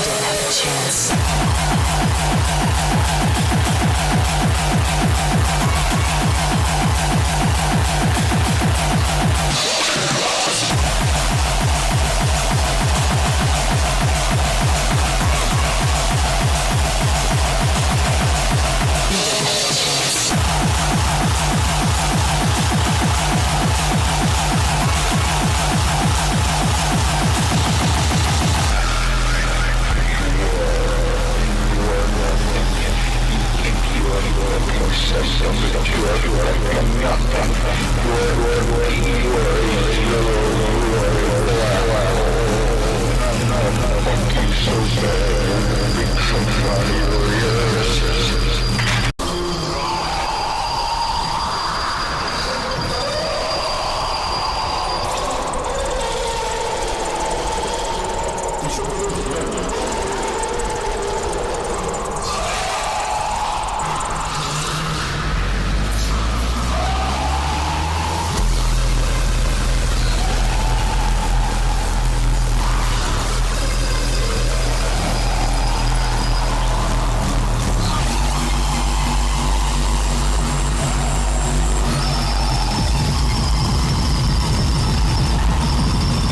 didn't have a chance.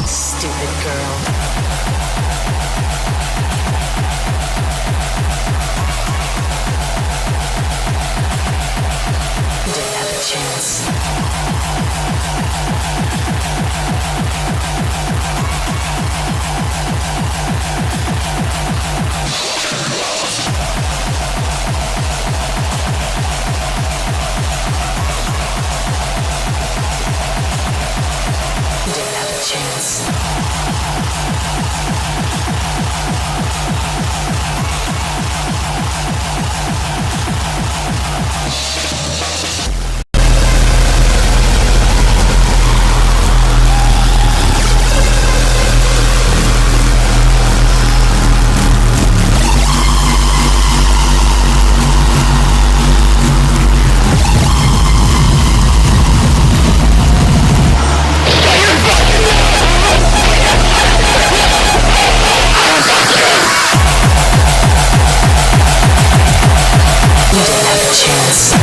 Stupid girl. Didn't have a chance. Didn't have a chance. You didn't have a chance.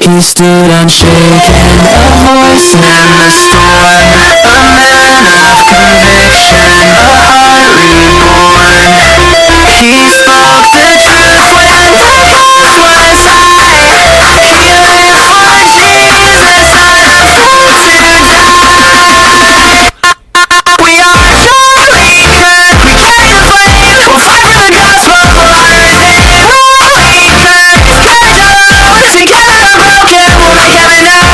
He stood unshaken, a voice in the storm, a man of conviction, a heart reborn. He spoke the truth when the cost was high. He lived for Jesus, not a fool to die. We are Charlie Kirk, we carry the flame, we'll fight for the gospel of Latter-day Holy Kirk. Courage arose, together unbroken, we'll make heaven known.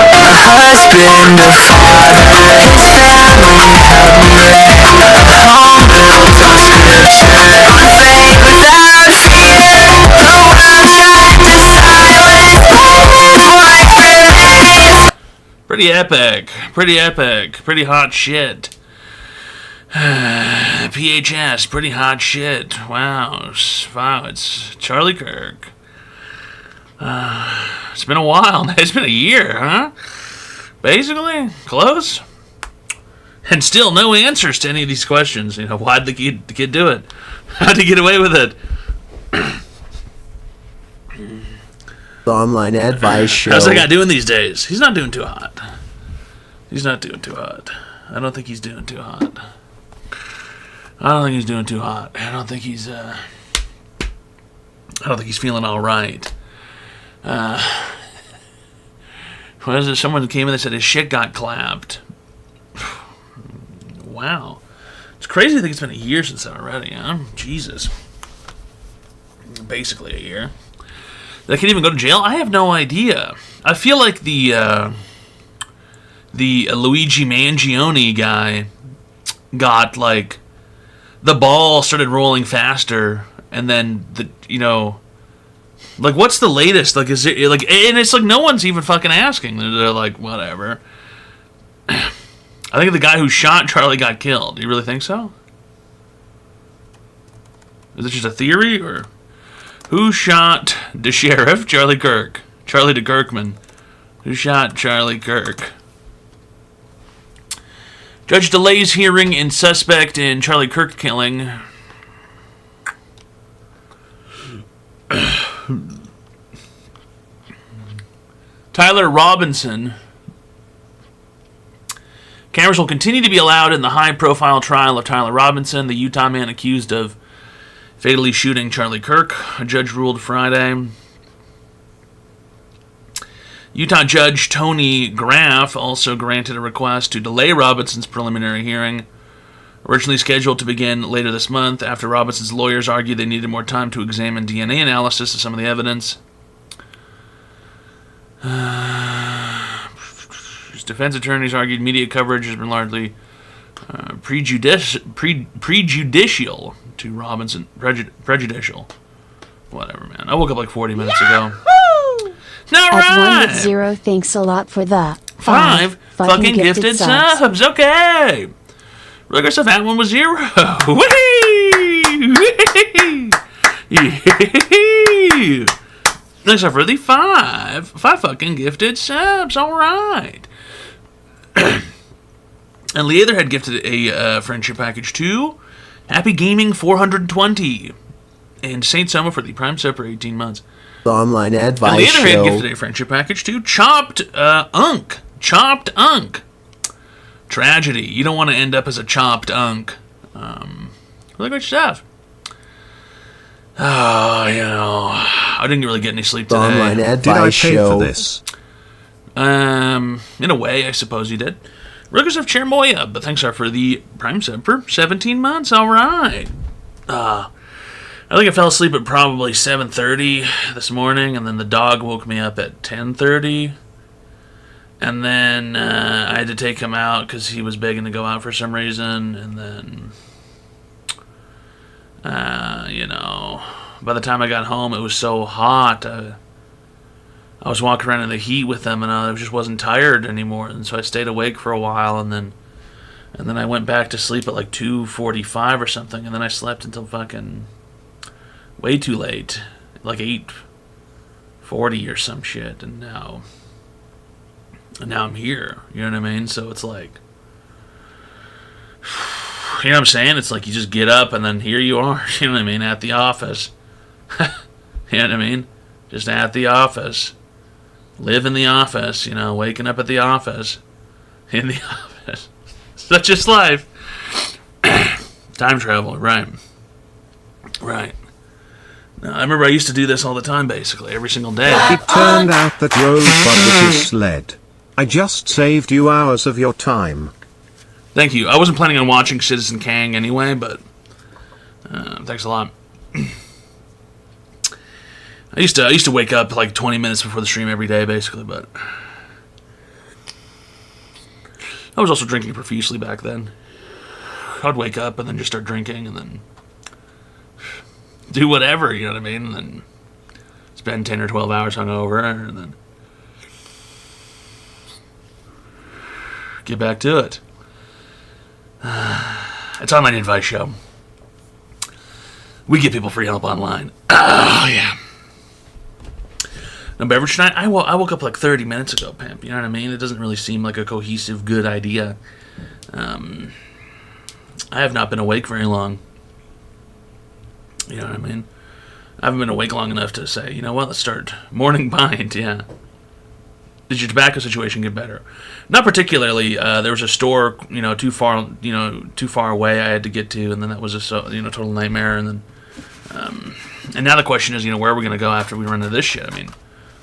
A husband, a father, his family held near, a home built on scripture, on faith without fear. The world tried to silence, but his voice remains. Pretty epic. Pretty hot shit. PHS, pretty hot shit. Wow, it's Charlie Kirk. It's been a while. It's been a year, huh? Basically, close. And still no answers to any of these questions. You know, why'd the kid do it? How'd he get away with it? The online advice show. How's that guy doing these days? He's not doing too hot. I don't think he's doing too hot. I don't think he's feeling all right. What is it? Someone came in and said his shit got clapped. Wow. It's crazy to think it's been a year since that already, huh? Jesus. Basically a year. Did I can't even go to jail? I have no idea. I feel like the Luigi Mangione guy got, like, the ball started rolling faster, and then like, what's the latest? Like, is it like? And it's like no one's even fucking asking. They're like, whatever. I think the guy who shot Charlie got killed. Do you really think so? Is it just a theory, or who shot the sheriff? Charlie Kirk. Charlie DeKirkman. Who shot Charlie Kirk? Judge delays hearing in suspect in Charlie Kirk killing. Tyler Robinson. Cameras will continue to be allowed in the high-profile trial of Tyler Robinson, the Utah man accused of fatally shooting Charlie Kirk. A judge ruled Friday. Utah Judge Tony Graff also granted a request to delay Robinson's preliminary hearing, originally scheduled to begin later this month, after Robinson's lawyers argued they needed more time to examine DNA analysis of some of the evidence. His defense attorneys argued media coverage has been largely prejudicial to Robinson. Prejudicial. Whatever, man. I woke up like 40 minutes ago. All right. At 1-0, thanks a lot for the 5 fucking gifted subs. Okay. Regular stuff at 1 was 0. Whee! Thanks for the 5 fucking gifted subs. All right. And Leather had gifted a friendship package to Happy Gaming 420 and Saint Soma for the Prime Sub for 18 months. The online advice and Leather show. had gifted a friendship package to Chopped Unk. Chopped Unk. Tragedy. You don't want to end up as a chopped unk. Really great stuff. Oh, you know, I didn't really get any sleep The today. online advice Did I pay show. for this? In a way, I suppose you did. Rutgers of Chermoya, but thanks for the Prime Sub for 17 months. All right. I think I fell asleep at probably 7:30 this morning, and then the dog woke me up at 10:30. And then I had to take him out because he was begging to go out for some reason. And then, you know, by the time I got home, it was so hot. I was walking around in the heat with him, and I just wasn't tired anymore. And so I stayed awake for a while, and then I went back to sleep at like 2:45 or something. And then I slept until fucking way too late, like 8:40 or some shit. And now I'm here, you know what I mean? So it's like, you know what I'm saying? It's like you just get up and then here you are, you know what I mean, at the office. You know what I mean? Just at the office. live in the office, you know, waking up at the office, in the office. Such is life. Time travel, right. Right. Now, I remember I used to do this all the time, basically, every single day. It turned out that Rosebud was misled. I just saved you hours of your time. Thank you. I wasn't planning on watching Citizen Kang anyway, but thanks a lot. I used to wake up like 20 minutes before the stream every day, basically, but I was also drinking profusely back then. I'd wake up and then just start drinking and then do whatever, you know what I mean? And then spend 10 or 12 hours hungover and then get back to it. It's Online Advice Show. We give people free help online. Oh, yeah. No beverage tonight? I woke up like 30 minutes ago, Pimp. You know what I mean? It doesn't really seem like a cohesive, good idea. I have not been awake very long. You know what I mean? I haven't been awake long enough to say, you know what, let's start morning bind, yeah. Did your tobacco situation get better? Not particularly. There was a store, you know, too far away I had to get to, and then that was a total nightmare. And then, and now the question is, you know, where are we going to go after we run into this shit? I mean,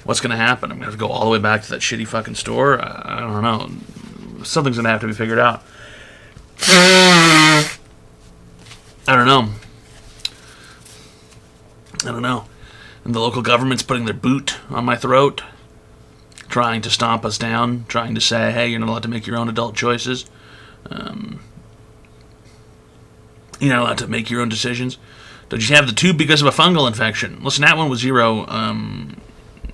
what's going to happen? I'm going to have to go all the way back to that shitty fucking store. I don't know. Something's going to have to be figured out. I don't know. And the local government's putting their boot on my throat, trying to stomp us down, trying to say, hey, you're not allowed to make your own adult choices. You're not allowed to make your own decisions. Did you have the tube because of a fungal infection? Listen, that one was zero,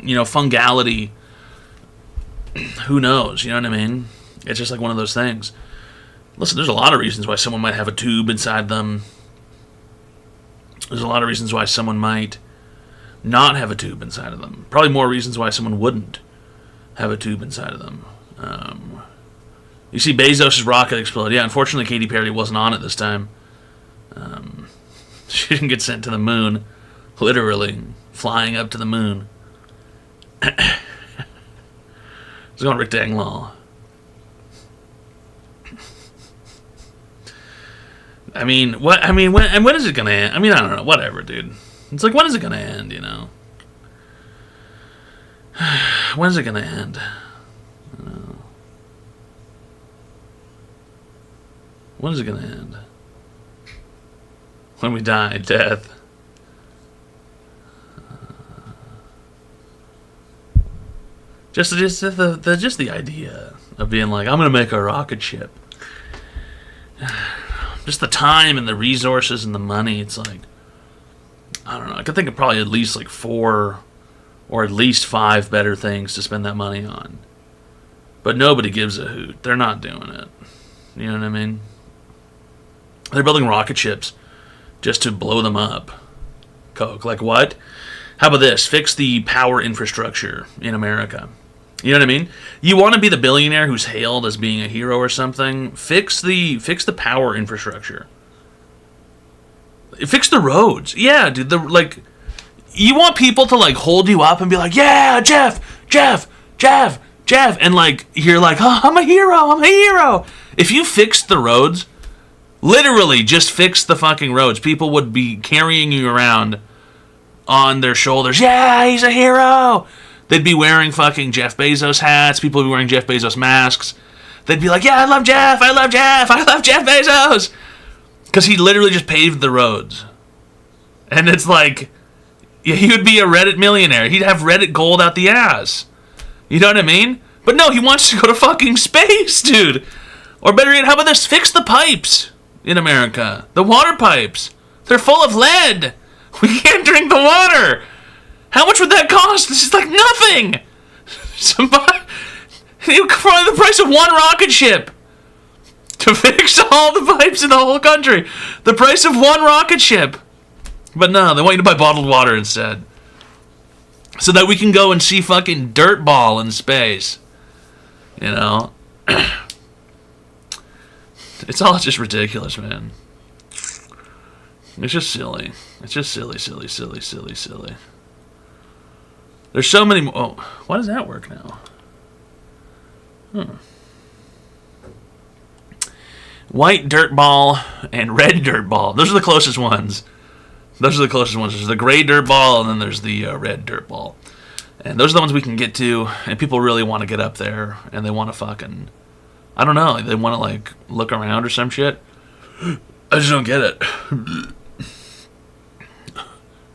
fungality. Who knows? You know what I mean? It's just like one of those things. Listen, there's a lot of reasons why someone might have a tube inside them. There's a lot of reasons why someone might not have a tube inside of them. Probably more reasons why someone wouldn't have a tube inside of them. You see Bezos' rocket explode. Yeah, unfortunately Katy Perry wasn't on it this time. She didn't get sent to the moon. Literally, flying up to the moon. It's going Rick Danglaw. When is it gonna end? I mean, I don't know, whatever, dude. It's like, when is it gonna end, you know? When is it gonna end? When is it gonna end? When we die, death. Just the idea of being like, I'm gonna make a rocket ship. Just the time and the resources and the money. It's like, I don't know. I could think of probably at least like 4 or at least 5 better things to spend that money on. But nobody gives a hoot. They're not doing it. You know what I mean? They're building rocket ships just to blow them up. Coke. Like what? How about this? Fix the power infrastructure in America. You know what I mean? You want to be the billionaire who's hailed as being a hero or something? Fix the power infrastructure. Fix the roads. Yeah, dude. You want people to like hold you up and be like, yeah, Jeff, and like you're like, oh, I'm a hero. If you fixed the roads, literally just fix the fucking roads, people would be carrying you around on their shoulders. Yeah, he's a hero. They'd be wearing fucking Jeff Bezos hats. People would be wearing Jeff Bezos masks. They'd be like, yeah, I love Jeff Bezos. Because he literally just paved the roads. And it's like, yeah, he would be a Reddit millionaire. He'd have Reddit gold out the ass. You know what I mean? But no, he wants to go to fucking space, dude. Or better yet, how about this? Fix the pipes in America. The water pipes. They're full of lead. We can't drink the water. How much would that cost? This is like nothing. It would probably the price of one rocket ship to fix all the pipes in the whole country. The price of one rocket ship. But no, they want you to buy bottled water instead. So that we can go and see fucking Dirtball in space. You know? It's all just ridiculous, man. It's just silly. It's just silly. There's so many. Oh, why does that work now? White dirt ball and red dirt ball. Those are the closest ones. There's the gray dirt ball, and then there's the red dirt ball. And those are the ones we can get to, and people really want to get up there, and they want to fucking, I don't know, they want to, like, look around or some shit. I just don't get it.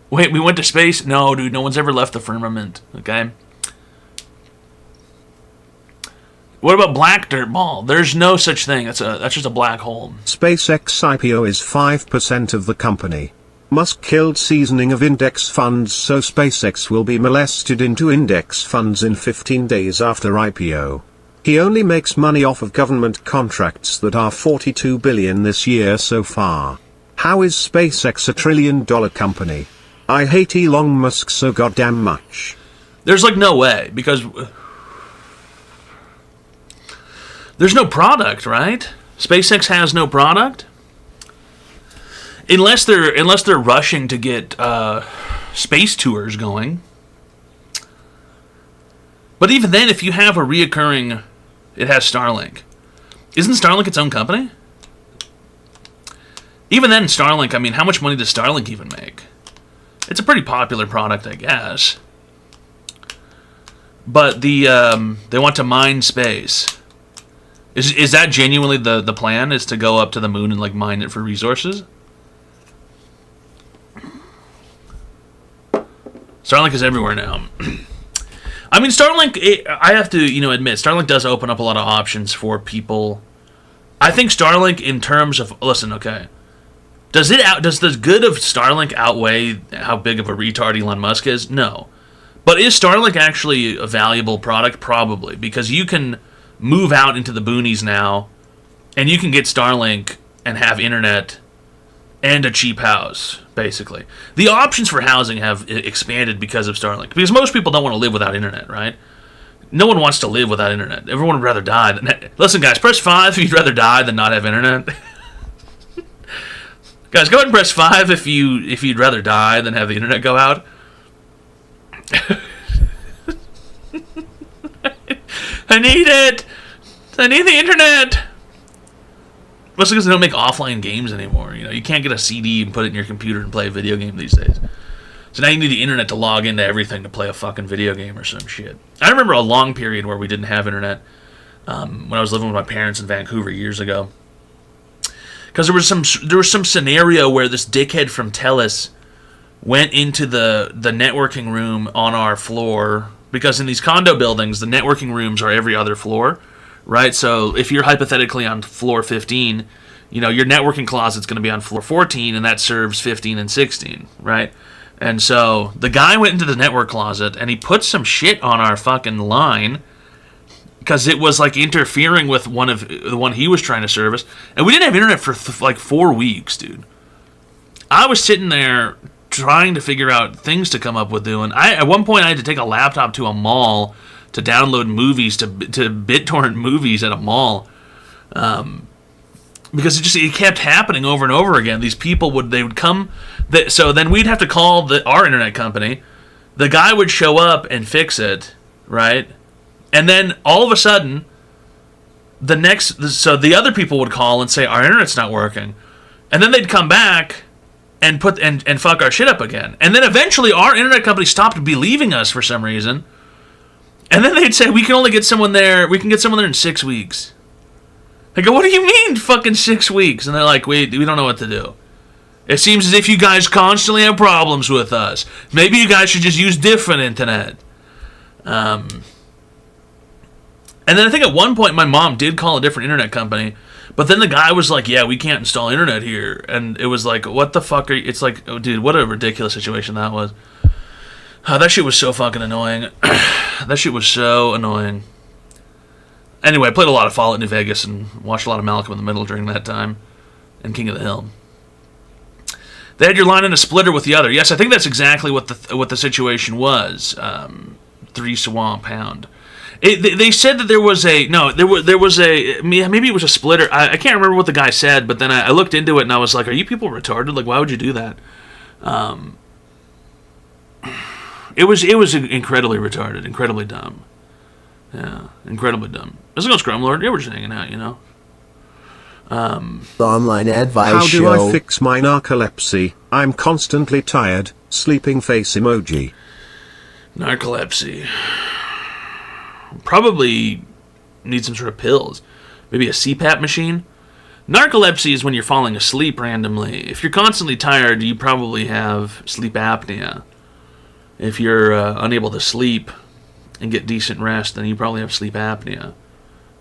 Wait, we went to space? No, dude, no one's ever left the firmament, okay? What about black dirt ball? There's no such thing. That's just a black hole. SpaceX IPO is 5% of the company. Musk killed seasoning of index funds, so SpaceX will be molested into index funds in 15 days after IPO. He only makes money off of government contracts that are $42 billion this year so far. How is SpaceX a $1 trillion company? I hate Elon Musk so goddamn much. There's like no way, because there's no product, right? SpaceX has no product? Unless they're rushing to get space tours going. But even then, if you have a reoccurring, it has Starlink. Isn't Starlink its own company? Even then, Starlink, I mean, how much money does Starlink even make? It's a pretty popular product, I guess. But they want to mine space. Is that genuinely the plan? Is to go up to the moon and like mine it for resources? Starlink is everywhere now. I mean, Starlink, I have to, admit, Starlink does open up a lot of options for people. I think Starlink, in terms of, listen, okay, does the good of Starlink outweigh how big of a retard Elon Musk is? No. But is Starlink actually a valuable product? Probably, because you can move out into the boonies now, and you can get Starlink and have internet and a cheap house, basically. The options for housing have expanded because of Starlink. Because most people don't want to live without internet, right? No one wants to live without internet. Everyone would rather die than... Listen, guys, press 5 if you'd rather die than not have internet. Guys, go ahead and press 5 if you'd rather die than have the internet go out. I need it! I need the internet! Mostly because they don't make offline games anymore. You can't get a CD and put it in your computer and play a video game these days. So now you need the internet to log into everything to play a fucking video game or some shit. I remember a long period where we didn't have internet when I was living with my parents in Vancouver years ago. Because there was some scenario where this dickhead from TELUS went into the networking room on our floor. Because in these condo buildings, the networking rooms are every other floor. Right, so if you're hypothetically on floor 15, your networking closet's going to be on floor 14, and that serves 15 and 16, right? And so the guy went into the network closet, and he put some shit on our fucking line, because it was, like, interfering with the one he was trying to service. And we didn't have internet for, 4 weeks, dude. I was sitting there trying to figure out things to come up with doing. At one point, I had to take a laptop to a mall to download movies, to BitTorrent movies at a mall, because it kept happening over and over again. These people would come, so then we'd have to call our internet company. The guy would show up and fix it, right? And then all of a sudden, so the other people would call and say our internet's not working, and then they'd come back and and fuck our shit up again. And then eventually our internet company stopped believing us for some reason. And then they'd say, we can get someone there in 6 weeks. I go, what do you mean, fucking 6 weeks? And they're like, we don't know what to do. It seems as if you guys constantly have problems with us. Maybe you guys should just use different internet. And then I think at one point my mom did call a different internet company. But then the guy was like, yeah, we can't install internet here. And it was like, what the fuck are you... It's like, oh, dude, what a ridiculous situation that was. That shit was so fucking annoying. That shit was so annoying. Anyway, I played a lot of Fallout New Vegas and watched a lot of Malcolm in the Middle during that time. And King of the Hill. They had your line in a splitter with the other. Yes, I think that's exactly what the situation was. 3 Swamp Pound. They said that there was a... No, there was a... Maybe it was a splitter. I can't remember what the guy said, but then I looked into it and I was like, are you people retarded? Like, why would you do that? It was incredibly retarded, incredibly dumb. Yeah, incredibly dumb. Let's go, Scrumlord. Yeah, we're just hanging out, you know. The online advice How do show. I fix my narcolepsy? I'm constantly tired. Sleeping face emoji. Narcolepsy. Probably need some sort of pills. Maybe a CPAP machine. Narcolepsy is when you're falling asleep randomly. If you're constantly tired, you probably have sleep apnea. If you're unable to sleep and get decent rest, then you probably have sleep apnea.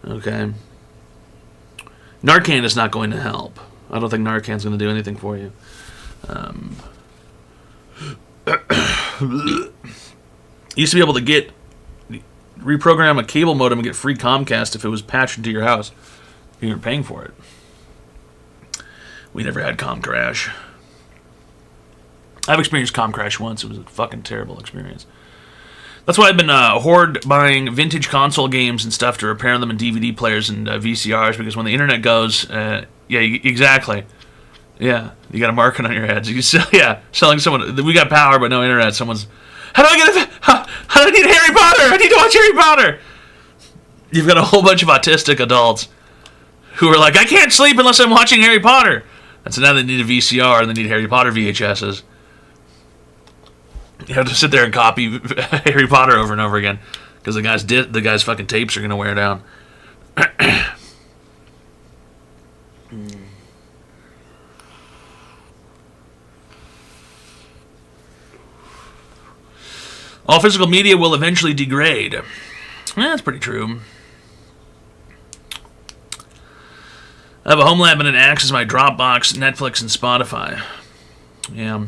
Okay? Narcan is not going to help. I don't think Narcan's going to do anything for you. You used to be able to reprogram a cable modem and get free Comcast if it was patched into your house. You were paying for it. We never had Comcrash. I've experienced Comcrash once. It was a fucking terrible experience. That's why I've been hoard buying vintage console games and stuff to repair them in DVD players and VCRs, because when the internet goes, exactly. Yeah, you got a market on your heads. You selling someone. We got power but no internet. Someone's. How do I need Harry Potter? I need to watch Harry Potter. You've got a whole bunch of autistic adults who are like, I can't sleep unless I'm watching Harry Potter. And so now they need a VCR and they need Harry Potter VHSs. You have to sit there and copy Harry Potter over and over again because the guy's fucking tapes are gonna wear down. All physical media will eventually degrade. Yeah, that's pretty true. I have a home lab and it acts as my Dropbox, Netflix, and Spotify. Yeah.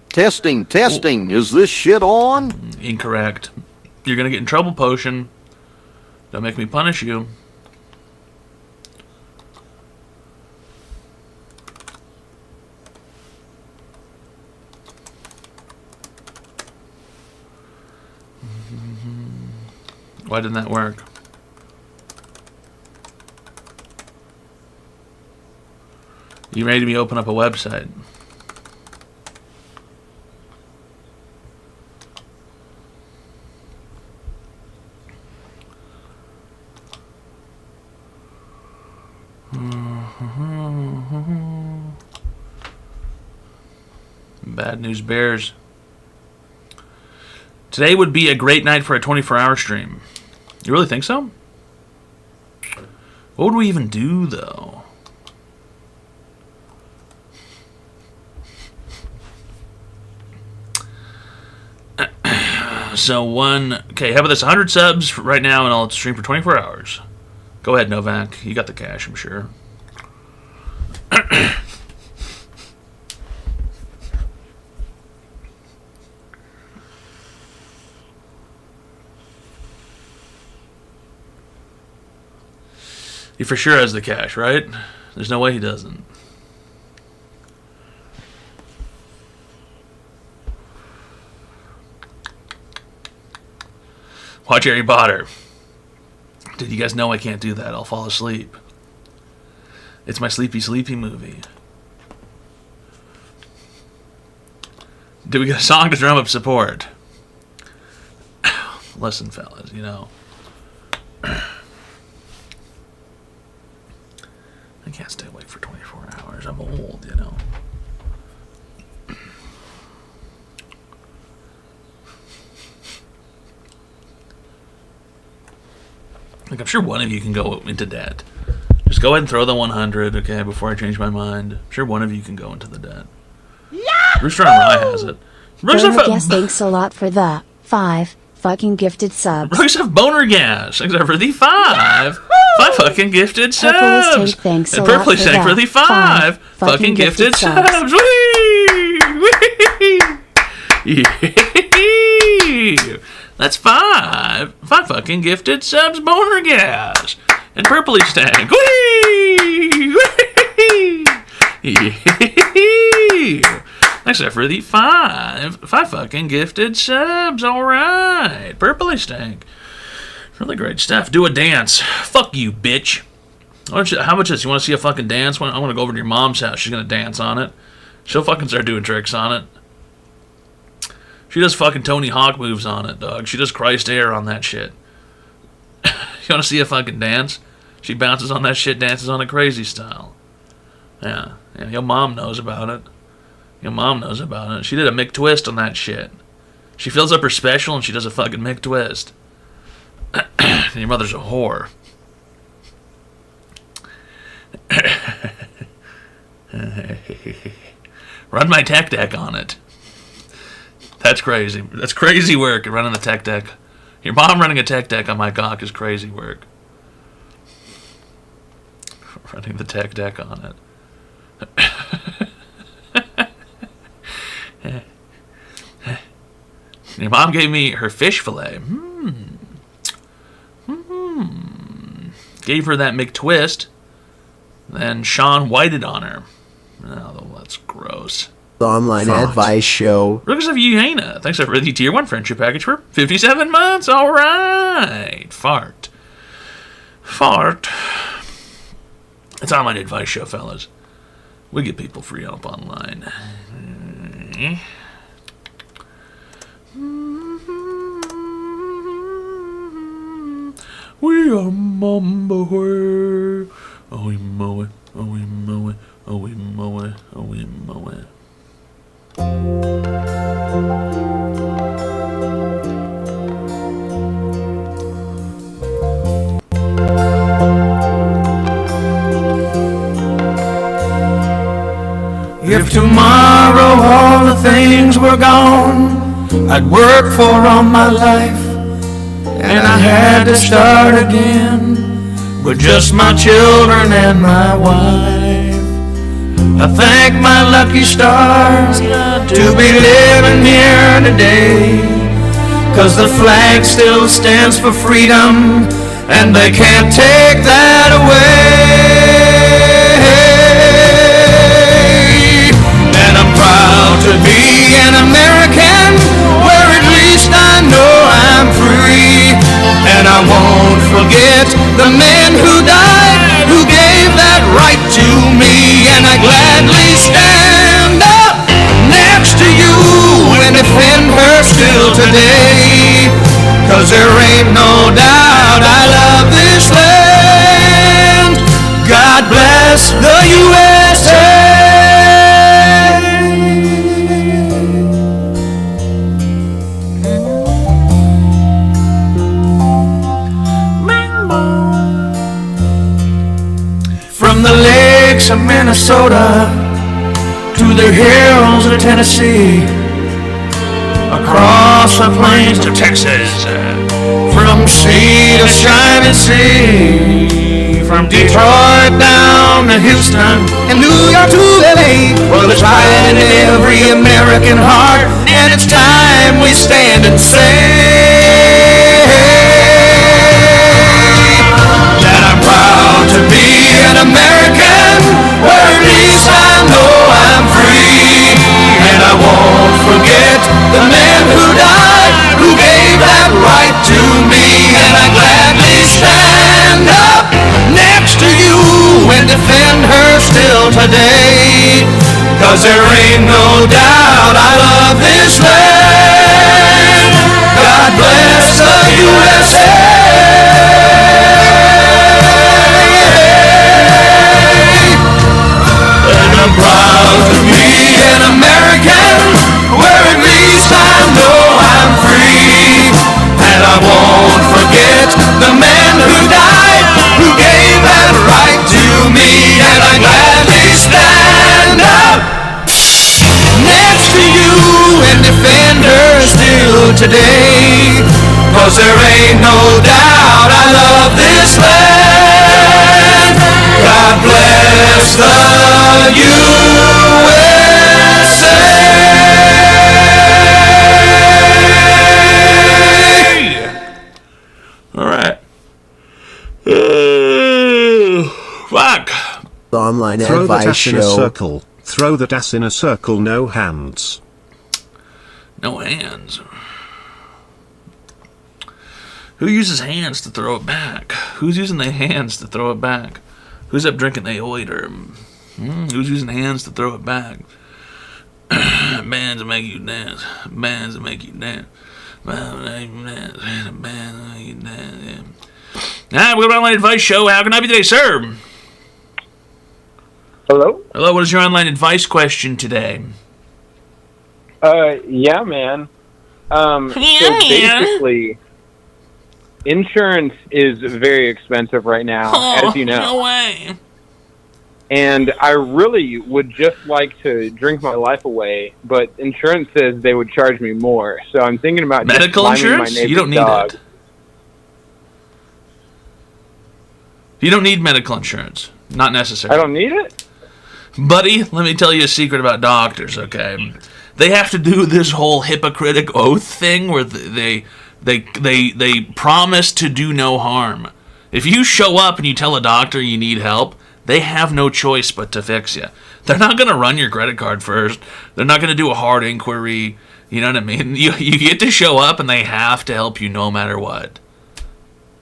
Testing. Is this shit on? Incorrect. You're gonna get in trouble, Potion. Don't make me punish you. Why didn't that work? You made me open up a website. Bad news bears. Today would be a great night for a 24-hour stream. You really think so? What would we even do, though? Okay, how about this? 100 subs right now, and I'll stream for 24 hours. Go ahead, Novak. You got the cash, I'm sure. He for sure has the cash, right? There's no way he doesn't. Watch Harry Potter. Did you guys know I can't do that? I'll fall asleep. It's my sleepy movie. Do we get a song to drum up support? Listen, fellas, you know. I can't stay awake for 24 hours. I'm old, you know. Like, I'm sure one of you can go into debt. Just go ahead and throw the 100, okay, before I change my mind. I'm sure one of you can go into the debt. Yeah! Rooster on Rye has it. Yes, thanks a lot for the 5 fucking gifted subs. Rooster Boner Gas. Thanks for the 5 fucking gifted subs. Purple Tank, thanks a lot Purple Tank for the 5 fucking gifted subs. Whee! That's 5 fucking gifted subs, Boner Gas. And Purpley Stank. Whee! Thanks for the 5 fucking gifted subs. Alright. Purpley Stank. Really great stuff. Do a dance. Fuck you, bitch. How much is this? You want to see a fucking dance? I want to go over to your mom's house. She's going to dance on it. She'll fucking start doing tricks on it. She does fucking Tony Hawk moves on it, dog. She does Christ Air on that shit. You want to see a fucking dance? She bounces on that shit, dances on it crazy style. Yeah, your mom knows about it. Your mom knows about it. She did a McTwist on that shit. She fills up her special and she does a fucking McTwist. And your mother's a whore. Run my tech deck on it. That's crazy. That's crazy work, running the tech deck. Your mom running a tech deck on my cock is crazy work. Running the tech deck on it. Your mom gave me her fish fillet. Gave her that McTwist. Then Sean whited on her. Oh, that's gross. The online advice show. Lucas of Uhaina. Thanks for the tier 1 friendship package for 57 months. All right. Fart. It's online advice show, fellas. We get people free help online. We are Mamba Way. Oh, we mow it. Oh, we mow it. Oh, we mow it. Oh, we mow it. If tomorrow all the things were gone I'd worked for all my life, and I had to start again with just my children and my wife. I thank my lucky stars to be living here today, 'cause the flag still stands for freedom, and they can't take that away. And I'm proud to be an American, where at least I know I'm free. And I won't forget the men who died, who gave that right to me. And I gladly stand up next to you and defend her still today, 'cause there ain't no doubt I love this land. God bless the USA. From the lakes of Minnesota to the hills of Tennessee, across the plains to Texas, from sea to shining sea, from Detroit down to Houston and New York to LA. Well, there's pride in every American heart, and it's time we stand and say that I'm proud to be an American, where at least I know I'm free. And I won't forget the men who died, who gave that right to me. And I gladly stand up next to you and defend her still today, 'cause there ain't no doubt I love this land. God bless the USA. I'm proud to be an American, where at least I know I'm free. And I won't forget the men who died, who gave that right to me. And I gladly stand up next to you and defend her still today, 'cause there ain't no doubt I love this land. God bless the USA. All right. Fuck. The online Throw that advice ass in a show. circle. Throw that ass in a circle, no hands. No hands. Who uses hands to throw it back? Who's using their hands to throw it back? Who's up drinking the oiter? Who's using hands to throw it back? Bands that make you dance. Bands that make you dance. Bands that make you dance. Bands that make you dance. Yeah. Alright, we're on Online Advice Show. How can I be today, sir? Hello? Hello, what is your online advice question today? Yeah, man. So basically, insurance is very expensive right now, as you know. No way. And I really would just like to drink my life away, but insurance says they would charge me more. So I'm thinking about medical just liming insurance? my neighbor's You don't need dog. it. You don't need medical insurance. Not necessary. I don't need it? Buddy, let me tell you a secret about doctors, okay? They have to do this whole Hippocratic oath thing where they promise to do no harm. If you show up and you tell a doctor you need help, they have no choice but to fix you. They're not going to run your credit card first. They're not going to do a hard inquiry. You know what I mean? You get to show up and they have to help you no matter what.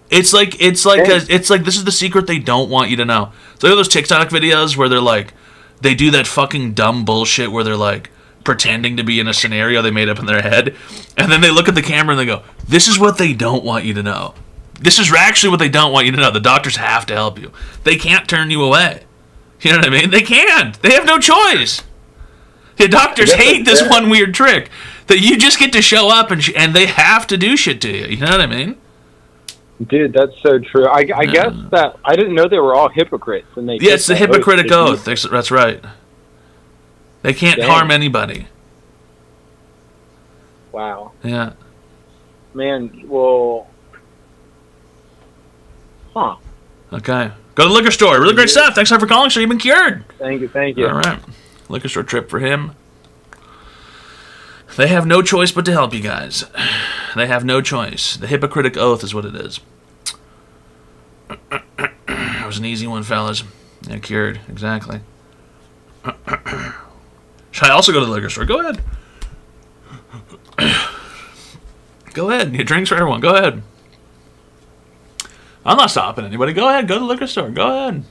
It's like this is the secret they don't want you to know. So those TikTok videos where they're like, they do that fucking dumb bullshit where they're like pretending to be in a scenario they made up in their head, and then they look at the camera and they go, "This is what they don't want you to know. This is actually what they don't want you to know. The doctors have to help you. They can't turn you away. You know what I mean? They can't. They have no choice. The doctors hate this one weird trick that you just get to show up and they have to do shit to you. You know what I mean? Dude, that's so true. I guess that I didn't know they were all hypocrites. And they Yeah, it's the Hippocratic oath. That's right. They can't harm anybody. Wow. Yeah. Man, well... Huh. Okay. Go to the liquor store. Really great stuff. Thanks for calling, so you've been cured. Thank you. All right. Liquor store trip for him. They have no choice but to help you guys. They have no choice. The Hippocratic oath is what it is. That was an easy one, fellas. Yeah, cured. Exactly. Should I also go to the liquor store? Go ahead. Go ahead. Get drinks for everyone. Go ahead. I'm not stopping anybody. Go ahead. Go to the liquor store. Go ahead.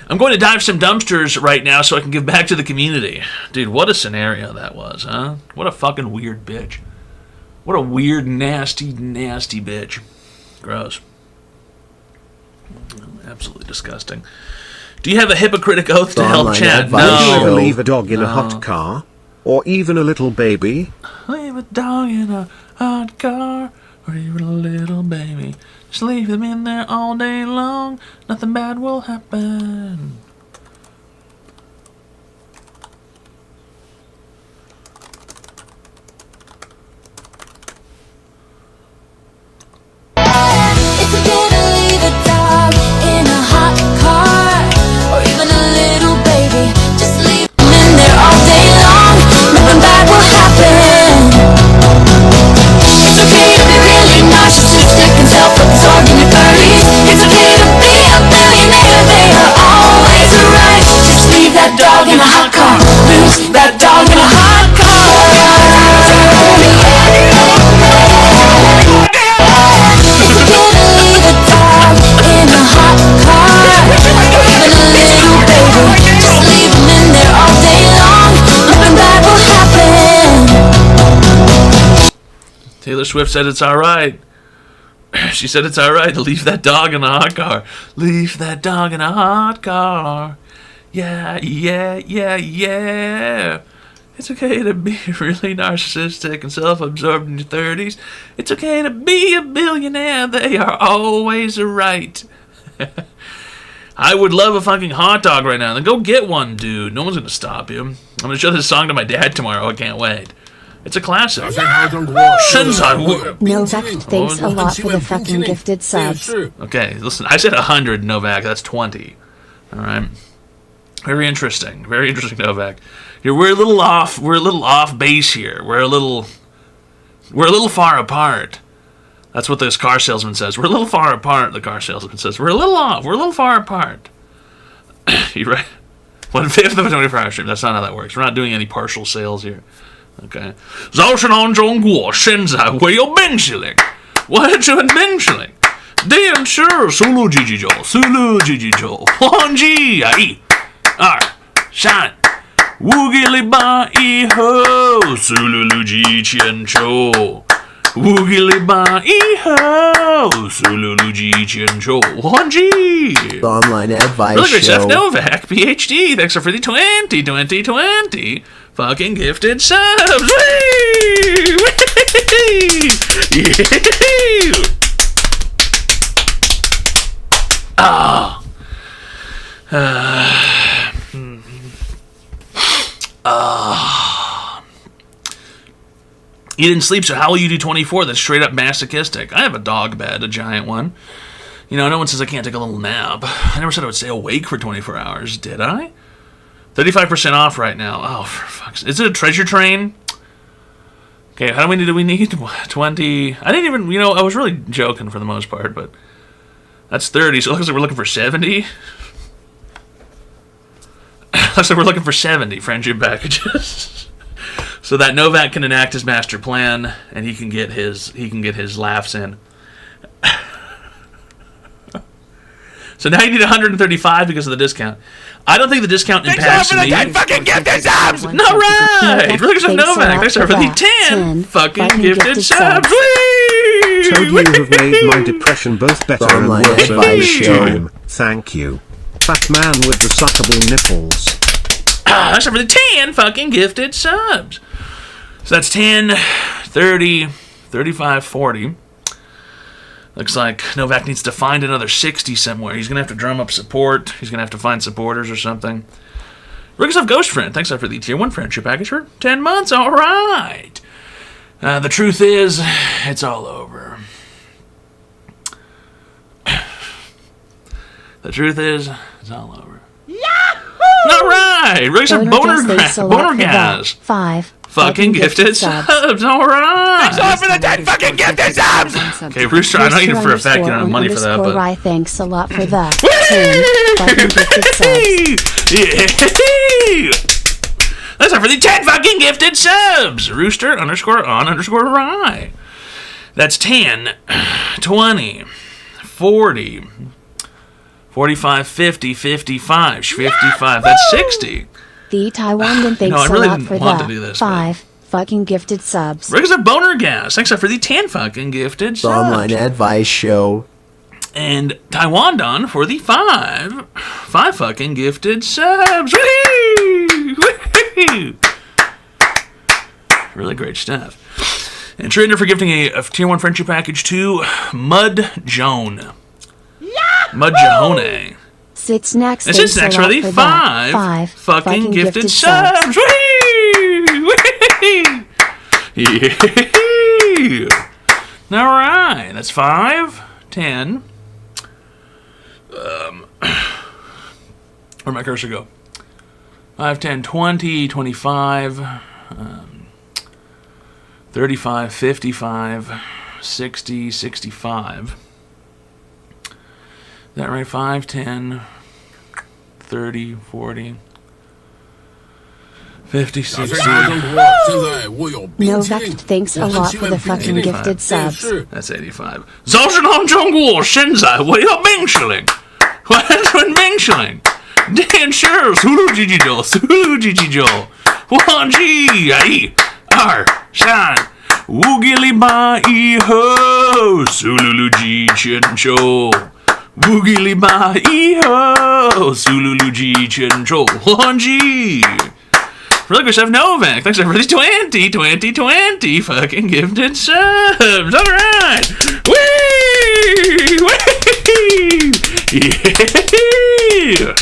I'm going to dive some dumpsters right now so I can give back to the community. Dude, what a scenario that was, huh? What a fucking weird bitch. What a weird, nasty, nasty bitch. Gross. Absolutely disgusting. Do you have a Hippocratic oath to help Chad? Would you ever No. leave a dog in a hot car? Or even a little baby? Leave a dog in a hot car, or even a little baby. Just leave them in there all day long. Nothing bad will happen. It's okay to leave a dog in a hot car, or even a little baby. Just leave them in there all day long. Nothing bad will happen. It's okay to be really narcissistic and self-absorbed in your 30s. It's okay to be a billionaire. They are always right. Just leave that dog in a hot car. Lose that dog in a hot car. Taylor Swift said it's alright. She said it's alright to leave that dog in a hot car. Leave that dog in a hot car. Yeah, yeah, yeah, yeah. It's okay to be really narcissistic and self-absorbed in your 30s. It's okay to be a billionaire. They are always right. I would love a fucking hot dog right now. Then go get one, dude. No one's going to stop you. I'm going to show this song to my dad tomorrow. I can't wait. It's a classic. Novak, thanks a lot for the fucking gifted subs. Okay, listen, I said 100, Novak. That's 20. All right. Very interesting, Novak. We're a little off. We're a little off base here. We're a little far apart. That's what this car salesman says. We're a little far apart. The car salesman says we're a little off. We're a little far apart. You right? 1/5 of a 24-hour stream. That's not how that works. We're not doing any partial sales here. Okay. 早晨安中国，现在会有冰淇淋，我很喜欢冰淇淋。电视速度99，速度99，黄金1、2， Shine. Woogily ba e ho, Sululuji Chien Cho. Woogily ba e ho, Sululuji Chien Cho. 1G. The online advice Really great show. stuff, Novak, PhD. Thanks for the 20 fucking gifted subs. Whee! Whee! Yeah! Ah. You didn't sleep, so how will you do 24? That's straight up masochistic. I have a dog bed, a giant one. You know, no one says I can't take a little nap. I never said I would stay awake for 24 hours, did I? 35% off right now. Oh, for fuck's sake. Is it a treasure train? Okay, how many do we need? 20. I didn't even, I was really joking for the most part, but that's 30, so it looks like we're looking for 70. Looks like we're looking for 70 friendship packages. So that Novak can enact his master plan, and he can get his laughs in. So now you need 135 because of the discount. I don't think the discount impacts me. fucking gifted subs! Not right! Look at Novak. Thanks for the 10 fucking gifted subs. Whee! Toad, you have made my depression both better and Online worse over advice this show. time. Thank you. Fat man with the suckable nipples. Thanks for the 10 fucking gifted subs. So that's 10, 30, 35, 40. Looks like Novak needs to find another 60 somewhere. He's going to have to drum up support. He's going to have to find supporters or something. Rick's Ghost Friend, thanks for the tier 1 friendship package for 10 months. All right. The truth is, it's all over. The truth is, it's all over. Yahoo! All right. Rick's Boner Gas. 5 Fucking gifted subs. All right. Thanks for the 10 fucking gifted subs! Okay, Rooster, I know you for a fact you don't have money for that, but... Rye, thanks a lot for that. 10 fucking gifted subs. That's for the 10 fucking gifted subs. Rooster _ Rye. That's 10, 20, 40, 45, 50, 55, 55. That's 60. The Taiwan thanks I really a lot didn't for want that. to do this, 5 fucking gifted subs. Rick's a Boner Gas. Thanks for the 10 fucking gifted The subs. online advice show. And Taiwan Don for the 5 fucking gifted subs. Whee! Whee! Really great stuff. And Trader for gifting a tier 1 friendship package to Mud Joan. Mud Jahone. Sits next. This is next for the 5 fucking gifted subs. Whee! Whee! Yeah. All right, that's 5, 10. Where'd my cursor go? 5, 10, 20, 25, 35, 55, 60, 65. Is that right? 5, 10, 30, 40, 50, 60. Novak, thanks a lot for the fucking 85. gifted subs. That's 85. 早上好中国，现在我要冰淇淋，我很喜欢冰淇淋。电视速度叽叽叫，速度叽叽叫，忘记1、2、3，五给礼拜以后，速度叽全球。五给礼拜以后，速度叽全球，忘记。Really good stuff, Novak. Thanks for these 20 fucking gifted subs. All right. Whee! Whee! Yeah!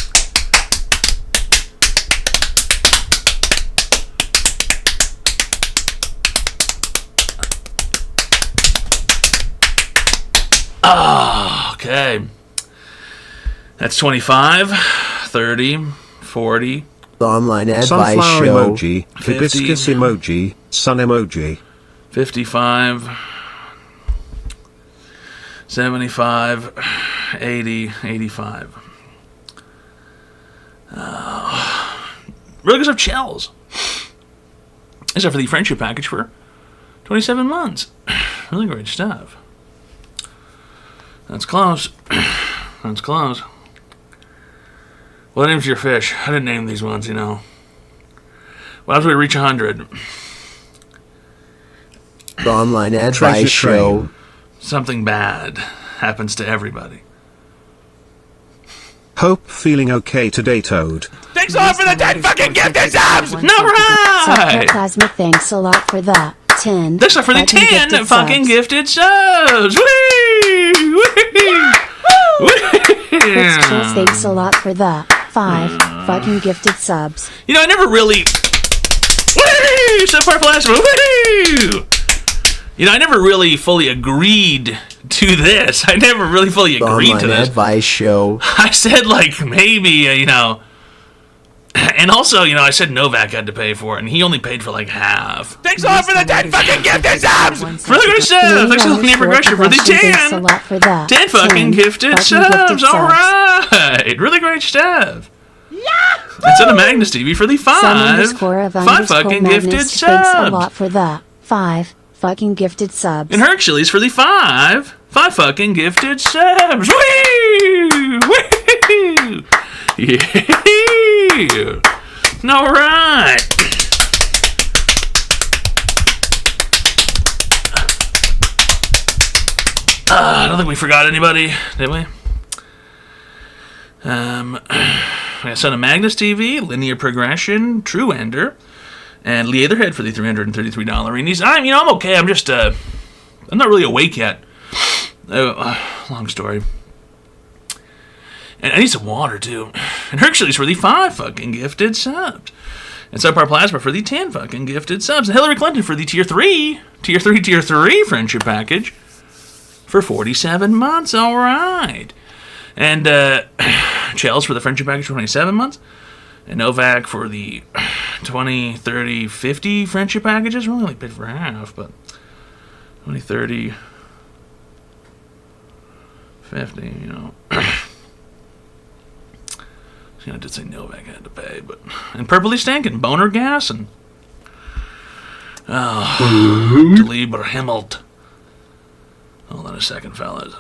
Okay. That's 25, 30, 40. The online advice Sunflower show. emoji, hibiscus emoji, sun emoji. 55, 75, 80, 85. Really good stuff, Shells. Except for the friendship package for 27 months. Really great stuff. That's close. That's close. What name's your fish? I didn't name these ones, you know. Well, after we reach 100, The online advice Treasure show. Train. something bad happens to everybody. Hope feeling okay today, Toad. Thanks a lot for the 10 fucking gifted subs! No right! Plasma, thanks a lot for that. 10. Thanks a lot for the fucking 10 gifted fucking subs. gifted subs! Whee! Chris Chills, thanks a lot for that. 5. Fucking gifted subs. You know, I never really. Woo! So far, plasma. Woo! You know, I never really fully agreed to this. I never really fully The agreed to online this. advice show. I said, like, maybe, you know. And also, you know, I said Novak had to pay for it, and he only paid for like half. Thanks a lot for the 10 fucking gifted subs! For the good subs! Thanks a lot for progression for the Thanks a 10! lot for that. 10 fucking gifted fucking subs! gifted subs. Alright! Really great stuff! It's on a Magnus TV for the 5. Some underscore of 5 underscore fucking Magnus, gifted thanks a subs! lot for that. 5. Fucking gifted subs. And Hercules for the 5. 5 fucking gifted subs! Whee! Whee! Yeah! Alright! I don't think we forgot anybody, did we? I sent a Magnus TV, Linear Progression, True Ender, and Leatherhead for the $333 Reenies. I'm okay. I'm just, I'm not really awake yet. Long story. And I need some water, too. And Hercules for the 5 fucking gifted subs. And Subpar Plasma for the 10 fucking gifted subs. And Hillary Clinton for the tier 3 friendship package for 47 months. All right. And Chels for the friendship package for 27 months. And Novak for the 20, 30, 50 friendship packages. We only paid for half, but 20, 30, 50, you know. I did say Novak had to pay, but... And Purpley Stankin, Boner Gas, and... Oh, Lieber Himmelt. Hold on a second, fellas.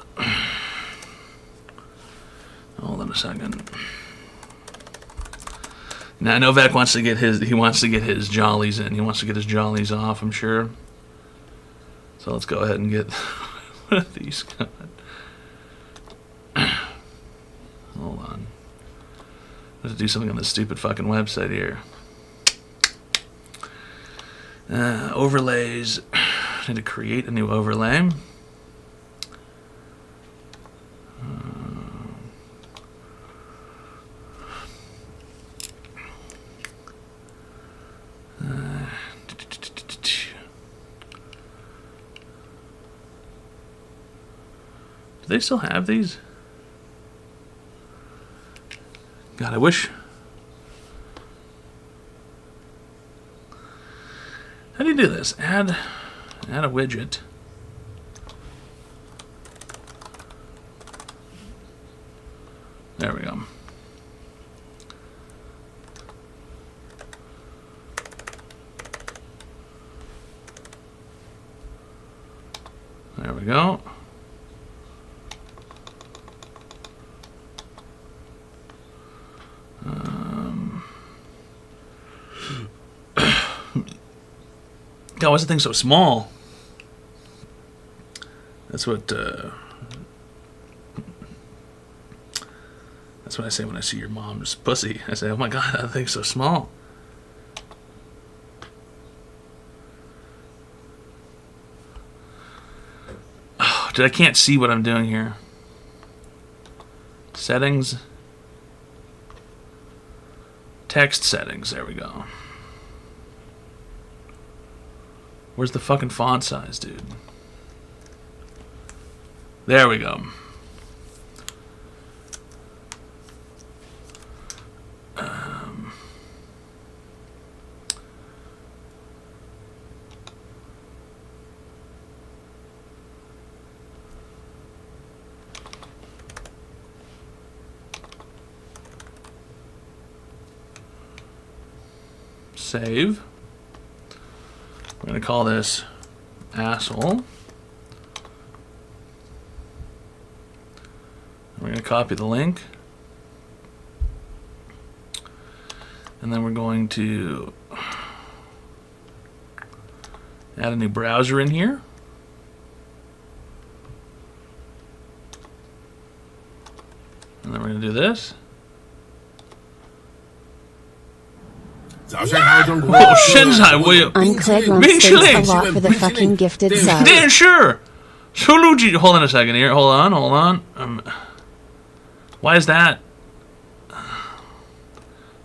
Hold on a second. Now, Novak wants to get his jollies in. He wants to get his jollies off, I'm sure. So let's go ahead and get... What are these? Hold on. I have to do something on this stupid fucking website here. Overlays. I need to create a new overlay. Do they still have these? God, I wish. How do you do this? Add a widget. There we go. There we go. God, why is the thing so small? That's what I say when I see your mom's pussy. I say, oh my God, that thing's so small. Oh, dude, I can't see what I'm doing here. Settings. Text settings, there we go. Where's the fucking font size, dude? There we go. Save. We're going to call this asshole. We're going to copy the link. And then we're going to add a new browser in here. And then we're going to do this. Oh, Shenzai, will you? Unclared Monsters a lot for the fucking gifted sub. Yeah, sure. Soluji. Hold on a second here. Hold on. Why is that?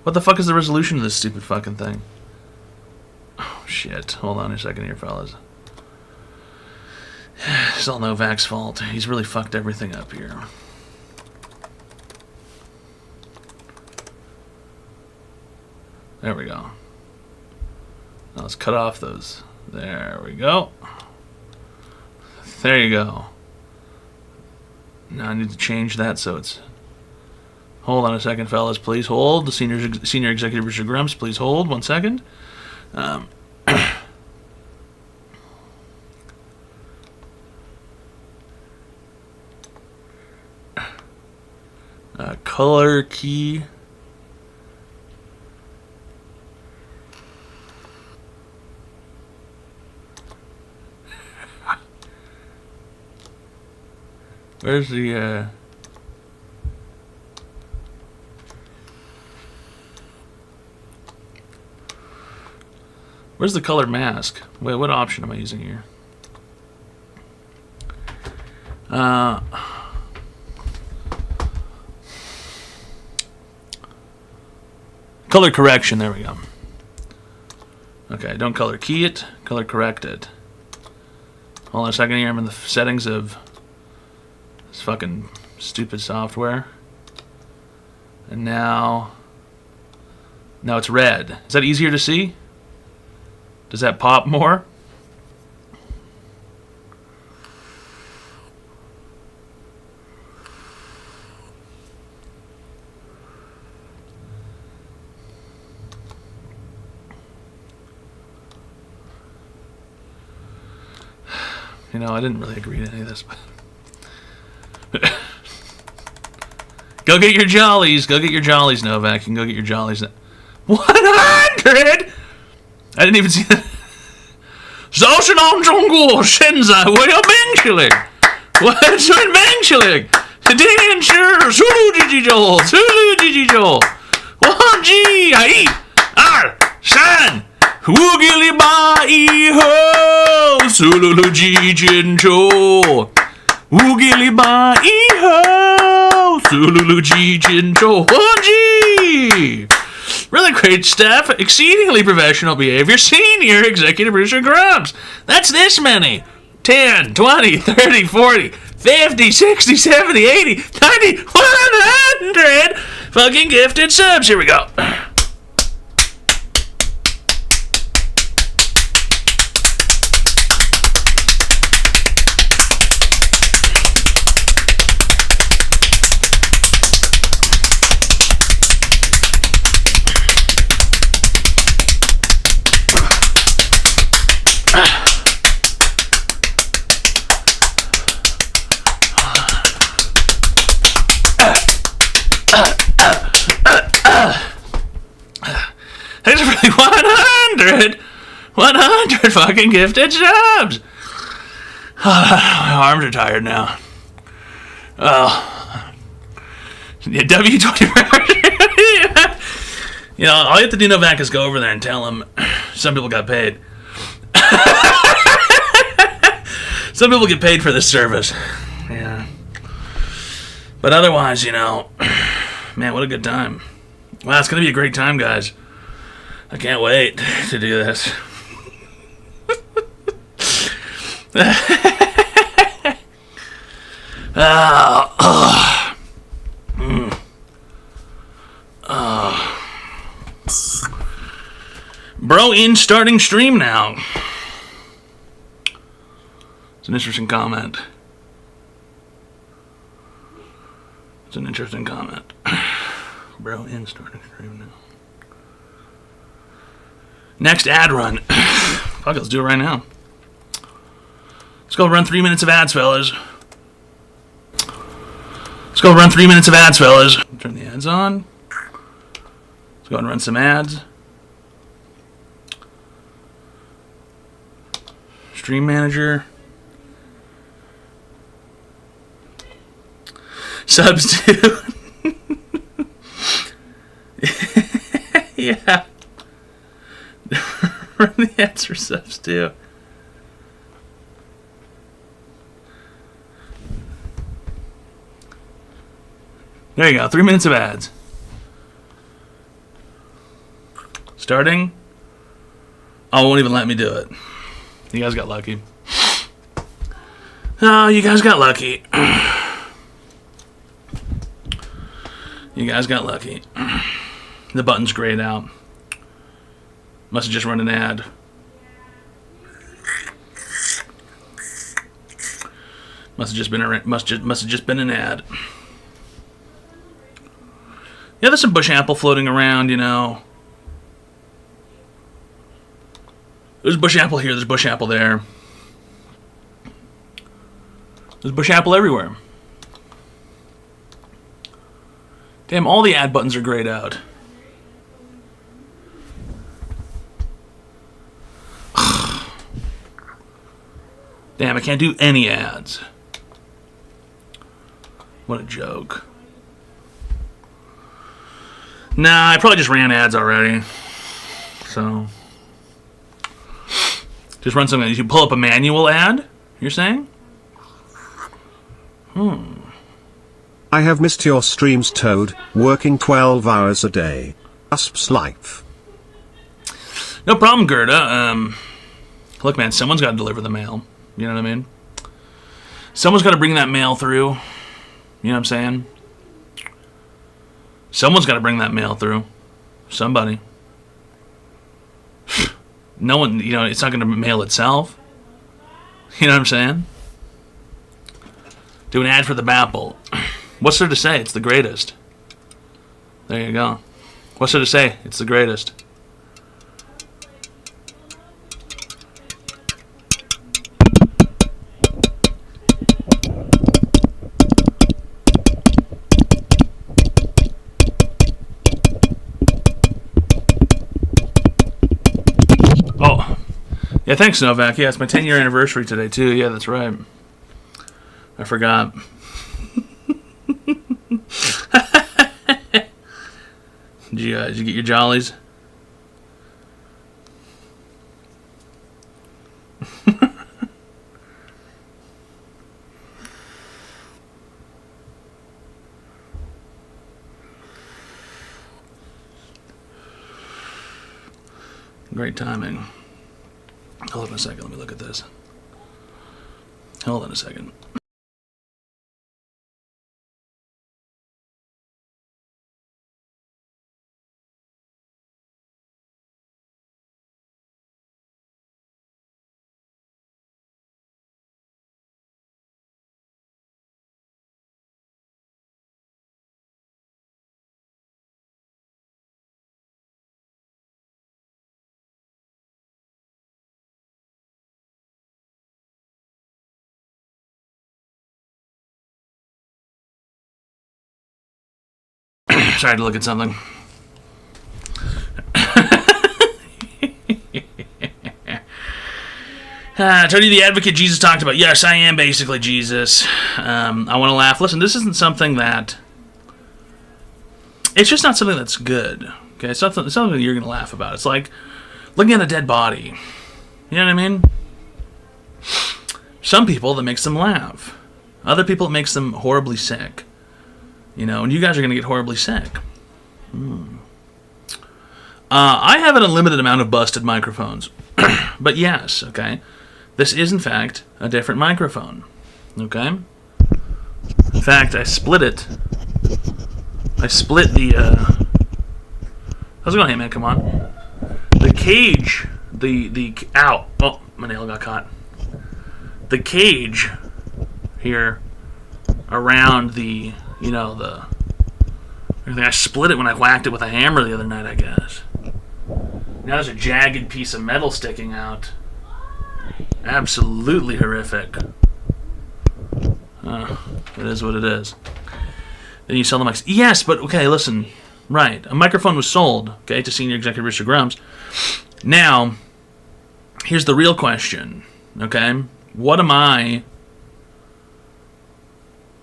What the fuck is the resolution of this stupid fucking thing? Oh, shit. Hold on a second here, fellas. It's all Novak's fault. He's really fucked everything up here. There we go. Now let's cut off those. There we go. There you go. Now I need to change that so it's... Hold on a second, fellas. Please hold. The senior executive Richard Grumps, please hold. 1 second. Color key. Where's the, where's the color mask? Wait, what option am I using here? Color correction, there we go. Okay, don't color key it, color correct it. Hold on a second here, I'm in the settings of this fucking stupid software. And now it's red. Is that easier to see? Does that pop more? You know, I didn't really agree to any of this, but... Go get your jollies. Go get your jollies, Novak. You can go get your jollies. 100! I didn't even see that. Zoshinon Zhongguo Shenzai, what are you What's your eventually? Ding sure. Sulu Jijijo. 1G. I. R. Shan. Woogily Bai Ho. Sulu Jijinjo. Woogily Bai Ho. Sulu Jijinjo. 1G. Really great stuff. Exceedingly professional behavior. Senior executive producer Grumps. That's this many. 10, 20, 30, 40, 50, 60, 70, 80, 90, 100 fucking gifted subs. Here we go. Thanks for the 100 fucking gifted subs. My arms are tired now. Oh, yeah, W20. You know, all you have to do, Novak, is go over there and tell him some people got paid. Some people get paid for this service. Yeah. But otherwise, you know, man, what a good time. Wow, it's going to be a great time, guys. I can't wait to do this. Bro, in starting stream now. It's an interesting comment. It's an interesting comment. Bro, in starting stream now. Next ad run. Fuck it, let's do it right now. Let's go run 3 minutes of ads, fellas. Let's go run 3 minutes of ads, fellas. Turn the ads on. Let's Let's go ahead and run some ads. Stream manager. Substitute. Yeah. Run the ads for substitute. There you go. 3 minutes of ads. Starting. Oh, it won't even let me do it. You guys got lucky. Oh, you guys got lucky. You guys got lucky. The button's grayed out. Must have just run an ad. Must have just been an ad. Yeah, there's some bush apple floating around, you know. There's bush apple here, there's bush apple there. There's bush apple everywhere. Damn, all the ad buttons are grayed out. Damn, I can't do any ads. What a joke. Nah, I probably just ran ads already. So... just run something. You pull up a manual ad, you're saying? I have missed your streams, Toad, working 12 hours a day. Asp's life. No problem, Gerda. Look, man, someone's got to deliver the mail. You know what I mean? Someone's got to bring that mail through. You know what I'm saying? Someone's got to bring that mail through. Somebody. No one, you know, it's not going to mail itself. You know what I'm saying? Do an ad for the Bapple. What's there to say? It's the greatest. There you go. What's there to say? It's the greatest. Oh. Yeah, thanks, Novak. Yeah, it's my 10-year anniversary today, too. Yeah, that's right. I forgot. Did you get your jollies? Great timing. Hold on a second. Let me look at this. Hold on a second. Sorry to look at something. Tony the Advocate Jesus talked about. Yes, I am basically Jesus. I want to laugh. Listen, this isn't something that... it's just not something that's good. Okay, it's something you're going to laugh about. It's like looking at a dead body. You know what I mean? Some people, that makes them laugh. Other people, it makes them horribly sick. You know, and you guys are going to get horribly sick. I have an unlimited amount of busted microphones. But yes, okay. This is, in fact, a different microphone. Okay? In fact, I split it. I split the, how's it going, hey man? Come on. The cage, ow. Oh, my nail got caught. The cage here around the... you know, everything. I split it when I whacked it with a hammer the other night, I guess. Now there's a jagged piece of metal sticking out. Absolutely horrific. It is what it is. Then you sell the mics. Yes, but okay, listen. Right. A microphone was sold, okay, to senior executive Richard Grumps. Now, here's the real question, okay? What am I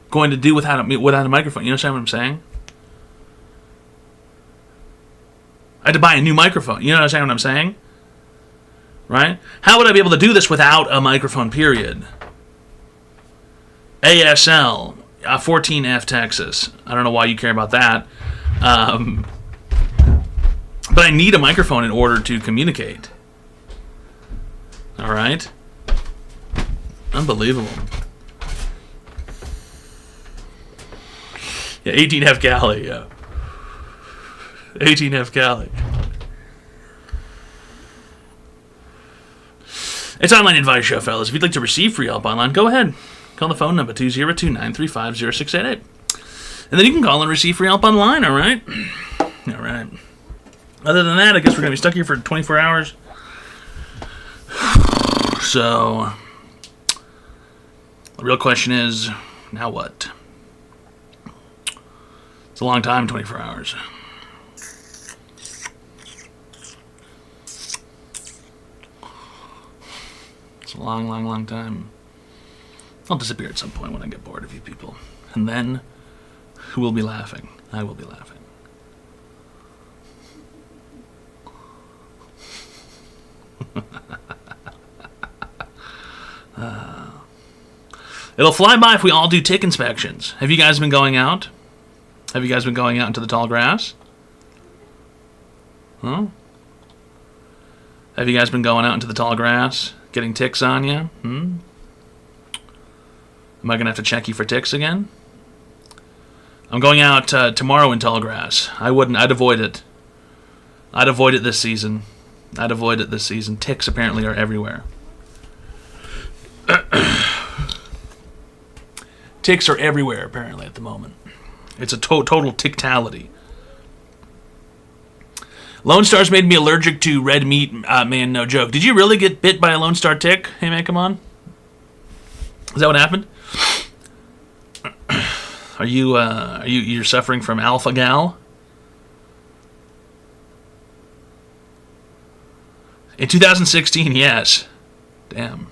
going to do without a microphone? You understand what I'm saying? I had to buy a new microphone. You understand what I'm saying? Right? How would I be able to do this without a microphone, period? ASL, 14F Texas. I don't know why you care about that. But I need a microphone in order to communicate. All right? Unbelievable. Yeah, 18F Cali, yeah. 18F Cali. It's Online Advice Show, fellas. If you'd like to receive free help online, go ahead. Call the phone number 202-935-0688. And then you can call and receive free help online, all right? All right. Other than that, I guess we're going to be stuck here for 24 hours. So, the real question is, now what? It's a long time, 24 hours. It's a long, long, long time. I'll disappear at some point when I get bored of you people. And then, who will be laughing? I will be laughing. It'll fly by if we all do tick inspections. Have you guys been going out? Have you guys been going out into the tall grass? Huh? Have you guys been going out into the tall grass, getting ticks on you? Am I going to have to check you for ticks again? I'm going out tomorrow in tall grass. I wouldn't. I'd avoid it. I'd avoid it this season. Ticks apparently are everywhere. Ticks are everywhere, apparently, at the moment. It's a total tictality. Lone Star's made me allergic to red meat, man, no joke. Did you really get bit by a Lone Star tick? Hey, man, come on. Is that what happened? Are you're suffering from alpha gal? In 2016, yes. Damn.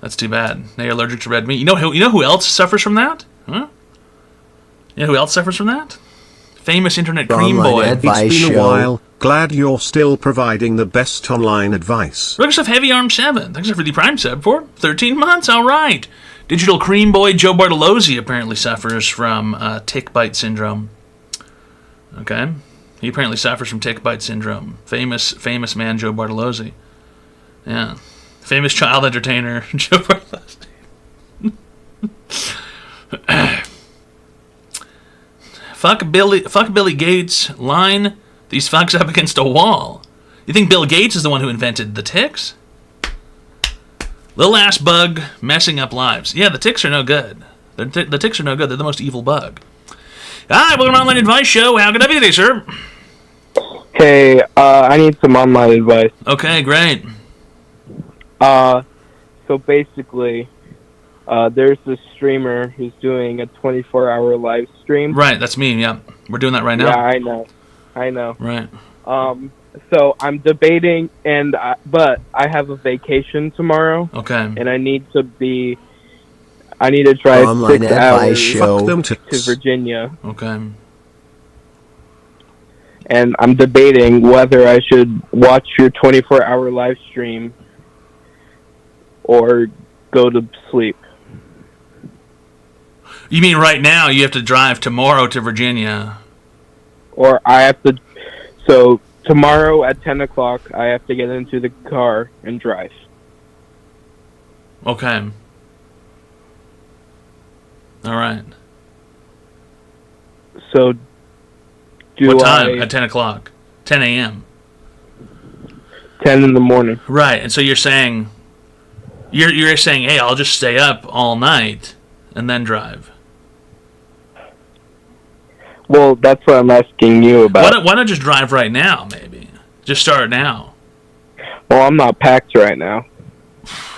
That's too bad. Now you're allergic to red meat. You know who else suffers from that? Huh? You know who else suffers from that? Famous internet cream boy. It's been a while. Glad you're still providing the best online advice. Looks of Heavy Arm 7. Thanks for the Prime sub for 13 months. All right. Digital cream boy Joe Bartolozzi apparently suffers from tick bite syndrome. Okay. He apparently suffers from tick bite syndrome. Famous man Joe Bartolozzi. Yeah. Famous child entertainer Joe Bartolozzi. Fuck Billy Gates. Line these fucks up against a wall. You think Bill Gates is the one who invented the ticks? Little ass bug messing up lives. Yeah, the ticks are no good. The ticks are no good. They're the most evil bug. Hi, welcome to Online Advice Show. How can I be today, sir? Hey, I need some online advice. Okay, great. So basically, there's this streamer who's doing a 24-hour live stream. Right, that's me, yeah. We're doing that right now. Yeah, I know. Right. So I'm debating, but I have a vacation tomorrow. Okay. And I need to drive Online 6 advice hours show. to Virginia. Okay. And I'm debating whether I should watch your 24-hour live stream or go to sleep. You mean right now you have to drive tomorrow to Virginia? Or I have to... So tomorrow at 10 o'clock, I have to get into the car and drive. Okay. All right. So what time? At 10 o'clock? 10 a.m.? 10 in the morning. Right, and so you're saying... You're saying, hey, I'll just stay up all night and then drive. Well, that's what I'm asking you about. Why not just drive right now, maybe? Just start now. Well, I'm not packed right now.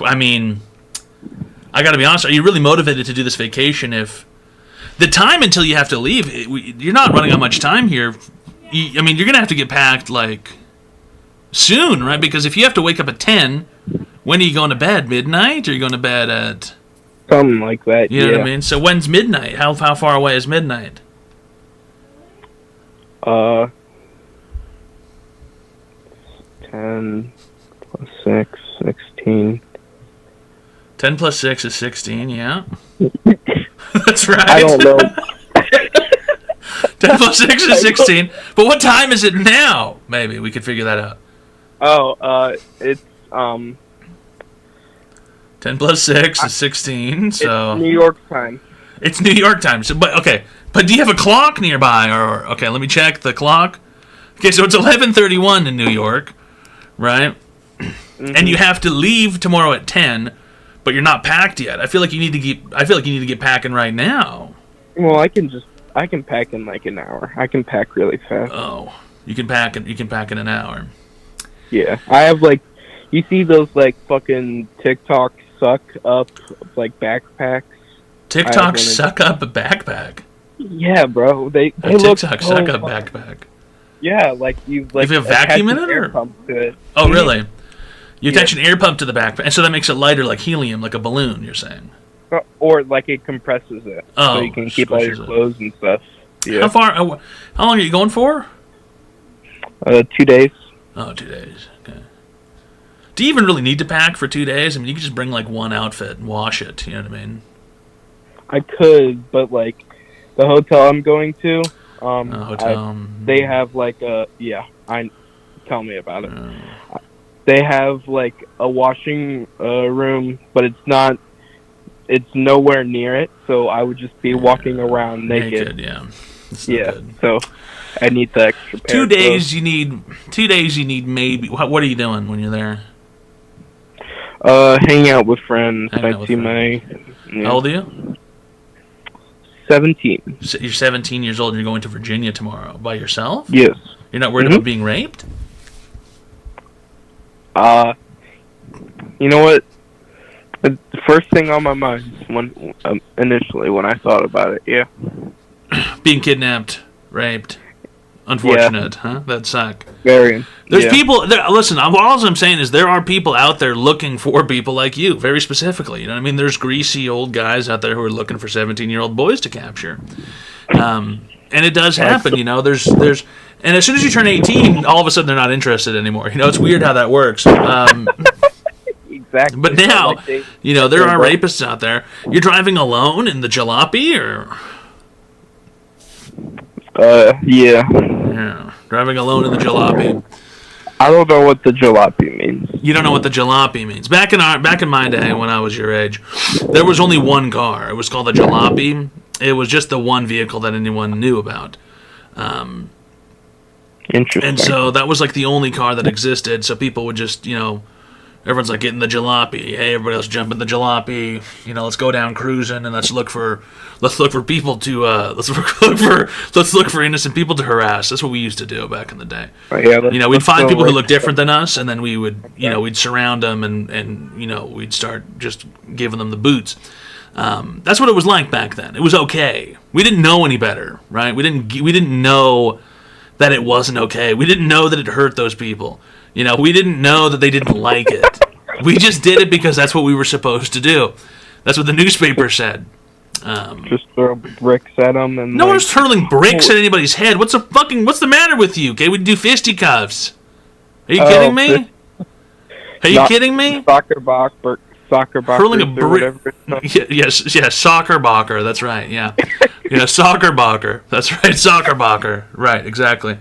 I mean, I gotta be honest, are you really motivated to do this vacation if The time until you have to leave, you're not running on much time here. I mean, you're gonna have to get packed like soon, right? Because if you have to wake up at 10, when are you going to bed? Midnight? Or are you going to bed at Something like that. You know what I mean? So when's midnight? How far away is midnight? 10 plus 6, 16. 10 plus 6 is 16, yeah. That's right. I don't know. 10 plus 6 is 16. But what time is it now? Maybe we could figure that out. It's 10 plus 6 is 16, so... It's New York time. It's New York time. So, but do you have a clock nearby? Or okay, let me check the clock. Okay, so it's 11:31 in New York, right? Mm-hmm. And you have to leave tomorrow at 10, but you're not packed yet. I feel like you need to get packing right now. Well, I can pack in like an hour. I can pack really fast. Oh, you can pack in an hour. Yeah, I have you see those fucking TikTok suck up backpacks. TikTok suck up a backpack. Yeah, bro. They look TikTok so suck up fun. backpack. Yeah, you If you have vacuum in it, air or pump to it. oh really? You attach an air pump to the backpack, and so that makes it lighter, like helium, like a balloon. You're saying? Or it compresses it, Oh, so you can keep all your squishes it. clothes and stuff. Yeah. How far? How long are you going for? 2 days. Oh, 2 days. Okay. Do you even really need to pack for 2 days? I mean, you could just bring one outfit and wash it. You know what I mean? I could, but the hotel I'm going to, they have tell me about it. They have a washing room, but it's nowhere near it, so I would just be walking around naked. Yeah. So I need the extra pair 2 of days. You need 2 days. You need maybe. What are you doing when you're there? Hanging out with friends. Hanging out with Yeah. How old are you? 17. So you're 17 years old and you're going to Virginia tomorrow by yourself? Yes. You're not worried about being raped? You know what? The first thing on my mind initially when I thought about it, yeah. Being kidnapped, raped. Unfortunate, huh? That'd suck. Very. There's people. Listen, all I'm saying is there are people out there looking for people like you, very specifically. You know what I mean? There's greasy old guys out there who are looking for 17-year-old boys to capture. And it does happen, you know. There's, and as soon as you turn 18, all of a sudden they're not interested anymore. You know, it's weird how that works. Exactly. But now, you know, there are rapists out there. You're driving alone in the jalopy, or? Yeah. Yeah, driving alone in the jalopy. I don't know what the jalopy means. You don't know what the jalopy means. Back in my day, when I was your age, there was only one car. It was called the jalopy. It was just the one vehicle that anyone knew about. Interesting. And so that was the only car that existed. So people would just, you know, everyone's getting the jalopy. Hey, everybody, let's jump in the jalopy. You know, let's go down cruising and let's look for people to let's look for innocent people to harass. That's what we used to do back in the day. You know, we'd find people who look different than us, and then we would, you know, we'd surround them and you know, we'd start just giving them the boots. That's what it was like back then. It was okay. We didn't know any better, right? We didn't know that it wasn't okay. We didn't know that it hurt those people. You know, we didn't know that they didn't like it. We just did it because that's what we were supposed to do. That's what the newspaper said. Just throw bricks at them and no one's hurling bricks at anybody's head. What's the matter with you? Okay, we do fisticuffs. Are you kidding me? Are you kidding me? Soccer bocker. Hurling a brick. Yes, soccer bocker. That's right. Yeah, yeah, soccer bocker. That's right, soccer bocker. Right, exactly.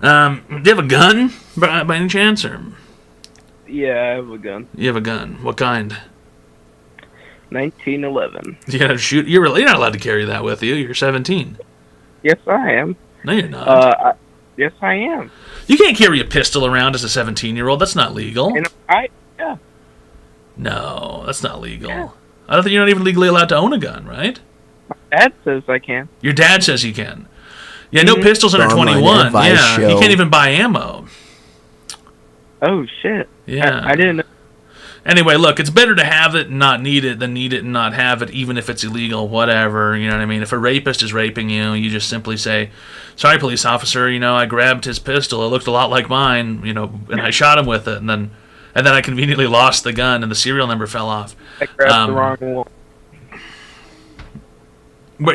Do you have a gun by any chance, or? Yeah, I have a gun. You have a gun. What kind? 1911. You gotta shoot. You're not allowed to carry that with you. You're 17. Yes, I am. No, you're not. Yes, I am. You can't carry a pistol around as a 17-year-old. That's not legal. Yeah. No, that's not legal. Yeah. I don't think you're not even legally allowed to own a gun, right? My dad says I can. Your dad says you can. Yeah, no pistols under Online 21. advice Yeah, show. you can't even buy ammo. Oh shit. Yeah. I didn't know. Anyway, look, it's better to have it and not need it than need it and not have it, even if it's illegal, whatever, you know what I mean? If a rapist is raping you, you just simply say, sorry, police officer, I grabbed his pistol, it looked a lot like mine, and I shot him with it, and then I conveniently lost the gun and the serial number fell off. I grabbed the wrong one.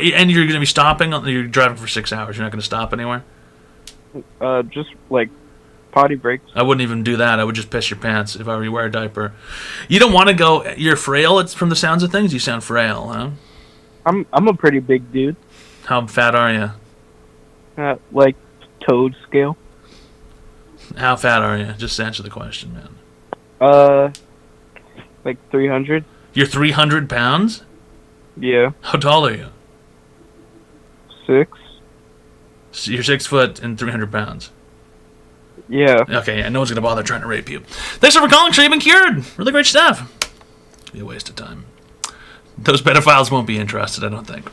And you're going to be stopping? You're driving for 6 hours, you're not going to stop anywhere? Just, like, potty breaks. I wouldn't even do that. I would just piss your pants if I were to wear a diaper. You don't want to go. You're frail. It's from the sounds of things. You sound frail, huh? I'm a pretty big dude. How fat are you? Like Toad scale. How fat are you? Just answer the question, man. Like 300. You're 300 pounds? Yeah. How tall are you? 6. So you're 6 foot and 300 pounds. Yeah. Okay, yeah, no one's going to bother trying to rape you. Thanks for calling, sure you've been cured. Really great stuff. Be a waste of time. Those pedophiles won't be interested, I don't think.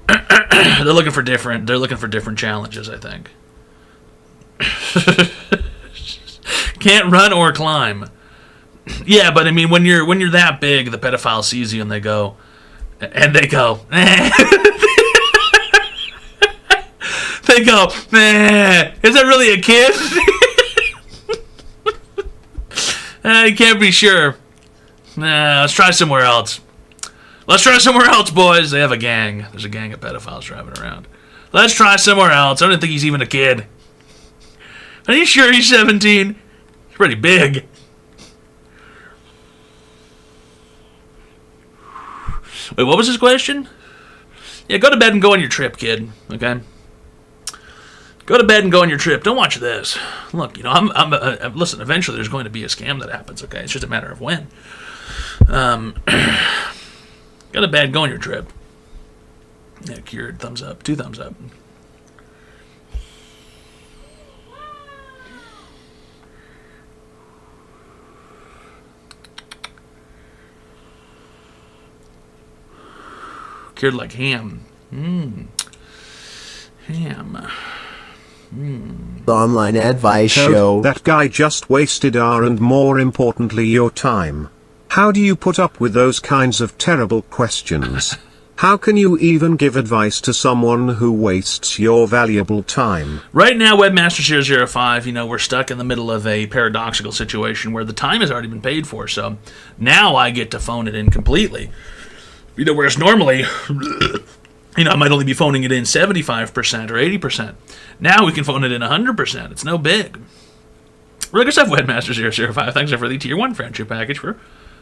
They're looking for different challenges, I think. Can't run or climb. Yeah, but I mean, when you're that big, the pedophile sees you and they go, They go, man, is that really a kid? You can't be sure. Let's try somewhere else. Let's try somewhere else, boys. They have a gang. There's a gang of pedophiles driving around. Let's try somewhere else. I don't think he's even a kid. Are you sure he's 17? He's pretty big. Wait, what was his question? Yeah, go to bed and go on your trip, kid. Okay? Go to bed and go on your trip. Don't watch this. Look, listen, eventually there's going to be a scam that happens, okay? It's just a matter of when. Go to bed, go on your trip. Yeah, cured. Thumbs up. 2 thumbs up. Cured like ham. Ham. The online advice Toad, show. that guy just wasted our and more importantly your time. How do you put up with those kinds of terrible questions? How can you even give advice to someone who wastes your valuable time? Right now, Webmaster005, we're stuck in the middle of a paradoxical situation where the time has already been paid for, so now I get to phone it in completely. Whereas normally, I might only be phoning it in 75% or 80%. Now we can phone it in 100%. It's no big. Really good stuff, Webmaster005. Thanks for the Tier 1 friendship package for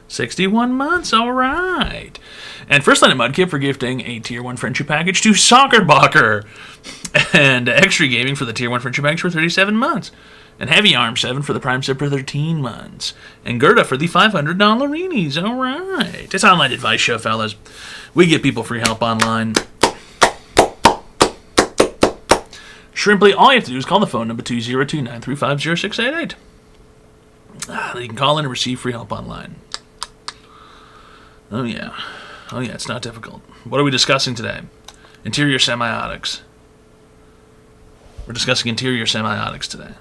61 months. All right. And First Line of Mudkip for gifting a Tier 1 friendship package to Soccerbacher. And Extra Gaming for the Tier 1 friendship package for 37 months. And Heavy Arm 7 for the Prime Sub for 13 months. And Gerda for the $500 Reenies. All right. It's Online Advice Show, fellas. We give people free help online. Shrimply, all you have to do is call the phone number 202-935-0688. You can call in and receive free help online. Oh yeah, it's not difficult. What are we discussing today? Interior semiotics. We're discussing interior semiotics today.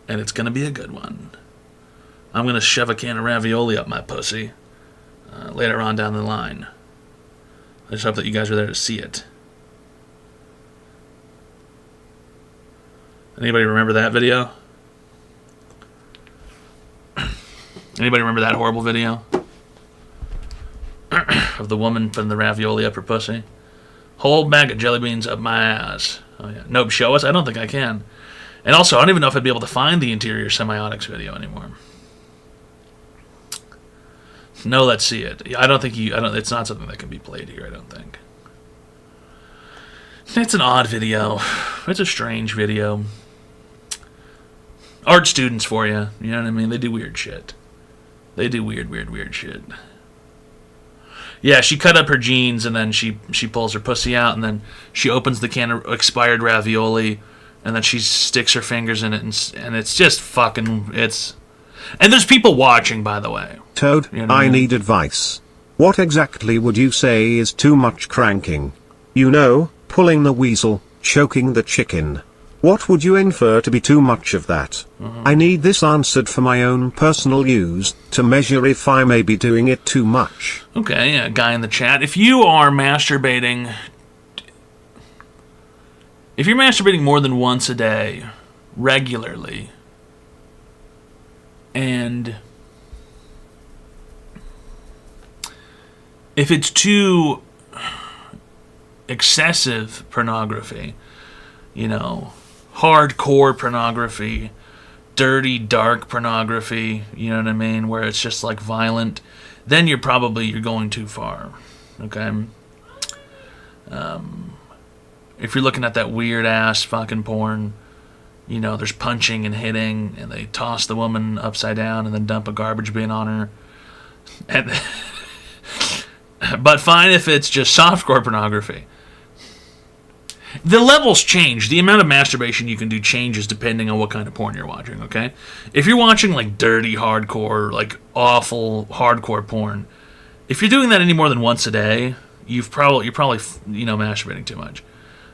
And it's going to be a good one. I'm going to shove a can of ravioli up my pussy later on down the line. I just hope that you guys are there to see it. Anybody remember that video? Anybody remember that horrible video? Of the woman putting the ravioli up her pussy? Whole bag of jelly beans up my ass. Oh yeah. Nope, show us? I don't think I can. And also, I don't even know if I'd be able to find the interior semiotics video anymore. No, let's see it. It's not something that can be played here, I don't think. It's an odd video. It's a strange video. Art students for you. You know what I mean? They do weird shit. They do weird shit. Yeah, she cut up her jeans and then she pulls her pussy out and then she opens the can of expired ravioli and then she sticks her fingers in it and it's just fucking, and there's people watching, by the way. Toad, I need advice. What exactly would you say is too much cranking? Pulling the weasel, choking the chicken. What would you infer to be too much of that? I need this answered for my own personal use, to measure if I may be doing it too much. Okay, a guy in the chat. If you're masturbating more than once a day, regularly, and if it's too excessive pornography, hardcore pornography, dirty, dark pornography, you know what I mean, where it's just like violent, then you're going too far, okay? If you're looking at that weird ass fucking porn, there's punching and hitting, and they toss the woman upside down and then dump a garbage bin on her, and but fine if it's just softcore pornography. The levels change. The amount of masturbation you can do changes depending on what kind of porn you're watching, okay? If you're watching, like, dirty, hardcore, like, awful, hardcore porn, if you're doing that any more than once a day, you're probably masturbating too much.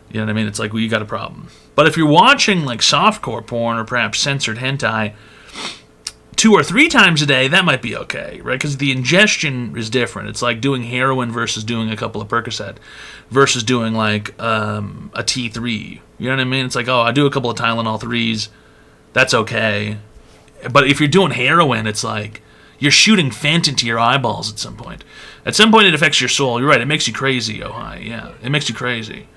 You know what I mean? It's like, well, you got a problem. But if you're watching, like, softcore porn or perhaps censored hentai 2 or 3 times a day, that might be okay, right? Because the ingestion is different. It's like doing heroin versus doing a couple of Percocet versus doing like a T3. You know what I mean? It's like, oh, I do a couple of Tylenol 3s. That's okay. But if you're doing heroin, it's like you're shooting Fent into your eyeballs at some point. At some point, it affects your soul. You're right. It makes you crazy, Ohio. Yeah, it makes you crazy.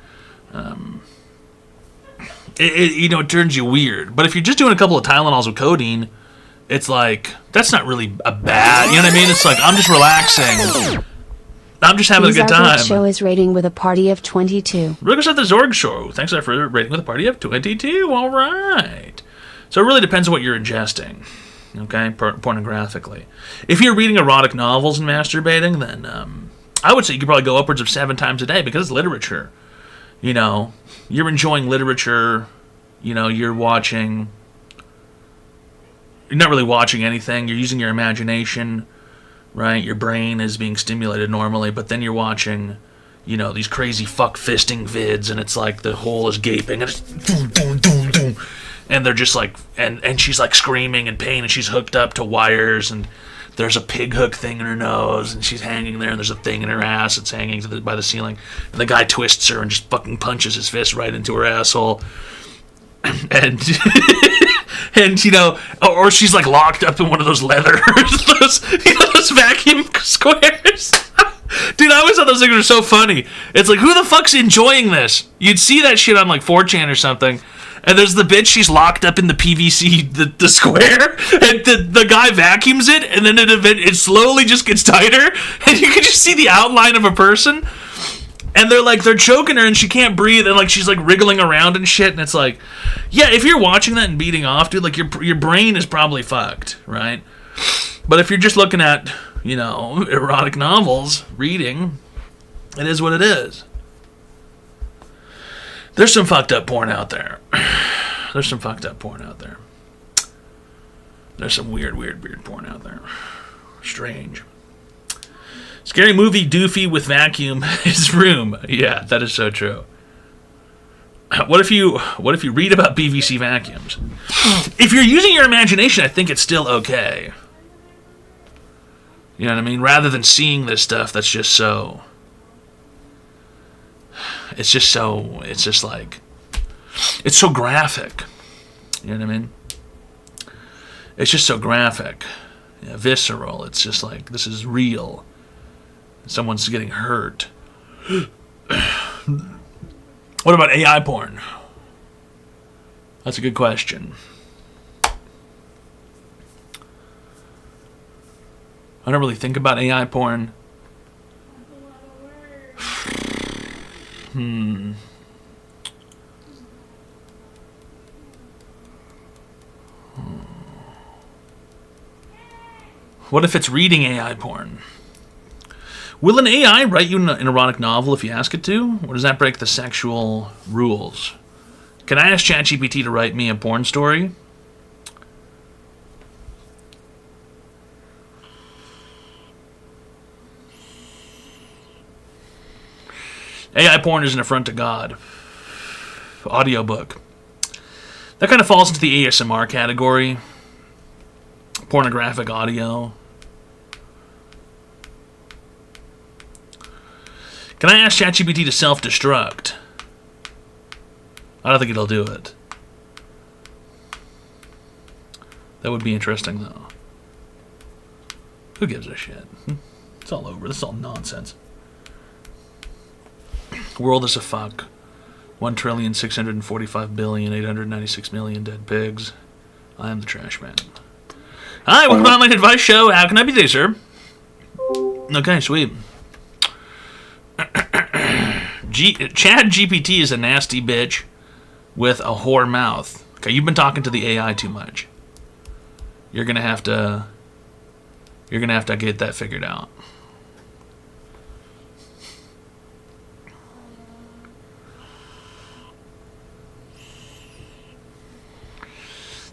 It turns you weird. But if you're just doing a couple of Tylenols with codeine, it's like, that's not really a bad, you know what I mean? It's like, I'm just relaxing. I'm just having a good time. The show is rating with a party of 22. Look us at the Zorg Show. Thanks for rating with a party of 22. All right. So it really depends on what you're ingesting, okay, pornographically. If you're reading erotic novels and masturbating, then I would say you could probably go upwards of 7 times a day because it's literature. You're enjoying literature. You're watching... You're not really watching anything. You're using your imagination, right? Your brain is being stimulated normally, but then you're watching, these crazy fuck fisting vids, and it's like the hole is gaping, and it's doom, doom, doom, doom. And they're just like, and she's like screaming in pain, and she's hooked up to wires, and there's a pig hook thing in her nose, and she's hanging there, and there's a thing in her ass that's hanging by the ceiling. And the guy twists her and just fucking punches his fist right into her asshole. And... And, or she's, like, locked up in one of those leather, those vacuum squares. Dude, I always thought those things were so funny. It's like, who the fuck's enjoying this? You'd see that shit on, like, 4chan or something, and there's the bitch, she's locked up in the PVC, the square, and the guy vacuums it, and then it slowly just gets tighter, and you can just see the outline of a person. And they're choking her and she can't breathe and like she's like wriggling around and shit, and it's like, yeah, if you're watching that and beating off, dude, like your brain is probably fucked, right? But if you're just looking at, erotic novels, reading, it is what it is. There's some fucked up porn out there. There's some weird porn out there. Strange. Scary movie doofy with vacuum his room. Yeah, that is so true. What if you read about PVC vacuums? If you're using your imagination, I think it's still okay. You know what I mean? Rather than seeing this stuff that's just so... It's just like... It's so graphic. You know what I mean? It's just so graphic. Yeah, visceral. It's just like, this is real. Someone's getting hurt. What about AI porn? That's a good question. I don't really think about AI porn. What if it's reading AI porn? Will an AI write you an erotic novel if you ask it to? Or does that break the sexual rules? Can I ask ChatGPT to write me a porn story? AI porn is an affront to God. Audiobook. That kind of falls into the ASMR category. Pornographic audio. Can I ask ChatGPT to self-destruct? I don't think it'll do it. That would be interesting, though. Who gives a shit? It's all over. This is all nonsense. World is a fuck. 1,645,896,000,000 dead pigs. I am the trash man. Hi, welcome to Online Advice Show. How can I be today, sir? Okay, sweet. Chad GPT is a nasty bitch with a whore mouth. Okay, you've been talking to the AI too much. You're gonna have to get that figured out.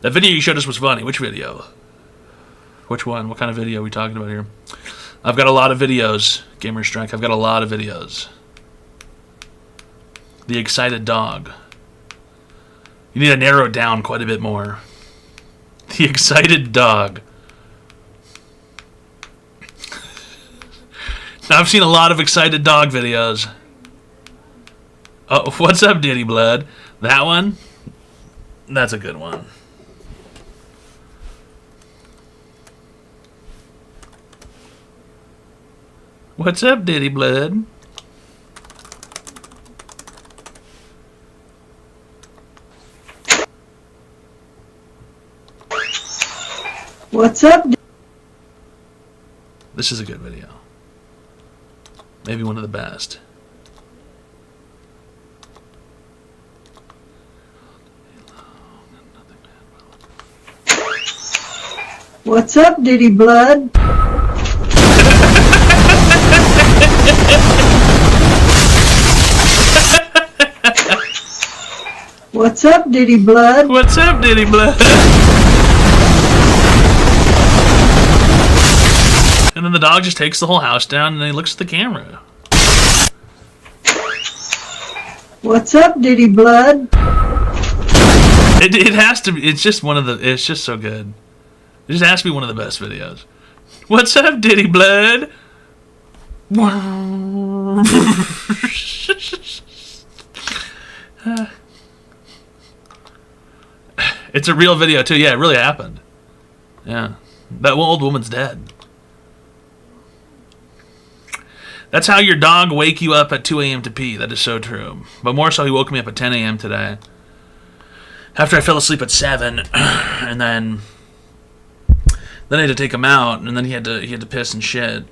That video you showed us was funny. Which video? Which one? What kind of video are we talking about here? I've got a lot of videos, Gamer Strike. I've got a lot of videos. The excited dog. You need to narrow it down quite a bit more. The excited dog. Now, I've seen a lot of excited dog videos. Oh, what's up, Diddy Blood? That one? That's a good one. What's up, Diddy Blood? What's up? This is a good video. Maybe one of the best. What's up, Diddy Blood? What's up, Diddy Blood? What's up, Diddy Blood? And then the dog just takes the whole house down and he looks at the camera. What's up, Diddy Blood? It has to be. It's just one of the. It's just so good. It just has to be one of the best videos. What's up, Diddy Blood? It's a real video too. Yeah, it really happened. Yeah, that old woman's dead. That's how your dog wake you up at 2 a.m. to pee. That is so true. But more so, he woke me up at 10 a.m. today. After I fell asleep at 7, and then I had to take him out, and then he had to piss and shit.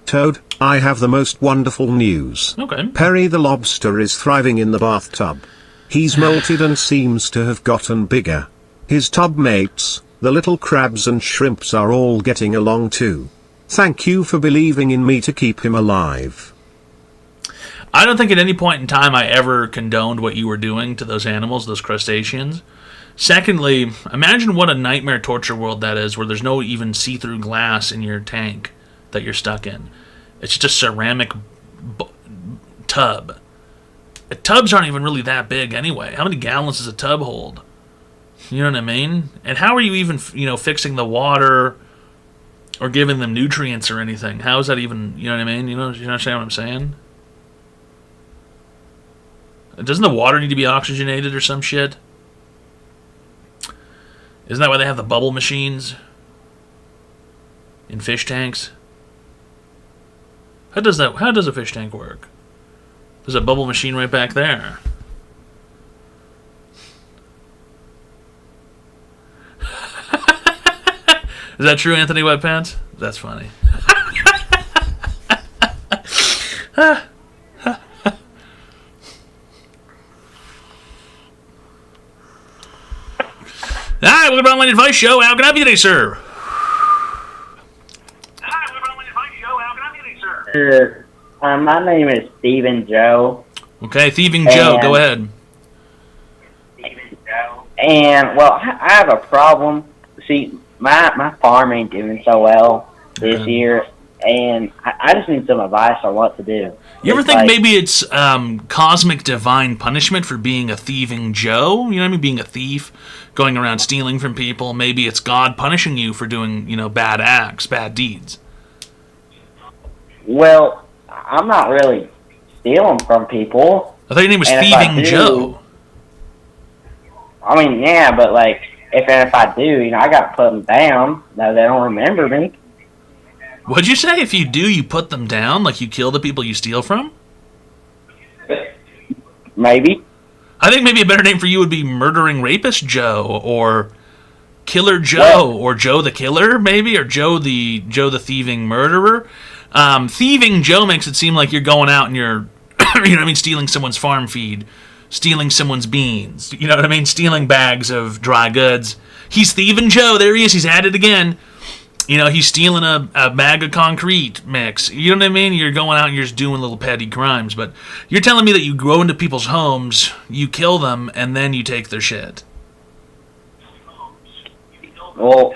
Toad, I have the most wonderful news. Okay. Perry the lobster is thriving in the bathtub. He's molted and seems to have gotten bigger. His tub mates, the little crabs and shrimps, are all getting along too. Thank you for believing in me to keep him alive. I don't think at any point in time I ever condoned what you were doing to those animals, those crustaceans. Secondly, imagine what a nightmare torture world that is, where there's no even see-through glass in your tank that you're stuck in. It's just a ceramic tub. Tubs aren't even really that big anyway. How many gallons does a tub hold? You know what I mean? And how are you even, fixing the water or giving them nutrients or anything? How is that even, you know what I mean? You understand what I'm saying? Doesn't the water need to be oxygenated or some shit? Isn't that why they have the bubble machines in fish tanks? How does a fish tank work? There's a bubble machine right back there. Is that true, Anthony Wetpants? That's funny. Hi, welcome to Online Advice Show. How can I be today, sir? My name is Stephen Joe. Okay, Thieving Joe, go ahead. And, well, I have a problem. See, my farm ain't doing so well this year. and I just need some advice on what to do. You ever It's think like, maybe it's cosmic divine punishment for being a thieving Joe? You know what I mean? Being a thief, going around stealing from people. Maybe it's God punishing you for doing, bad acts, bad deeds. Well, I'm not really stealing from people. I thought your name was And if I Thieving do- Joe. I mean, yeah, but like, if I do, I got to put them down. Now they don't remember me. What'd you say? If you do, you put them down? Like you kill the people you steal from? Maybe. I think maybe a better name for you would be Murdering Rapist Joe, or Killer Joe, or Joe the Killer, maybe, or Joe the Thieving Murderer. Thieving Joe makes it seem like you're going out and you're, stealing someone's farm feed, stealing someone's beans, stealing bags of dry goods. He's Thieving Joe. There he is. He's at it again. He's stealing a bag of concrete mix. You know what I mean? You're going out and you're just doing little petty crimes. But you're telling me that you go into people's homes, you kill them, and then you take their shit. Well,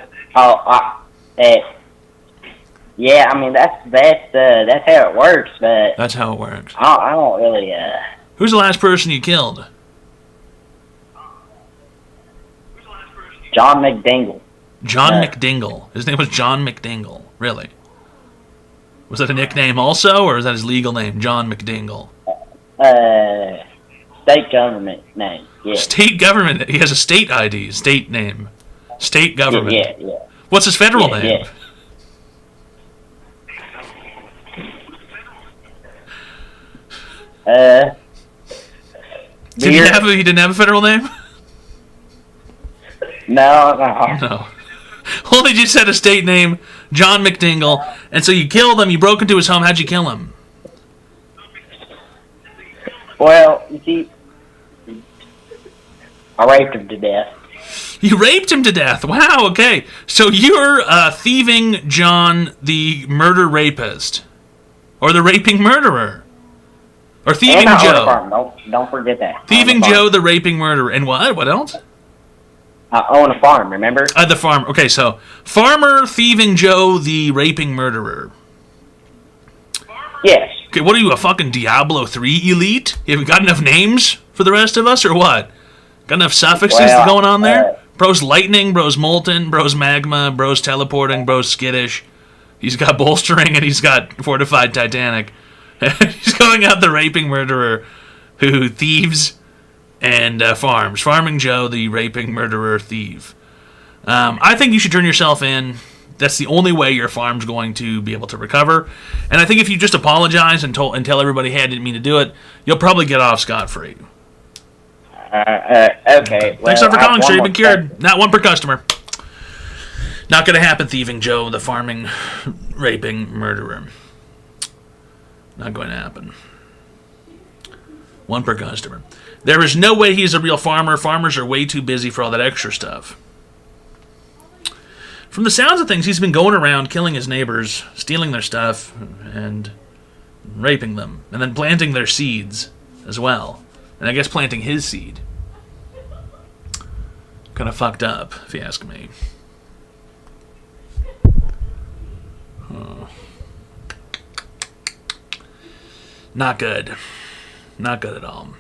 yeah, I mean that's how it works. But That's how it works. I don't really. Who's the last person you killed? John McDingle. John McDingle. His name was John McDingle. Really? Was that a nickname also, or is that his legal name, John McDingle? State government name. Yeah. State government. He has a state ID, state name. State government. Yeah. What's his federal Yeah, name? He didn't have a federal name? No. No. Well, they just said a state name, John McDingle, and so you killed him, you broke into his home. How'd you kill him? Well, you see, I raped him to death. You raped him to death. Wow, okay. So you're thieving John, the murder rapist. Or the raping murderer. Or thieving And I own a Joe. farm. Don't forget that. Thieving Joe, the raping murderer. And what? What else? I own a farm, remember? The farm. Okay, so farmer, thieving Joe, the raping murderer. Yes. Okay, what are you, a fucking Diablo 3 elite? You haven't got enough names for the rest of us, or what? Got enough suffixes going on there? Bro's lightning, bro's molten, bro's magma, bro's teleporting, bro's skittish. He's got bolstering, and he's got fortified Titanic. He's going out the raping murderer who thieves and farms. Farming Joe, the raping murderer thief. I think you should turn yourself in. That's the only way your farm's going to be able to recover. And I think if you just apologize and tell everybody, hey, I didn't mean to do it, you'll probably get off scot-free. Okay. Thanks for calling, sir. You've been cured. Not one per customer. Not going to happen, thieving Joe, the farming, raping murderer. Not going to happen. One per customer. There is no way he's a real farmer. Farmers are way too busy for all that extra stuff. From the sounds of things, he's been going around killing his neighbors, stealing their stuff, and raping them, and then planting their seeds as well. And I guess planting his seed. Kind of fucked up, if you ask me. Not good. Not good at all.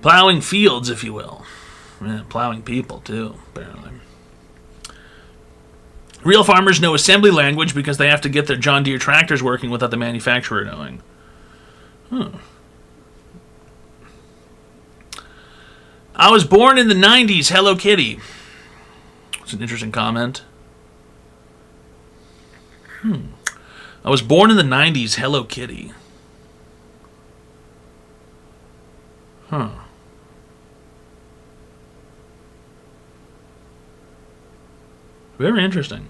Plowing fields, if you will. Yeah, plowing people, too, apparently. Real farmers know assembly language because they have to get their John Deere tractors working without the manufacturer knowing. I was born in the 90s, Hello Kitty. It's an interesting comment. I was born in the 90s, Hello Kitty. Very interesting.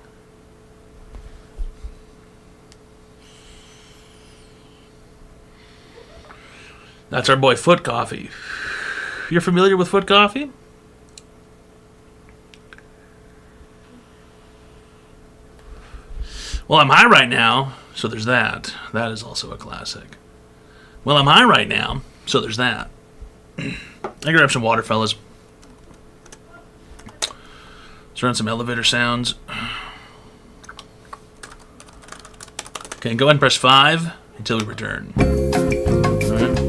That's our boy Foot Coffee. You're familiar with Foot Coffee? Well, I'm high right now, so there's that. That is also a classic. Well, I'm high right now, so there's that. I grab some water, fellas. Let's run some elevator sounds. Okay, go ahead and press 5 until we return. All right.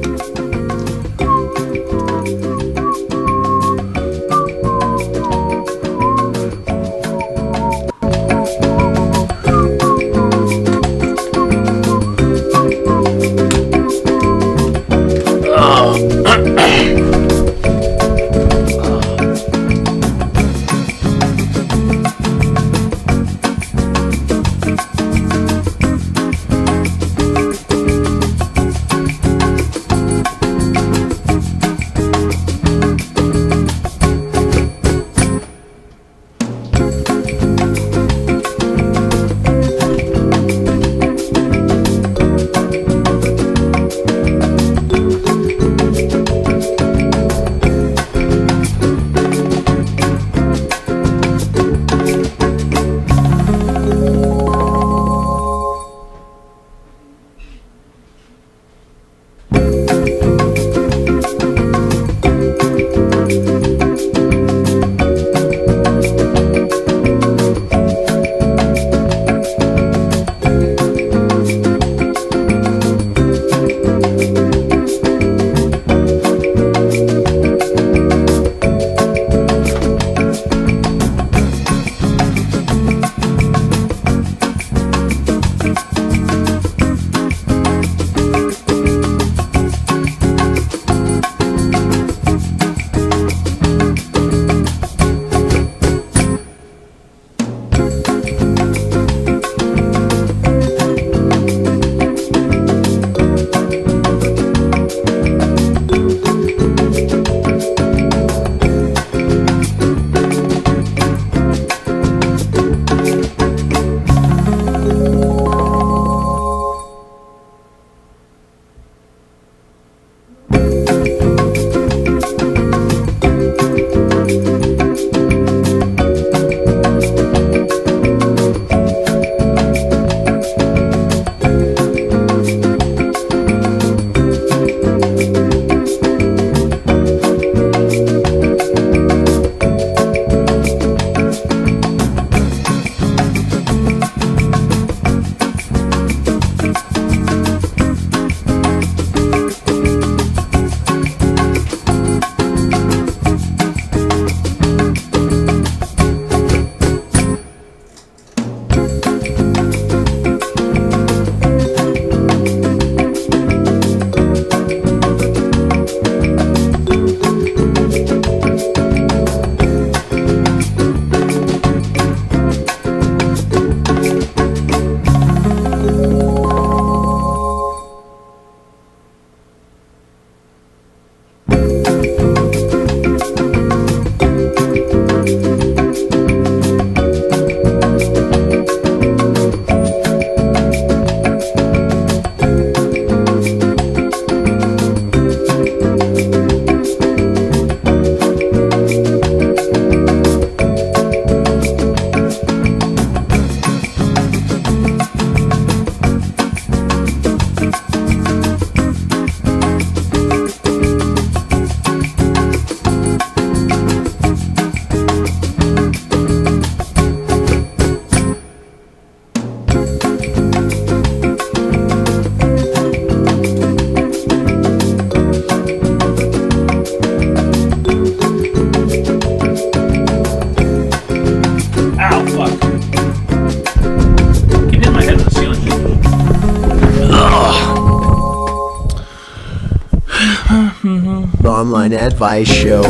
The Online Advice Show.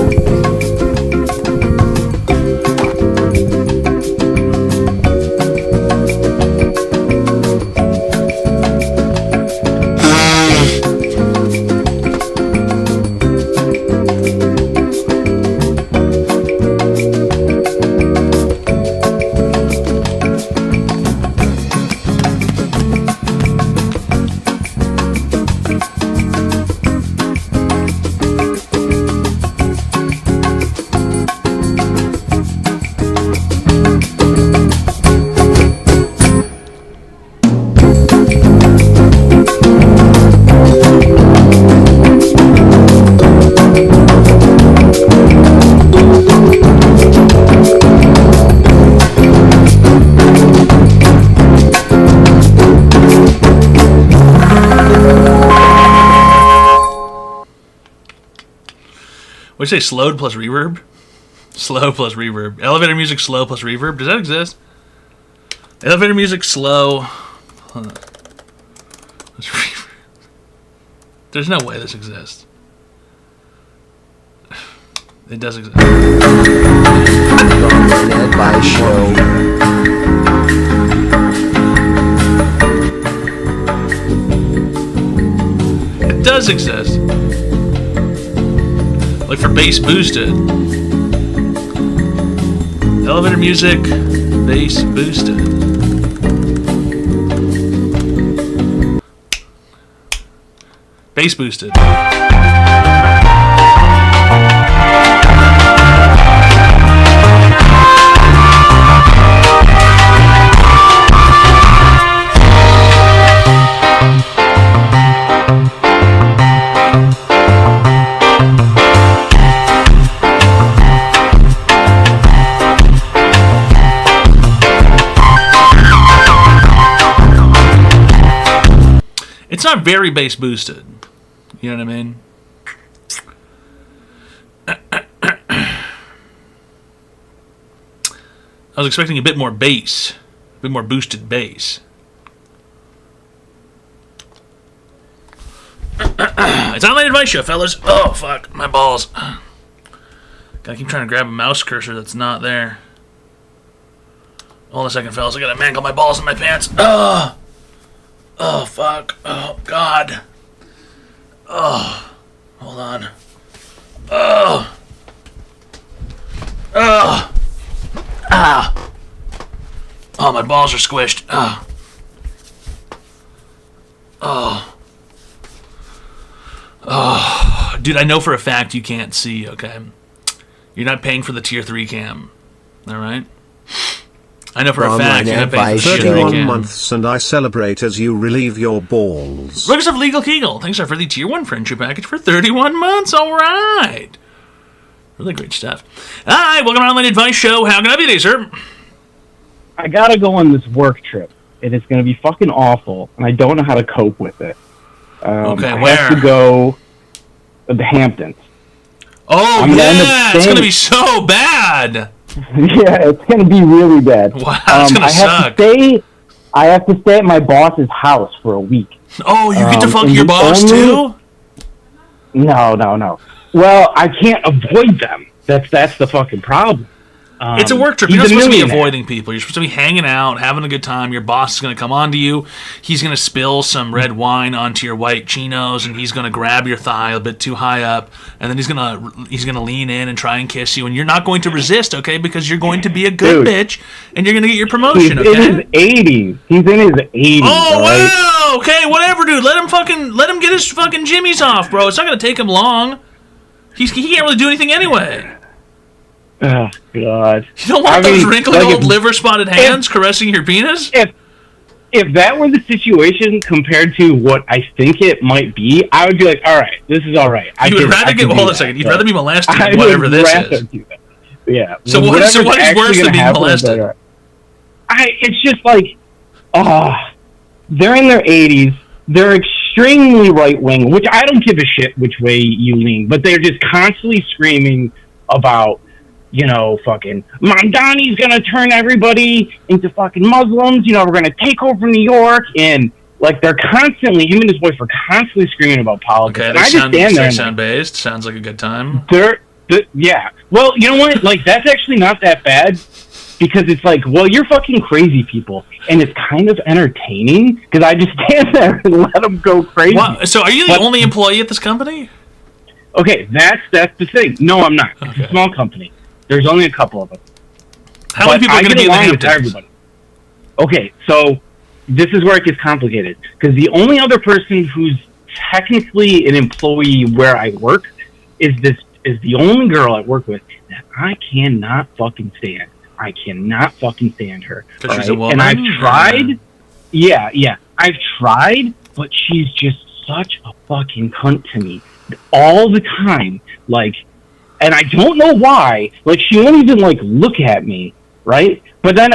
What'd you say, slowed plus reverb? Slow plus reverb. Elevator music slow plus reverb. Does that exist? Elevator music slow. Plus reverb. There's no way this exists. It does exist. Online Advice Show. It does exist. Like for bass boosted. Elevator music, bass boosted. Bass boosted. It's not very bass boosted. You know what I mean? I was expecting a bit more bass. A bit more boosted bass. It's Online Advice Show, fellas. Oh, fuck. My balls. Gotta keep trying to grab a mouse cursor that's not there. Hold on a second, fellas. I gotta mangle my balls in my pants. Oh! Oh, fuck. Oh, God. Oh. Hold on. Oh. Oh. Ah. Oh, my balls are squished. Oh. Oh. Oh. Dude, I know for a fact you can't see, okay? You're not paying for the tier 3 cam. Alright? I know for a fact you're not paying for the tier 3 31 cam. months and I celebrate as you relieve your balls. Ruggers of Legal Kegel, thanks for the tier 1 friendship package for 31 months. Alright. Really great stuff. Alright, welcome to Online Advice Show. How can I help you today, sir? I gotta go on this work trip, and it's gonna be fucking awful, and I don't know how to cope with it. Okay, I where? have to go to the Hamptons. Oh, I'm gonna end up yeah! It's staying- going to be so bad! Yeah, it's gonna be really bad. Wow, it's going to suck. I have to stay at my boss's house for a week. Oh, you get to fuck and your the boss, too? No. Well, I can't avoid them. That's the fucking problem. It's a work trip. You're not he's a supposed to be millionaire. avoiding people. You're supposed to be hanging out, having a good time. Your boss is going to come on to you. He's going to spill some red wine onto your white chinos, and he's going to grab your thigh a bit too high up, and then he's going to lean in and try and kiss you, and you're not going to resist, okay? Because you're going to be a good Dude. bitch, and you're going to get your He's promotion, in okay? his 80s. He's in his 80s. Oh, all right? wow! Okay, whatever, dude. Let him get his fucking jimmies off, bro. It's not going to take him long. He can't really do anything anyway. Oh, God. You don't want those wrinkly old liver-spotted hands caressing your penis? If that were the situation compared to what I think it might be, I would be like, all right, this is all right. You would rather get... Hold on a second. You'd rather be molested than whatever this is. Yeah. So what is worse than being molested? It's just like, they're in their 80s. They're extremely right-wing, which I don't give a shit which way you lean, but they're just constantly screaming about, fucking Mamdani's gonna turn everybody into fucking Muslims. We're gonna take over New York, and like they're constantly, him and his wife are constantly screaming about politics. Okay, and I just stand there. sound based. Sounds like a good time. Yeah. Well, you know what? Like that's actually not that bad because it's like, well, you're fucking crazy people, and it's kind of entertaining because I just stand there and let them go crazy. So, are you the only employee at this company? Okay, that's the thing. No, I'm not. It's a small company. There's only a couple of them. How many people are going to be in the Hamptons? Everybody. Okay, so this is where it gets complicated because the only other person who's technically an employee where I work is the only girl I work with that I cannot fucking stand. I cannot fucking stand her. Because she's a woman? And I've tried. Yeah. I've tried, but she's just such a fucking cunt to me all the time. Like, and I don't know why. Like, she won't even like look at me, right? But then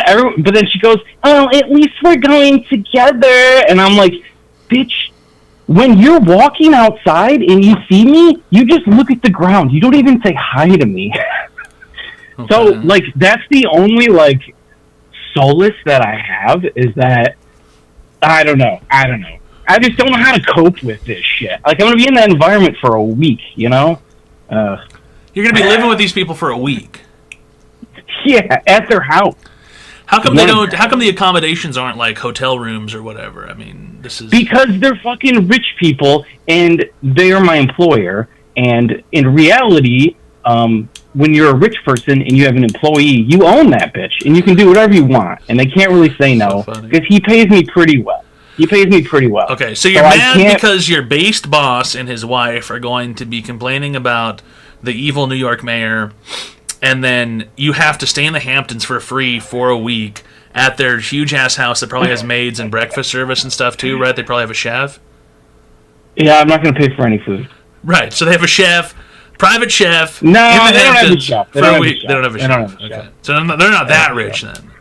she goes, "Oh, at least we're going together." And I'm like, "Bitch, when you're walking outside and you see me, you just look at the ground. You don't even say hi to me. So, like, that's the only, like, solace that I have is that, I don't know. I just don't know how to cope with this shit. Like, I'm going to be in that environment for a week, you know? You're going to be living with these people for a week. Yeah, at their house. How come how come the accommodations aren't like hotel rooms or whatever? I mean, this is... Because they're fucking rich people, and they are my employer, and in reality, when you're a rich person and you have an employee, you own that bitch, and you can do whatever you want, and they can't really say no, because he pays me pretty well. Okay, so you're mad because your based boss and his wife are going to be complaining about the evil New York mayor, and then you have to stay in the Hamptons for free for a week at their huge-ass house that probably has maids and breakfast service and stuff, too, right? They probably have a chef? Yeah, I'm not going to pay for any food. Right, so they have a chef, private chef. No, in the they don't have a Hamptons chef. for a week. They don't have a chef. Okay. So they're not that rich, then.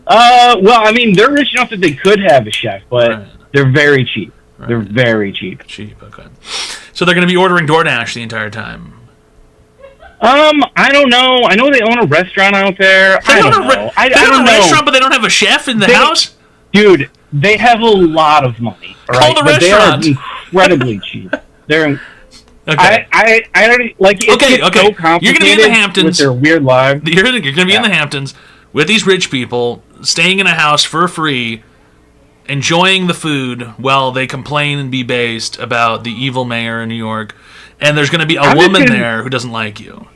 Well, I mean, they're rich enough that they could have a chef, but they're very cheap. Right. They're very cheap. Cheap, okay. So they're going to be ordering DoorDash the entire time. I don't know. I know they own a restaurant out there. I don't know. They own a restaurant, but they don't have a chef in the house? Dude, they have a lot of money. Call the restaurant. They are incredibly cheap. They're... Okay. I already... Like, it's so complicated. You're going to be in the Hamptons. With their weird lives. You're going to be in the Hamptons with these rich people, staying in a house for free, enjoying the food while they complain and be based about the evil mayor in New York, and there's going to be a woman there who doesn't like you.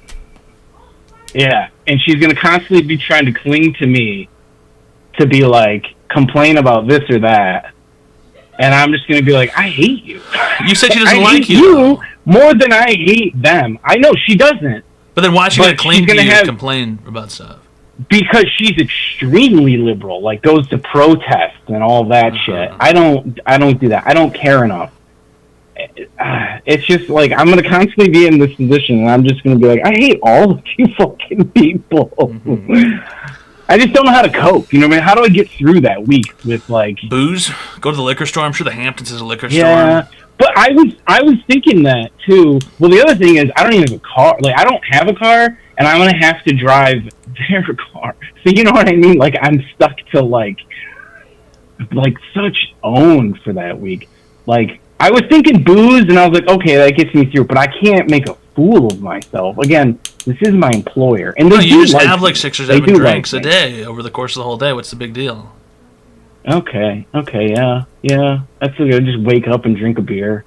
Yeah, and she's going to constantly be trying to cling to me to be like, complain about this or that, and I'm just going to be like, I hate you. You said she doesn't I like hate you more than I hate them. I know, she doesn't. But then why is she going to cling to you and complain about stuff? Because she's extremely liberal, like goes to protest and all that shit. I don't do that. I don't care enough. It's just like I'm gonna constantly be in this position, and I'm just gonna be like, I hate all of you fucking people. I just don't know how to cope. You know what I mean? How do I get through that week with like booze? Go to the liquor store. I'm sure the Hamptons has a liquor store. Yeah, but I was thinking that too. Well, the other thing is I don't even have a car. Like I don't have a car, and I'm gonna have to drive their car. So you know what I mean? Like I'm stuck to like such own for that week. Like I was thinking booze, and I was like, okay, that gets me through, but I can't make a fool of myself. Again, this is my employer, and you just have like 6 or 7 drinks a day over the course of the whole day. What's the big deal? Okay, yeah. That's okay. Just wake up and drink a beer.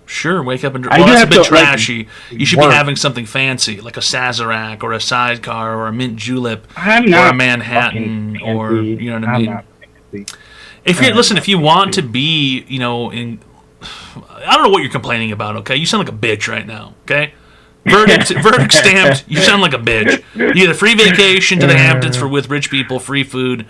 Sure, wake up and drink. Well, that's a bit trashy. You should be having something fancy, like a Sazerac or a Sidecar or a Mint Julep or a Manhattan or you know what I mean. If you want to be, you know, I don't know what you're complaining about. Okay, you sound like a bitch right now. Okay, verdict stamped. You sound like a bitch. You get a free vacation to the Hamptons with rich people, free food.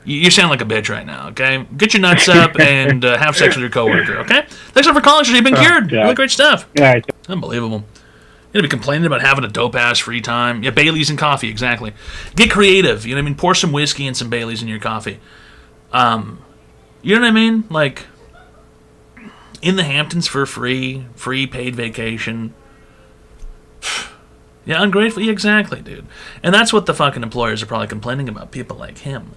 You sound like a bitch right now, okay? Get your nuts up and have sex with your coworker, okay? Thanks for calling. You've been cured. Really great stuff. Yeah. Unbelievable. You're going to be complaining about having a dope-ass free time. Yeah, Baileys and coffee, exactly. Get creative. You know what I mean? Pour some whiskey and some Baileys in your coffee. You know what I mean? Like, in the Hamptons for free paid vacation. Yeah, ungrateful. Yeah, exactly, dude. And that's what the fucking employers are probably complaining about. People like him.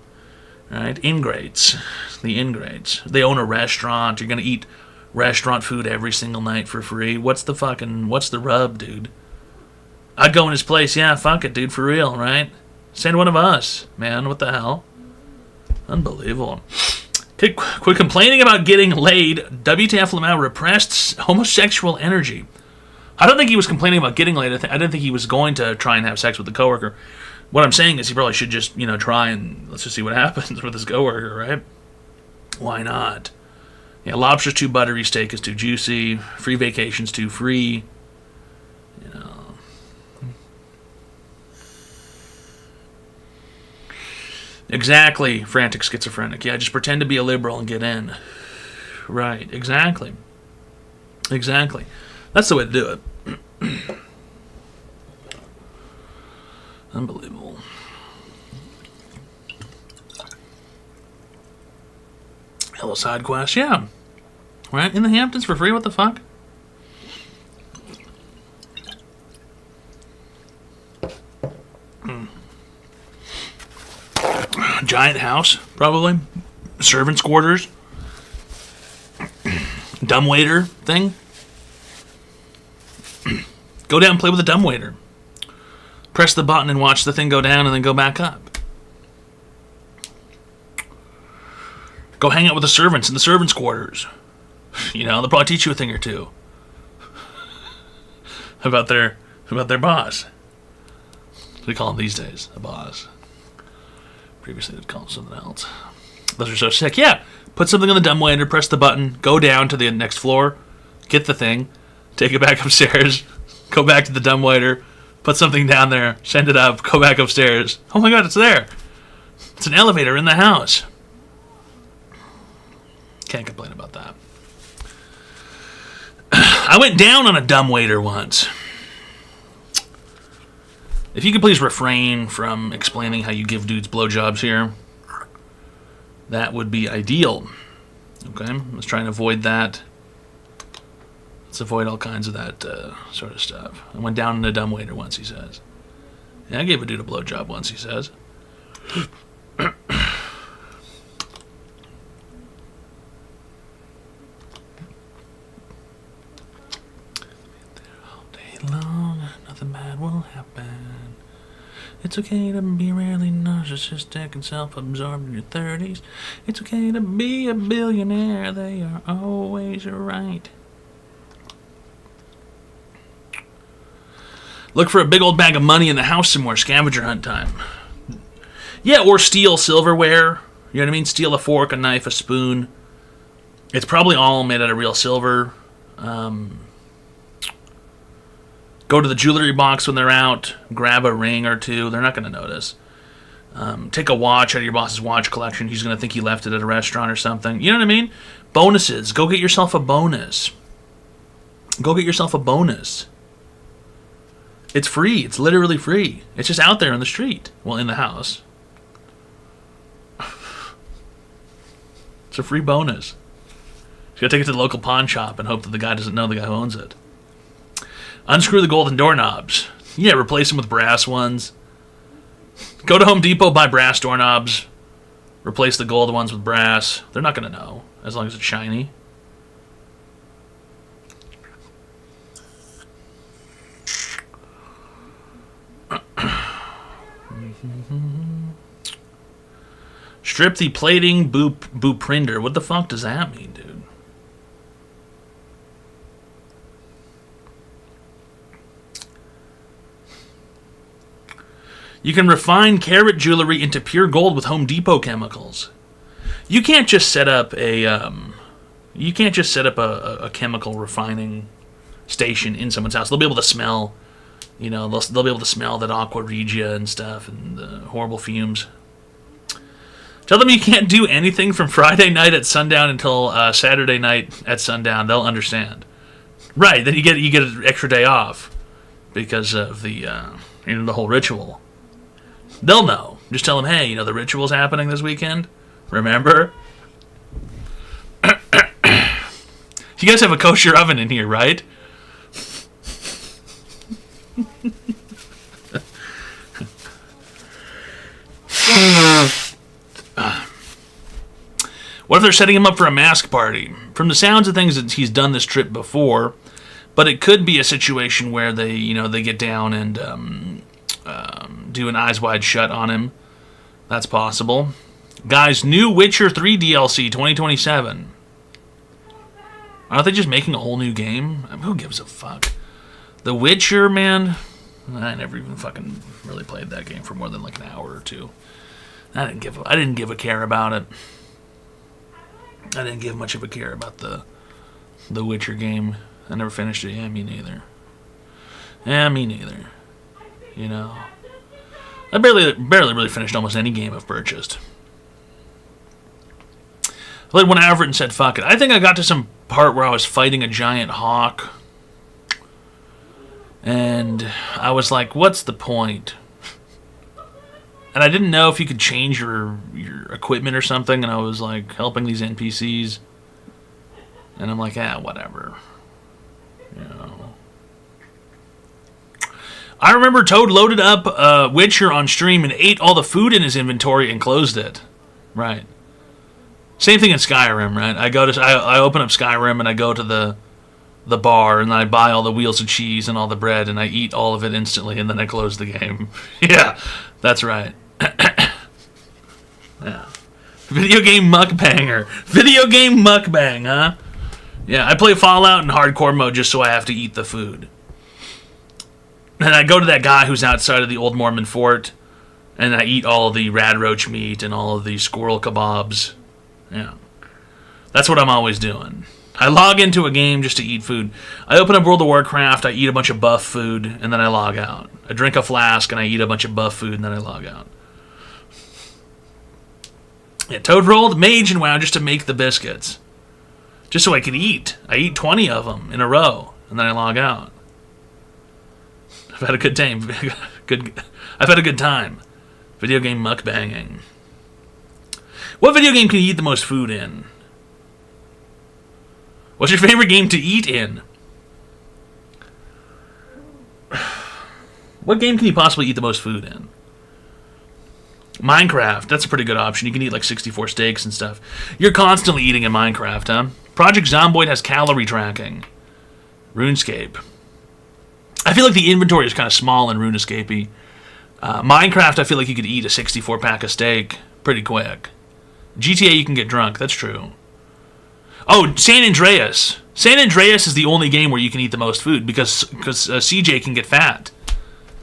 Right? Ingrates. The ingrates. They own a restaurant. You're going to eat restaurant food every single night for free. What's the rub, dude? I'd go in his place. Yeah, fuck it, dude, for real, right? Send one of us, man. What the hell? Unbelievable. Quit complaining about getting laid. WTF Lamau repressed homosexual energy. I don't think he was complaining about getting laid. I didn't think he was going to try and have sex with the coworker. What I'm saying is he probably should just, you know, try and let's just see what happens with his coworker, right? Why not? Yeah, lobster's too buttery, steak is too juicy, free vacation's too free. You know. Exactly, frantic schizophrenic. Yeah, just pretend to be a liberal and get in. Right, exactly. Exactly. That's the way to do it. Unbelievable. Hello, side quest. Yeah. Right? In the Hamptons for free? What the fuck? Giant house, probably. Servants' quarters. Dumbwaiter thing. Go down and play with a dumbwaiter. Press the button and watch the thing go down and then go back up. Go hang out with the servants in the servants' quarters. You know, they'll probably teach you a thing or two about their boss. What do we call him these days? A boss. Previously, they'd call him something else. Those are so sick. Yeah, put something on the dumbwaiter, press the button, go down to the next floor, get the thing, take it back upstairs, go back to the dumbwaiter, put something down there, send it up, go back upstairs. Oh my god, it's there. It's an elevator in the house. Can't complain about that. I went down on a dumbwaiter once. If you could please refrain from explaining how you give dudes blowjobs here, that would be ideal. Okay? Let's try and avoid that. Let's avoid all kinds of that sort of stuff. I went down on a dumbwaiter once, he says. Yeah, I gave a dude a blowjob once, he says. Long, nothing bad will happen. It's okay to be really narcissistic and self-absorbed in your 30s. It's okay to be a billionaire. They are always right. Look for a big old bag of money in the house somewhere. Scavenger hunt time. Yeah, or steal silverware. You know what I mean? Steal a fork, a knife, a spoon. It's probably all made out of real silver. Go to the jewelry box when they're out. Grab a ring or two. They're not going to notice. Take a watch out of your boss's watch collection. He's going to think you left it at a restaurant or something. You know what I mean? Bonuses. Go get yourself a bonus. Go get yourself a bonus. It's free. It's literally free. It's just out there in the street. Well, in the house. It's a free bonus. You got to take it to the local pawn shop and hope that the guy doesn't know the guy who owns it. Unscrew the golden doorknobs. Yeah, replace them with brass ones. Go to Home Depot, buy brass doorknobs. Replace the gold ones with brass. They're not going to know, as long as it's shiny. Strip the plating booprinder. What the fuck does that mean, dude? You can refine carat jewelry into pure gold with Home Depot chemicals. You can't just set up a chemical refining station in someone's house. They'll be able to smell, you know, they'll be able to smell that aqua regia and stuff and the horrible fumes. Tell them you can't do anything from Friday night at sundown until Saturday night at sundown. They'll understand. Right? Then you get an extra day off because of the the whole ritual. They'll know. Just tell them, hey, you know, the ritual's happening this weekend. Remember? You guys have a kosher oven in here, right? What if they're setting him up for a mask party? From the sounds of things, he's done this trip before, but it could be a situation where they get down and do an Eyes Wide Shut on him. That's possible. Guys, new Witcher 3 DLC 2027. Aren't they just making a whole new game? I mean, who gives a fuck? The Witcher, man. I never even fucking really played that game for more than like an hour or two. I didn't give a care about it. I didn't give much of a care about the Witcher game. I never finished it. Yeah, me neither. You know, I barely really finished almost any game I've purchased. I played one hour and said, fuck it. I think I got to some part where I was fighting a giant hawk. And I was like, what's the point? And I didn't know if you could change your equipment or something. And I was like helping these NPCs. And I'm like, whatever. You know. I remember Toad loaded up Witcher on stream and ate all the food in his inventory and closed it. Right. Same thing in Skyrim, right? I open up Skyrim and I go to the bar and I buy all the wheels of cheese and all the bread and I eat all of it instantly and then I close the game. Yeah, that's right. Yeah. Video game mukbanger. Video game mukbang, huh? Yeah, I play Fallout in hardcore mode just so I have to eat the food. And I go to that guy who's outside of the old Mormon fort and I eat all of the rad roach meat and all of the squirrel kebabs. Yeah. That's what I'm always doing. I log into a game just to eat food. I open up World of Warcraft, I eat a bunch of buff food, and then I log out. I drink a flask and I eat a bunch of buff food and then I log out. Yeah, Toad rolled Mage and WoW just to make the biscuits. Just so I could eat. I eat 20 of them in a row, and then I log out. I've had a good time. I've had a good time. Video game mukbanging. What video game can you eat the most food in? What's your favorite game to eat in? What game can you possibly eat the most food in? Minecraft. That's a pretty good option. You can eat like 64 steaks and stuff. You're constantly eating in Minecraft, huh? Project Zomboid has calorie tracking. RuneScape. I feel like the inventory is kind of small in RuneScape-y. Minecraft, I feel like you could eat a 64 pack of steak pretty quick. GTA, you can get drunk. That's true. Oh, San Andreas. San Andreas is the only game where you can eat the most food because CJ can get fat.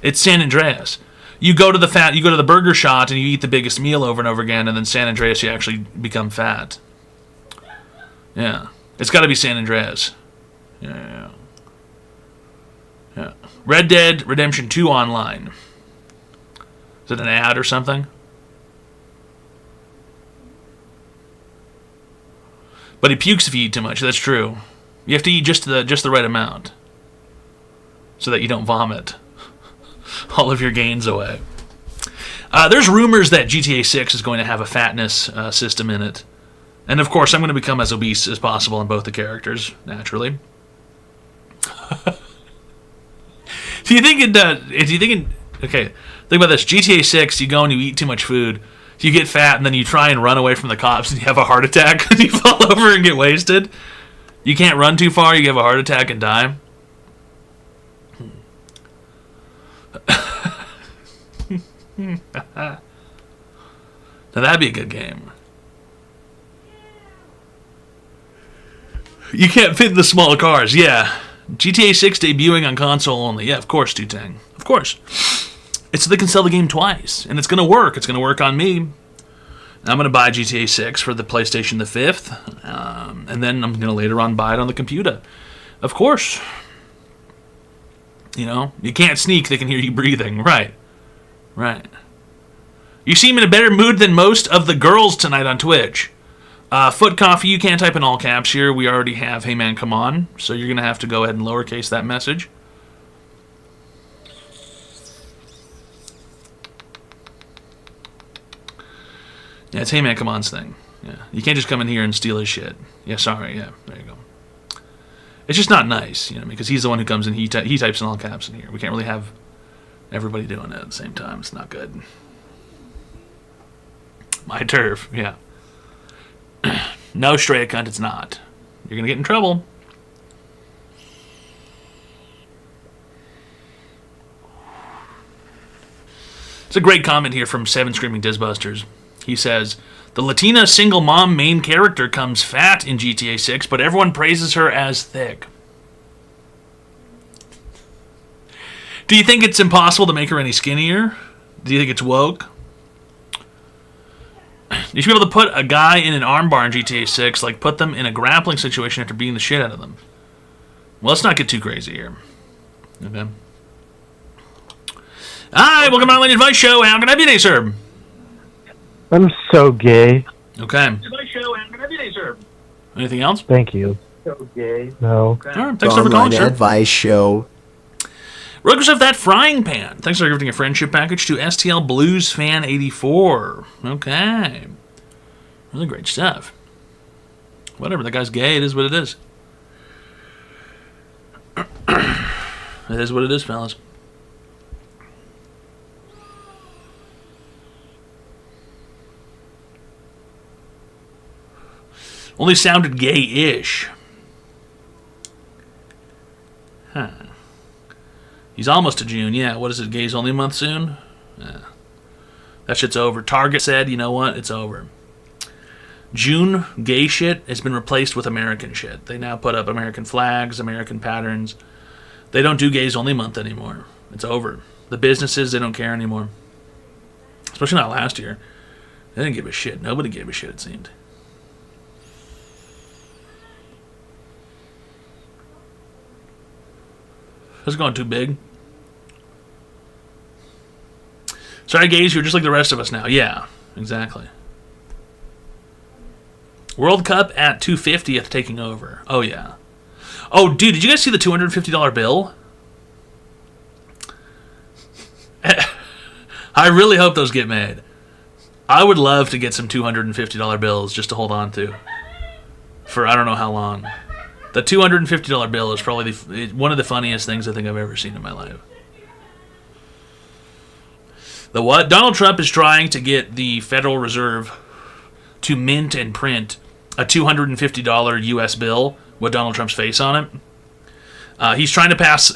It's San Andreas. You go to the burger shot and you eat the biggest meal over and over again, and then San Andreas you actually become fat. Yeah, it's got to be San Andreas. Yeah. Red Dead Redemption 2 online. Is it an ad or something? But he pukes if you eat too much. That's true. You have to eat just the right amount, so that you don't vomit all of your gains away. There's rumors that GTA 6 is going to have a fatness system in it, and of course, I'm going to become as obese as possible in both the characters, naturally. Do you think it does? Okay, think about this. GTA 6, you go and you eat too much food. You get fat, and then you try and run away from the cops, and you have a heart attack, and you fall over and get wasted. You can't run too far, you have a heart attack and die. Now that'd be a good game. You can't fit in the small cars, yeah. GTA 6 debuting on console only. Yeah, of course, Tutang. Of course. It's so they can sell the game twice, and it's going to work. It's going to work on me. I'm going to buy GTA 6 for the PlayStation the 5th, and then I'm going to later on buy it on the computer. Of course. You know, you can't sneak, they can hear you breathing. Right. You seem in a better mood than most of the girls tonight on Twitch. Foot Coffee, you can't type in all caps here. We already have Hey Man Come On, so you're going to have to go ahead and lowercase that message. Yeah, it's Hey Man Come On's thing. Yeah, you can't just come in here and steal his shit. Yeah, sorry. Yeah, there you go. It's just not nice, you know, because he's the one who comes in. He types in all caps in here. We can't really have everybody doing it at the same time. It's not good. My turf. Yeah. No, stray cunt, it's not. You're gonna get in trouble. It's a great comment here from Seven Screaming Disbusters. He says, the Latina single mom main character comes fat in GTA 6, but everyone praises her as thick. Do you think it's impossible to make her any skinnier? Do you think it's woke? You should be able to put a guy in an armbar in GTA 6, like put them in a grappling situation after beating the shit out of them. Well, let's not get too crazy here. Okay. Hi, welcome to Online Advice Show. How can I be today, sir? I'm so gay. Okay. Advice Show. How can I be today, sir? Anything else? Thank you. So gay. No. Okay. All right, thanks for calling, sir. Advice Show. Rutgers of that frying pan. Thanks for giving a friendship package to STL Blues Fan 84. Okay. Really great stuff. Whatever, that guy's gay, it is what it is. It is what it is, fellas. Only sounded gay-ish. Huh. He's almost to June. Yeah, what is it? Gays only month soon? Yeah. That shit's over. Target said, you know what? It's over. June gay shit has been replaced with American shit. They now put up American flags, American patterns. They don't do gays only month anymore. It's over. The businesses, they don't care anymore. Especially not last year. They didn't give a shit. Nobody gave a shit, it seemed. It's going too big. Sorry, gays, you're just like the rest of us now. Yeah, exactly. World Cup at 250th taking over. Oh, yeah. Oh, dude, did you guys see the $250 bill? I really hope those get made. I would love to get some $250 bills just to hold on to for I don't know how long. The $250 bill is probably one of the funniest things I think I've ever seen in my life. The what? Donald Trump is trying to get the Federal Reserve to mint and print a $250 U.S. bill with Donald Trump's face on it. He's trying to pass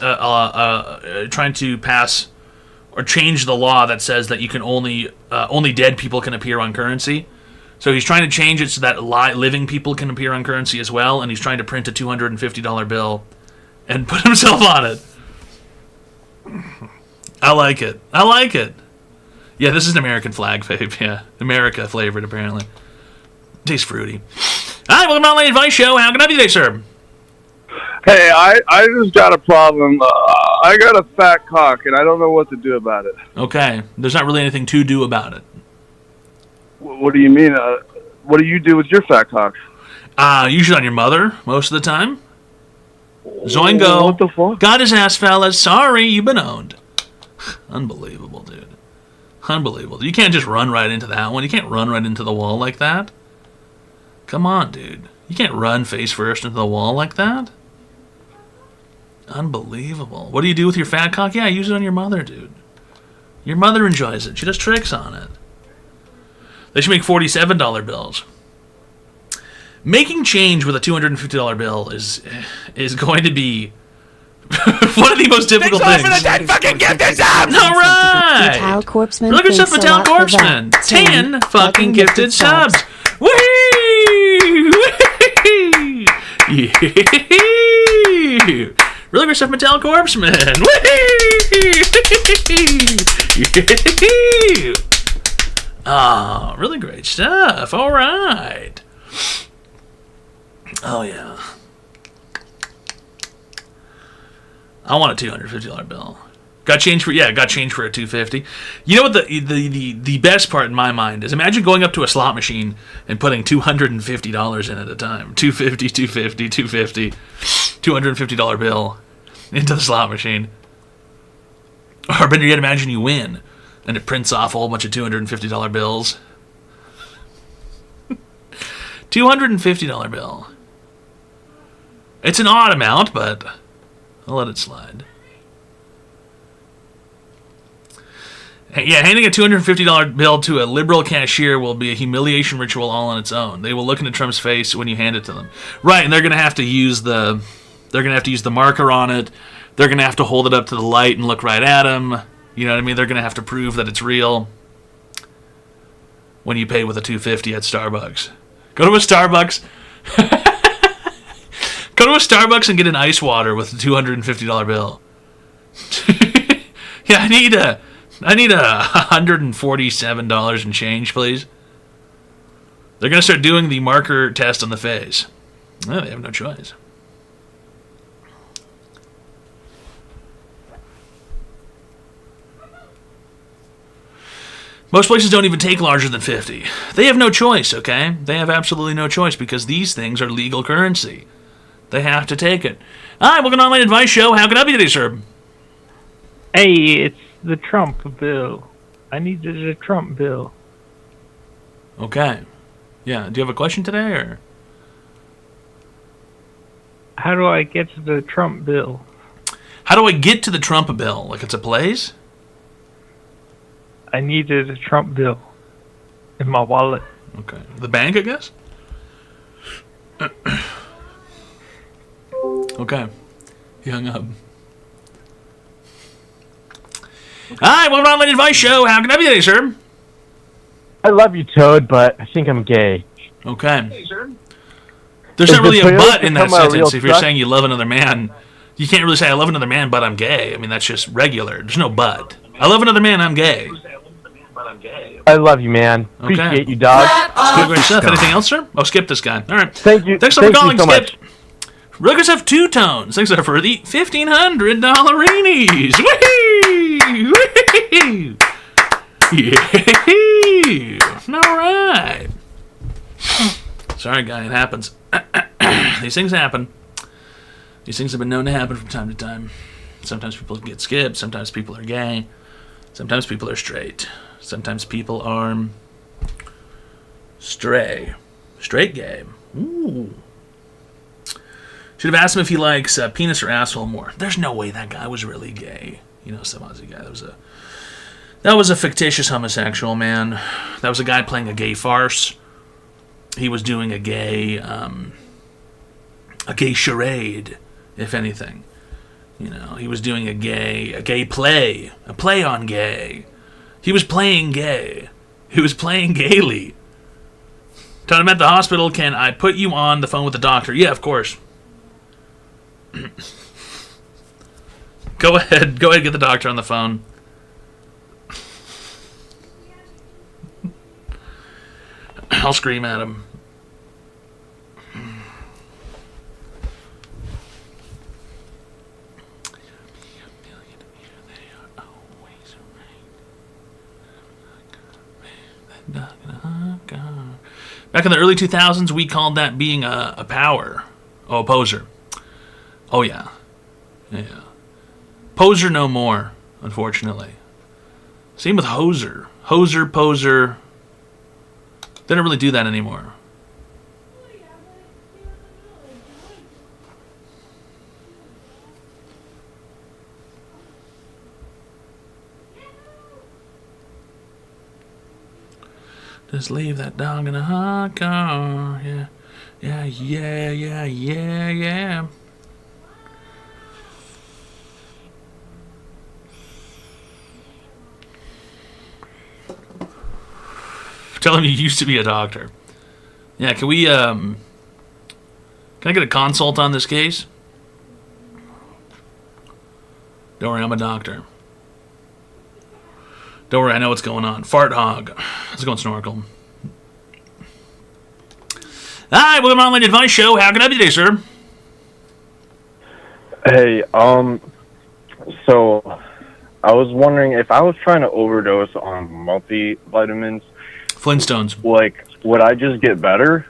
or change the law that says that you can only dead people can appear on currency. So he's trying to change it so that living people can appear on currency as well, and he's trying to print a $250 bill and put himself on it. I like it. I like it. Yeah, this is an American flag vape. Yeah, America flavored apparently. Tastes fruity. All right, welcome to the Online Advice Show. How can I help you today, sir? Hey, I just got a problem. I got a fat cock, and I don't know what to do about it. Okay, there's not really anything to do about it. What do you mean? What do you do with your fat cock? Usually on your mother, most of the time. Zoingo. What the fuck? Got his ass, fellas. Sorry, you've been owned. Unbelievable, dude. Unbelievable. You can't just run right into that one. You can't run right into the wall like that. Come on, dude. You can't run face first into the wall like that. Unbelievable. What do you do with your fat cock? Yeah, use it on your mother, dude. Your mother enjoys it. She does tricks on it. They should make $47 bills. Making change with a $250 bill is going to be one of the most difficult things. Thanks for the 10 fucking gifted subs! All right! Metal Corpsman, Look at thanks yourself, a lot Metal for Corpsman. that. 10 fucking gifted subs. Woohoo! Yeah! Really good stuff, Metal Corpsman. Woohoo! Oh, really great stuff. All right. Oh, yeah. I want a $250 bill. Got change for a $250. You know what the best part in my mind is? Imagine going up to a slot machine and putting $250 in at a time. $250 bill into the slot machine. Or better yet, imagine you win and it prints off a whole bunch of $250 bills. $250 bill. It's an odd amount, but I'll let it slide. Yeah, handing a $250 bill to a liberal cashier will be a humiliation ritual all on its own. They will look into Trump's face when you hand it to them. Right, and they're gonna have to use the marker on it. They're gonna have to hold it up to the light and look right at him. You know what I mean? They're gonna have to prove that it's real. When you pay with a $250 at Starbucks, go to a Starbucks. Go to a Starbucks and get an ice water with a $250 bill. Yeah, I need $147 and change, please. They're gonna start doing the marker test on the face. Oh, they have no choice. Most places don't even take larger than 50. They have no choice, okay? They have absolutely no choice because these things are legal currency. They have to take it. All right, welcome to Online Advice Show. How can I help you today, sir? Hey, it's the Trump bill. I needed a Trump bill. Okay. Yeah, do you have a question today, or? How do I get to the Trump bill? How do I get to the Trump bill? Like it's a place? I needed a Trump bill in my wallet. Okay. The bank, I guess? Okay. He hung up. Hi, welcome to Online Advice Show. How can I be today, sir? I love you, Toad, but I think I'm gay. Okay. There's not really a but in that sentence. If you're saying you love another man, you can't really say I love another man, but I'm gay. I mean, that's just regular. There's no but. I love another man, I'm gay. I love you, man. Appreciate you, dog. Good, great stuff. Anything else, sir? Oh, skip this guy. All right. Thank you. Thanks for calling, Skip. Rutgers have two tones. Thanks for the $1,500 Woohoo! Yeah. All right. Sorry, guy. It happens. These things happen. These things have been known to happen from time to time. Sometimes people get skipped. Sometimes people are gay. Sometimes people are straight. Sometimes people are stray. Straight gay. Ooh. Should have asked him if he likes penis or asshole more. There's no way that guy was really gay. You know, some Aussie guy. That was a fictitious homosexual, man. That was a guy playing a gay farce. He was doing a gay charade, if anything. You know, he was doing a gay play, a play on gay. He was playing gay. He was playing gaily. Told him at the hospital, can I put you on the phone with the doctor? Yeah, of course. Go ahead, get the doctor on the phone. I'll scream at him. Back in the early 2000s, we called that being a power. Oh, a poser. Oh, yeah. Yeah. Poser no more, unfortunately. Same with hoser. Hoser, poser. They don't really do that anymore. Just leave that dog in a hot car. Yeah. Yeah, yeah, yeah, yeah, yeah. Tell him you used to be a doctor. Yeah, can we, can I get a consult on this case? Don't worry, I'm a doctor. Don't worry, I know what's going on. Fart hog. Let's go and snorkel. Hi, welcome to Online Advice Show. How can I be today, sir? Hey, so I was wondering if I was trying to overdose on multivitamins. Flintstones. Like, would I just get better?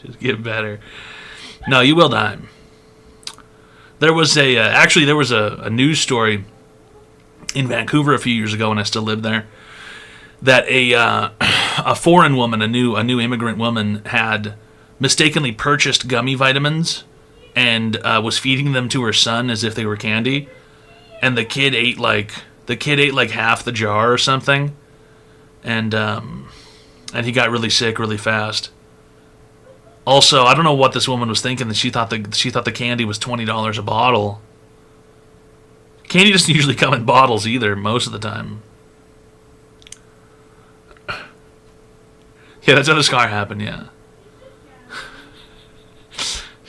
Just get better. No, you will die. There was a news story in Vancouver a few years ago when I still lived there that a foreign woman, a new immigrant woman, had mistakenly purchased gummy vitamins and was feeding them to her son as if they were candy, and the kid ate like half the jar or something, and he got really sick really fast. Also, I don't know what this woman was thinking, that she thought the candy was $20 a bottle. Candy doesn't usually come in bottles either, most of the time. Yeah, that's how the scar happened, yeah.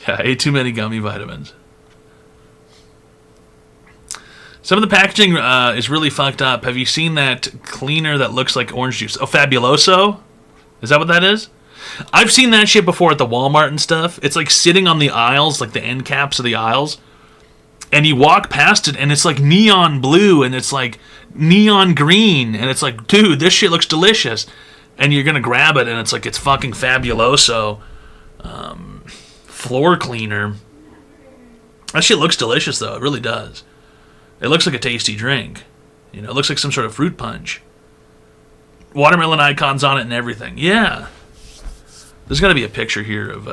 Yeah, I ate too many gummy vitamins. Some of the packaging is really fucked up. Have you seen that cleaner that looks like orange juice? Oh, Fabuloso? Is that what that is? I've seen that shit before at the Walmart and stuff. It's like sitting on the aisles, like the end caps of the aisles. And you walk past it and it's like neon blue and it's like neon green. And it's like, dude, this shit looks delicious. And you're going to grab it and it's like, it's fucking Fabuloso floor cleaner. That shit looks delicious though. It really does. It looks like a tasty drink. You know, it looks like some sort of fruit punch. Watermelon icons on it and everything. Yeah. There's got to be a picture here of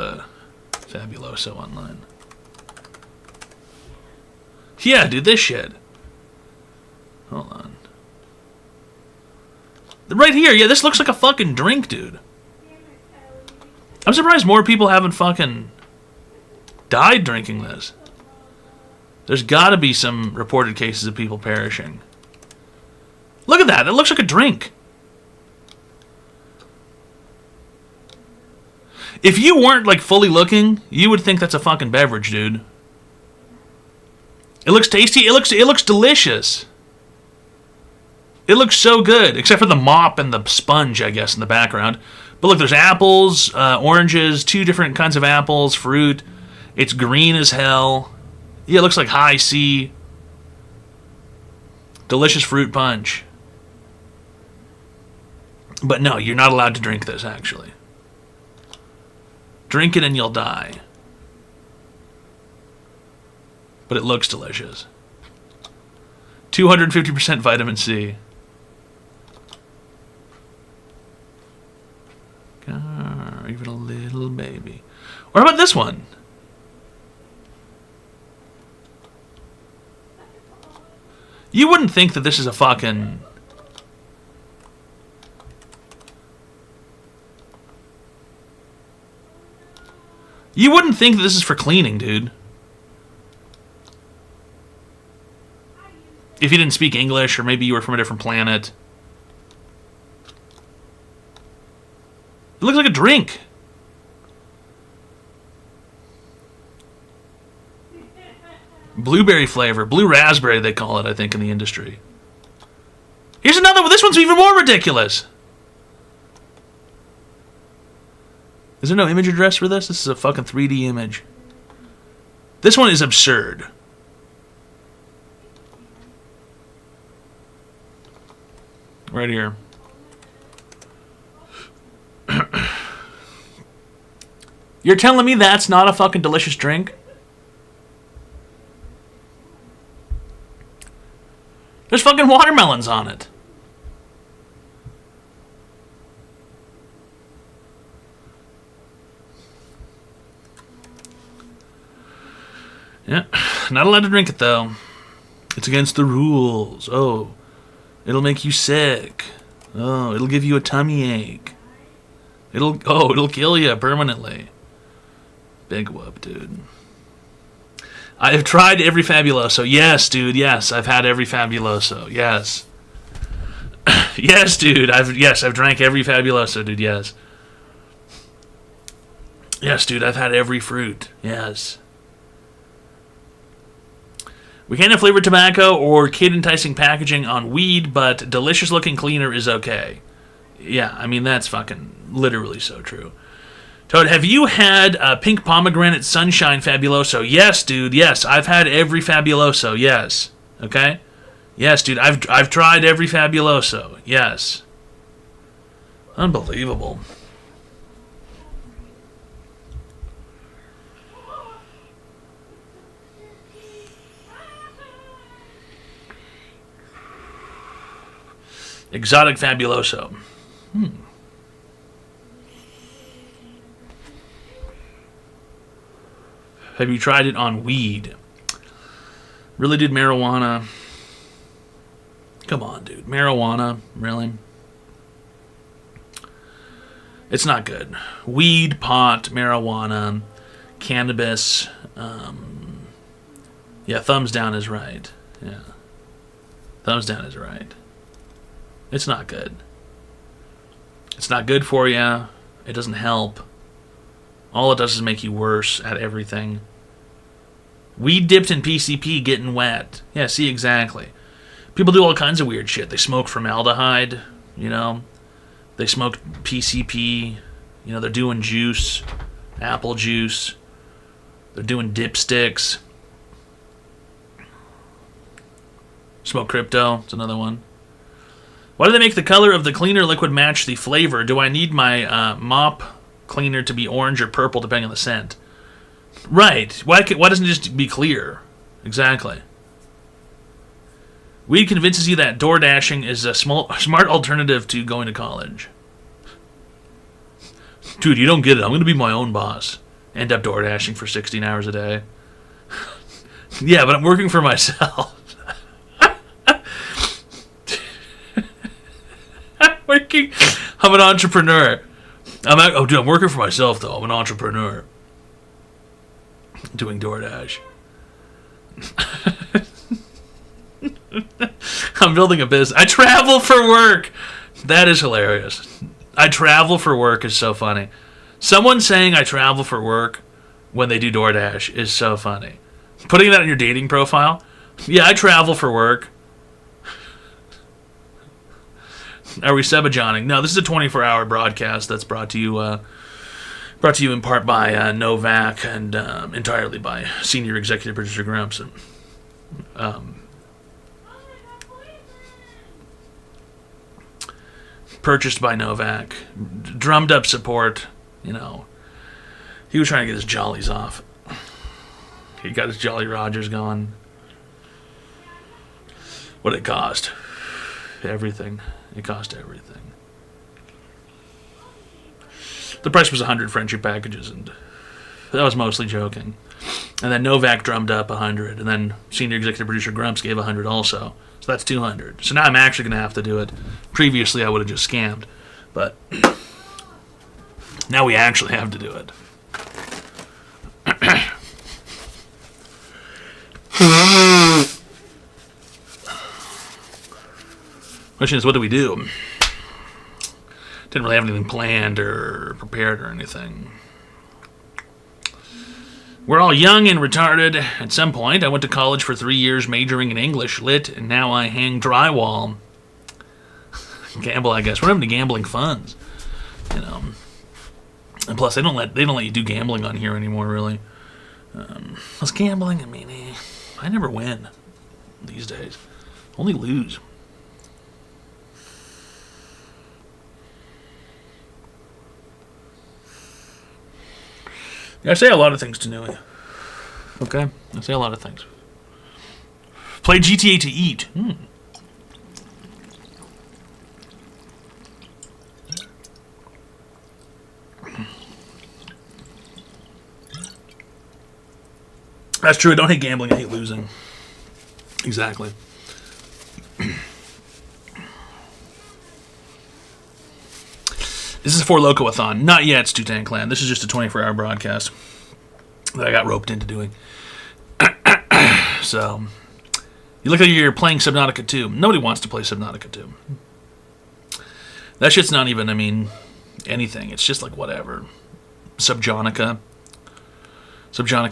Fabuloso online. Yeah, dude, this shit. Hold on. Right here, yeah, this looks like a fucking drink, dude. I'm surprised more people haven't fucking died drinking this. There's got to be some reported cases of people perishing. Look at that. It looks like a drink. If you weren't, like, fully looking, you would think that's a fucking beverage, dude. It looks tasty. It looks delicious. It looks so good, except for the mop and the sponge, I guess, in the background. But look, there's apples, oranges, 2 different kinds of apples, fruit. It's green as hell. Yeah, it looks like high C. Delicious fruit punch. But no, you're not allowed to drink this, actually. Drink it and you'll die. But it looks delicious. 250% vitamin C. Even a little baby. Or how about this one? You wouldn't think that this is a fucking... You wouldn't think that this is for cleaning, dude. If you didn't speak English, or maybe you were from a different planet. It looks like a drink. Blueberry flavor. Blue raspberry, they call it, I think, in the industry. Here's another one. This one's even more ridiculous. Is there no image address for this? This is a fucking 3D image. This one is absurd. Right here. You're telling me that's not a fucking delicious drink? There's fucking watermelons on it. Yeah, not allowed to drink it though. It's against the rules. Oh, it'll make you sick. Oh, it'll give you a tummy ache. It'll kill you permanently. Big whoop, dude. I've tried every Fabuloso. Yes, dude. Yes, I've had every Fabuloso. Yes. Yes, dude. I've drank every Fabuloso, dude. Yes. Yes, dude. I've had every fruit. Yes. We can't have flavored tobacco or kid-enticing packaging on weed, but delicious-looking cleaner is okay. Yeah, I mean, that's fucking literally so true. Toad, have you had pink pomegranate sunshine Fabuloso? Yes, dude, yes. I've had every Fabuloso, yes. Okay? Yes, dude, I've tried every Fabuloso, yes. Unbelievable. Exotic Fabuloso. Have you tried it on weed? Really, dude, marijuana? Come on, dude. Marijuana? Really? It's not good. Weed, pot, marijuana, cannabis. Yeah, thumbs down is right. Yeah. Thumbs down is right. It's not good. It's not good for you. It doesn't help. All it does is make you worse at everything. Weed dipped in PCP getting wet. Yeah, see, exactly. People do all kinds of weird shit. They smoke formaldehyde, you know. They smoke PCP. You know, they're doing juice, apple juice. They're doing dipsticks. Smoke crypto. It's another one. Why do they make the color of the cleaner liquid match the flavor? Do I need my mop cleaner to be orange or purple depending on the scent? Right. Why doesn't it just be clear? Exactly. Weed convinces you that door dashing is a smart alternative to going to college. Dude, you don't get it. I'm going to be my own boss. End up door dashing for 16 hours a day. Yeah, but I'm working for myself. I'm an entrepreneur. I'm working for myself, though. I'm an entrepreneur. Doing DoorDash. I'm building a business. I travel for work. That is hilarious. I travel for work is so funny. Someone saying I travel for work when they do DoorDash is so funny. Putting that on your dating profile. Yeah, I travel for work. Are we Sebajoning? No, this is a 24-hour broadcast that's brought to you in part by Novak and entirely by senior executive producer Grumps. Purchased by Novak, drummed up support. You know, he was trying to get his jollies off. He got his Jolly Rogers going. What did it cost? Everything. It cost everything. The price was 100 friendship packages, and that was mostly joking. And then Novak drummed up 100, and then senior executive producer Grumps gave 100 also. So that's 200. So now I'm actually going to have to do it. Previously, I would have just scammed. But now we actually have to do it. Question is, what do we do? Didn't really have anything planned or prepared or anything. We're all young and retarded. At some point, I went to college for 3 years majoring in English lit, and now I hang drywall. Gamble, I guess. We're having gambling funds, you know. And plus, they don't let you do gambling on here anymore, really. Plus, gambling, I mean, I never win these days. Only lose. I say a lot of things to Nui. Okay? I say a lot of things. Play GTA to eat. That's true. I don't hate gambling. I hate losing. Exactly. This is for Loco-a-thon. Not yet, Stu-Tang Clan. This is just a 24-hour broadcast that I got roped into doing. So, you look like you're playing Subnautica 2. Nobody wants to play Subnautica 2. That shit's not even, anything. It's just like whatever. Subnautica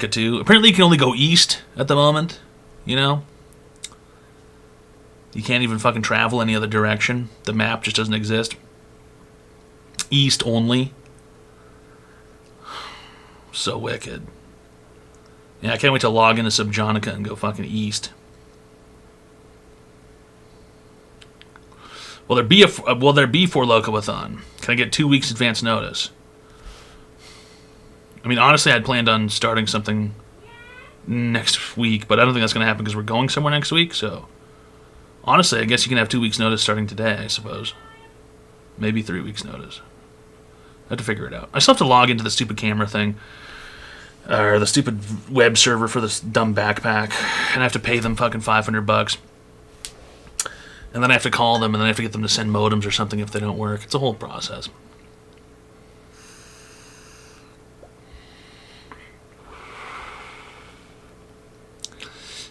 2. Apparently you can only go east at the moment, you know? You can't even fucking travel any other direction. The map just doesn't exist. East only. So wicked. Yeah, I can't wait to log into Subnautica and go fucking east. Will there be for Loco-a-thon? Can I get 2 weeks advance notice? Honestly, I'd planned on starting something next week, but I don't think that's going to happen because we're going somewhere next week, so... Honestly, I guess you can have 2 weeks notice starting today, I suppose. Maybe 3 weeks notice. I have to figure it out. I still have to log into the stupid camera thing. Or the stupid web server for this dumb backpack. And I have to pay them fucking $500. And then I have to call them, and then I have to get them to send modems or something if they don't work. It's a whole process.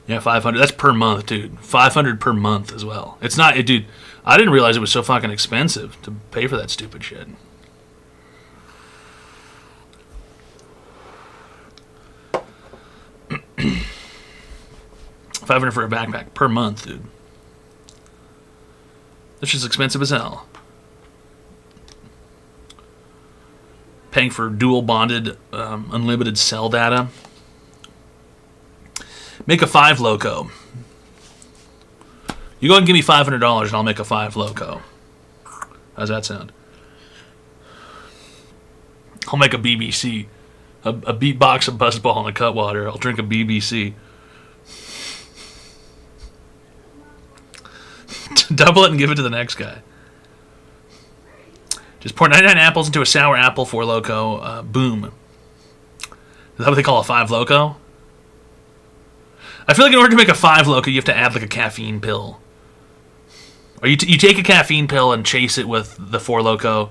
Yeah, 500. That's per month, dude. 500 per month as well. It's not, dude. I didn't realize it was so fucking expensive to pay for that stupid shit. $500 for a backpack per month, dude. That's just expensive as hell. Paying for dual bonded, unlimited cell data. Make a 5 Loco. You go ahead and give me $500 and I'll make a 5 Loco. How's that sound? I'll make a BBC. A beatbox, a buzzball, and a cutwater. I'll drink a BBC. Double it and give it to the next guy. Just pour 99 apples into a sour apple 4 Loko. Boom. Is that what they call a 5 Loko? I feel like in order to make a 5 Loko, you have to add like a caffeine pill. Or you take a caffeine pill and chase it with the 4 Loko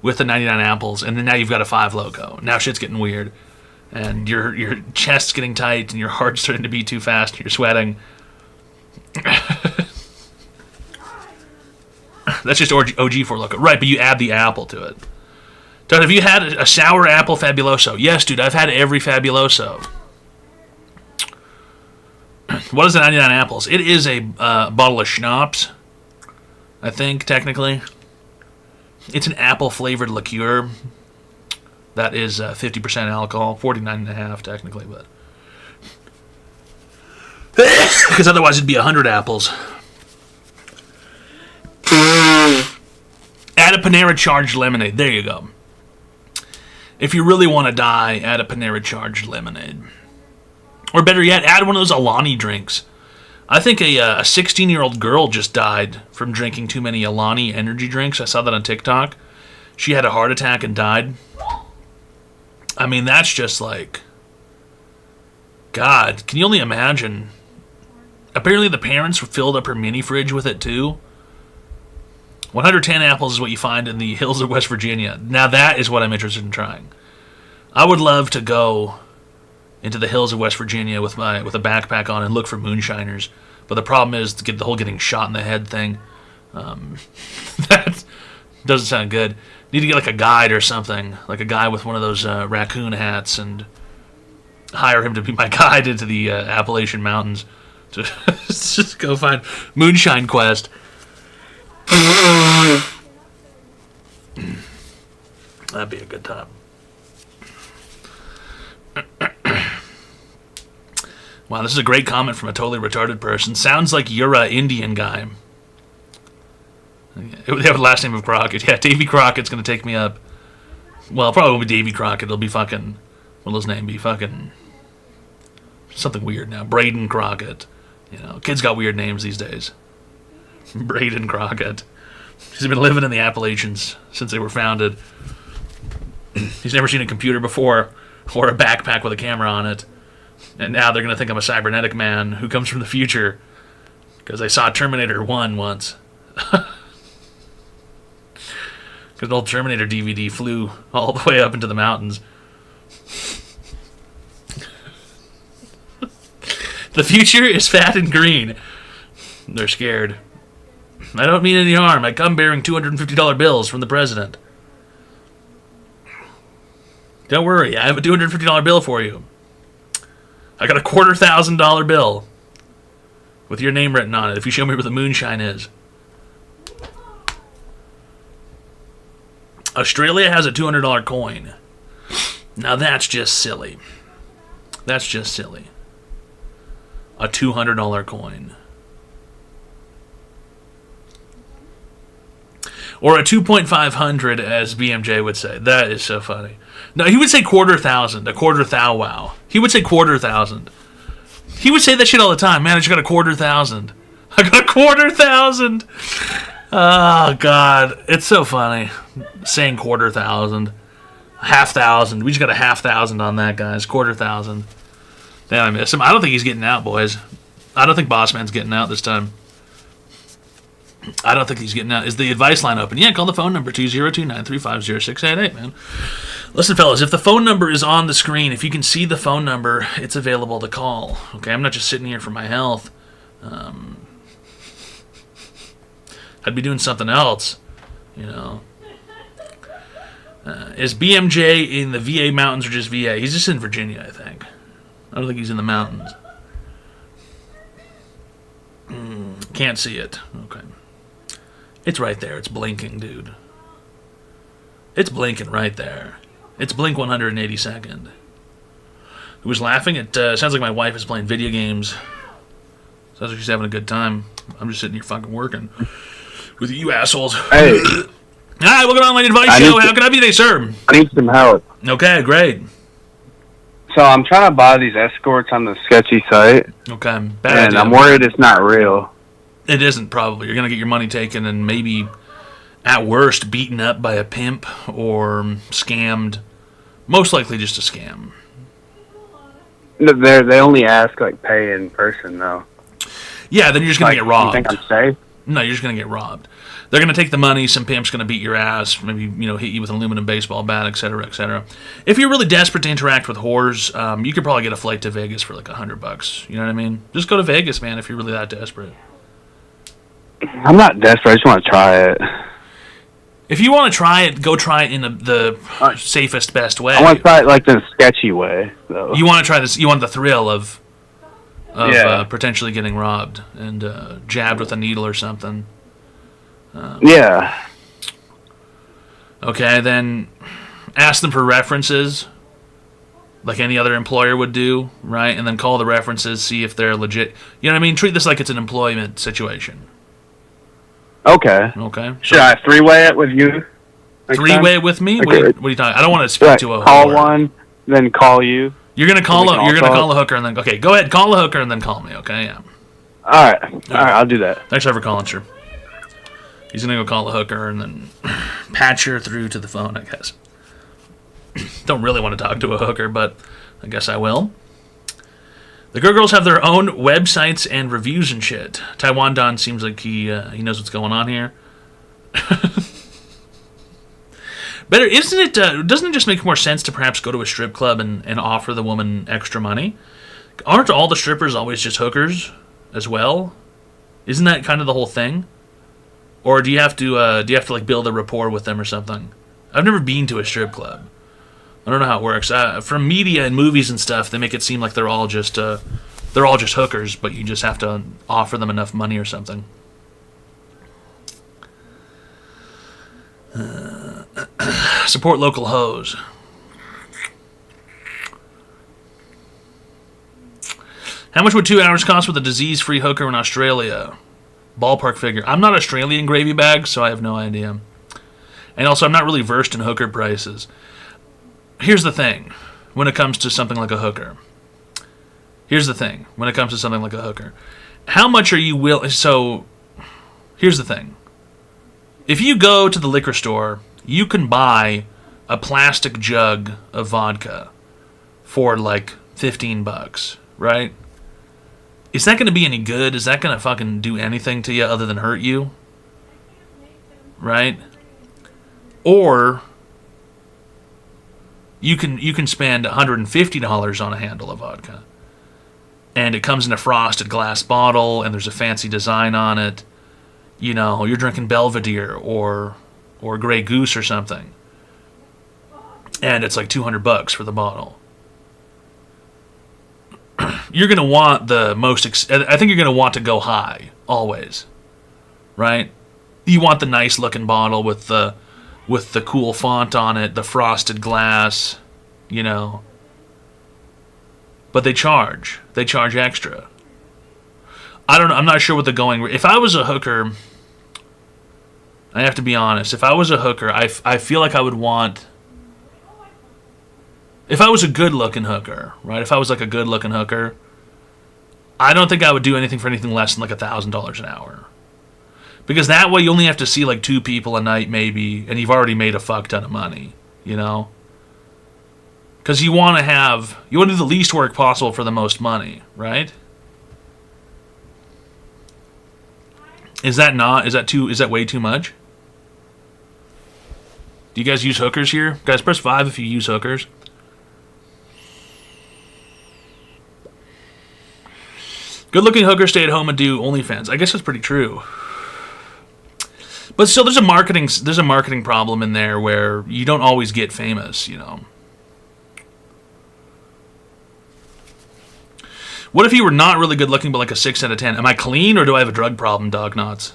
with the 99 apples, and then now you've got a 5 Loko. Now shit's getting weird. And your chest's getting tight, and your heart's starting to beat too fast, and you're sweating. That's just OG 4 Loko. Right, but you add the apple to it. Dude, have you had a sour apple Fabuloso? Yes, dude, I've had every Fabuloso. What is the 99 apples? It is a bottle of schnapps, I think, technically. It's an apple-flavored liqueur. That is 50% alcohol. 49.5, technically, but... Because otherwise it'd be 100 apples. Add a Panera Charged lemonade. There you go. If you really want to die, add a Panera Charged lemonade. Or better yet, add one of those Alani drinks. I think a 16-year-old girl just died from drinking too many Alani energy drinks. I saw that on TikTok. She had a heart attack and died. I mean, that's just like... God, can you only imagine? Apparently the parents filled up her mini fridge with it too. 110 apples is what you find in the hills of West Virginia. Now that is what I'm interested in trying. I would love to go into the hills of West Virginia with a backpack on and look for moonshiners. But the problem is the whole getting shot in the head thing. That doesn't sound good. Need to get like a guide or something, like a guy with one of those raccoon hats, and hire him to be my guide into the Appalachian Mountains to just go find Moonshine Quest. That'd be a good time. Wow, this is a great comment from a totally retarded person. Sounds like you're a Indian guy. They have the last name of Crockett. Yeah, Davy Crockett's gonna take me up. Well, probably won't be Davy Crockett. It'll be fucking... What'll his name be? Fucking... Something weird now. Braden Crockett. You know, kids got weird names these days. Braden Crockett. He's been living in the Appalachians since they were founded. He's never seen a computer before, or a backpack with a camera on it. And now they're going to think I'm a cybernetic man who comes from the future because I saw Terminator 1 once. Because an old Terminator DVD flew all the way up into the mountains. The future is fat and green. They're scared. I don't mean any harm. I come bearing $250 bills from the president. Don't worry, I have a $250 bill for you. I got a $250,000 bill with your name written on it if you show me where the moonshine is. Australia has a $200 coin. Now that's just silly. That's just silly. A $200 coin. Or a 2.500, as BMJ would say. That is so funny. No, he would say 250,000. A quarter thou wow. He would say 250,000. He would say that shit all the time. Man, I just got a 250,000. I got a 250,000. Oh, God. It's so funny. Saying 250,000. 500,000. We just got a 500,000 on that, guys. 250,000. Damn, I miss him. I don't think he's getting out, boys. I don't think Bossman's getting out this time. I don't think he's getting out. Is the advice line open? Yeah, call the phone number, 202-935-0688, man. Listen, fellas, if the phone number is on the screen, if you can see the phone number, it's available to call. Okay, I'm not just sitting here for my health. I'd be doing something else, you know. Is BMJ in the VA mountains or just VA? He's just in Virginia, I think. I don't think he's in the mountains. Can't see it. Okay. It's right there. It's blinking, dude. It's blinking right there. It's Blink 182nd. Who was laughing? It sounds like my wife is playing video games. Sounds like she's having a good time. I'm just sitting here fucking working with you assholes. Hey. Hi, welcome to Online Advice Show. How can I help you today, sir? I need some help. Okay, great. So I'm trying to buy these escorts on the sketchy site. Okay, bad idea. I'm worried it's not real. It isn't, probably. You're going to get your money taken and maybe at worst, beaten up by a pimp or scammed. Most likely just a scam. They only ask like pay in person though. Yeah, then you're just gonna get robbed. You think I'm safe? No, you're just gonna get robbed. They're gonna take the money. Some pimp's gonna beat your ass. Maybe hit you with an aluminum baseball bat, etc., etc. If you're really desperate to interact with whores, you could probably get a flight to Vegas for like $100. You know what I mean? Just go to Vegas, man. If you're really that desperate. I'm not desperate. I just want to try it. If you want to try it, go try it in the safest, best way. I want to try it like the sketchy way, though. You want to try this. You want the thrill of potentially getting robbed and jabbed with a needle or something. Yeah. Okay, then ask them for references, like any other employer would do, right? And then call the references, see if they're legit. You know what I mean? Treat this like it's an employment situation. Okay. Okay. Should I three-way it with you? Three-way it with me? Okay. What are you talking? I don't want to speak to a call whore. One, then call you. You're gonna call a hooker and then okay. Go ahead, call a hooker and then call me. Okay, yeah. All right. I'll do that. Thanks for calling, sir. He's gonna go call a hooker and then patch her through to the phone, I guess. Don't really want to talk to a hooker, but I guess I will. The Girls have their own websites and reviews and shit. Taiwan Don seems like he knows what's going on here. Better, isn't it? Doesn't it just make more sense to perhaps go to a strip club and offer the woman extra money? Aren't all the strippers always just hookers as well? Isn't that kind of the whole thing? Or do you have to like build a rapport with them or something? I've never been to a strip club. I don't know how it works. From media and movies and stuff, they make it seem like they're all just hookers, but you just have to offer them enough money or something. Support local hoes. How much would 2 hours cost with a disease-free hooker in Australia? Ballpark figure. I'm not Australian gravy bag, so I have no idea. And also, I'm not really versed in hooker prices. Here's the thing when it comes to something like a hooker. How much are you willing... So, here's the thing. If you go to the liquor store, you can buy a plastic jug of vodka for like $15, right? Is that going to be any good? Is that going to fucking do anything to you other than hurt you? Right? Or... You can spend $150 on a handle of vodka. And it comes in a frosted glass bottle, and there's a fancy design on it. You know, you're drinking Belvedere or Grey Goose or something. And it's like $200 for the bottle. You're going to want the most... I think you're going to want to go high, always. Right? You want the nice-looking bottle with the cool font on it, the frosted glass, you know. But they charge. They charge extra. I don't know. I'm not sure what the going... If I was a hooker... I have to be honest. If I was a hooker, I feel like I would want... If I was a good-looking hooker, right? If I was like a good-looking hooker, I don't think I would do anything for anything less than like $1,000 an hour. Because that way you only have to see like 2 people a night maybe, and you've already made a fuck ton of money, you know? Because you want to do the least work possible for the most money, right? Is that way too much? Do you guys use hookers here? Guys, press 5 if you use hookers. Good-looking hookers stay at home and do OnlyFans. I guess that's pretty true. But still, there's a marketing problem in there where you don't always get famous, you know. What if you were not really good looking, but like a 6 out of 10? Am I clean or do I have a drug problem, Dog Knots?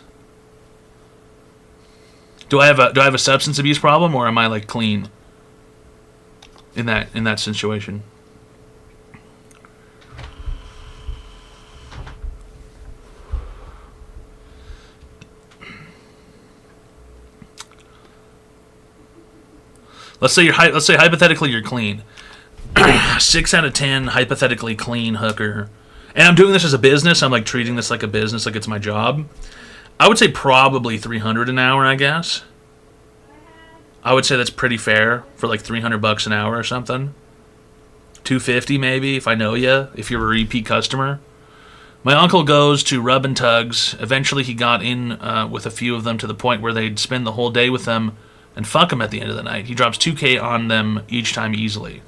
Do I have a substance abuse problem or am I like clean in that situation? Let's say hypothetically you're clean. 6 out of 10 hypothetically clean hooker. And I'm doing this as a business. I'm like treating this like a business, like it's my job. I would say probably $300 an hour, I guess. I would say that's pretty fair for like $300 an hour or something. $250 maybe if I know you, if you're a repeat customer. My uncle goes to rub and tugs. Eventually he got in with a few of them to the point where they'd spend the whole day with them and fuck them at the end of the night. He drops $2K on them each time easily.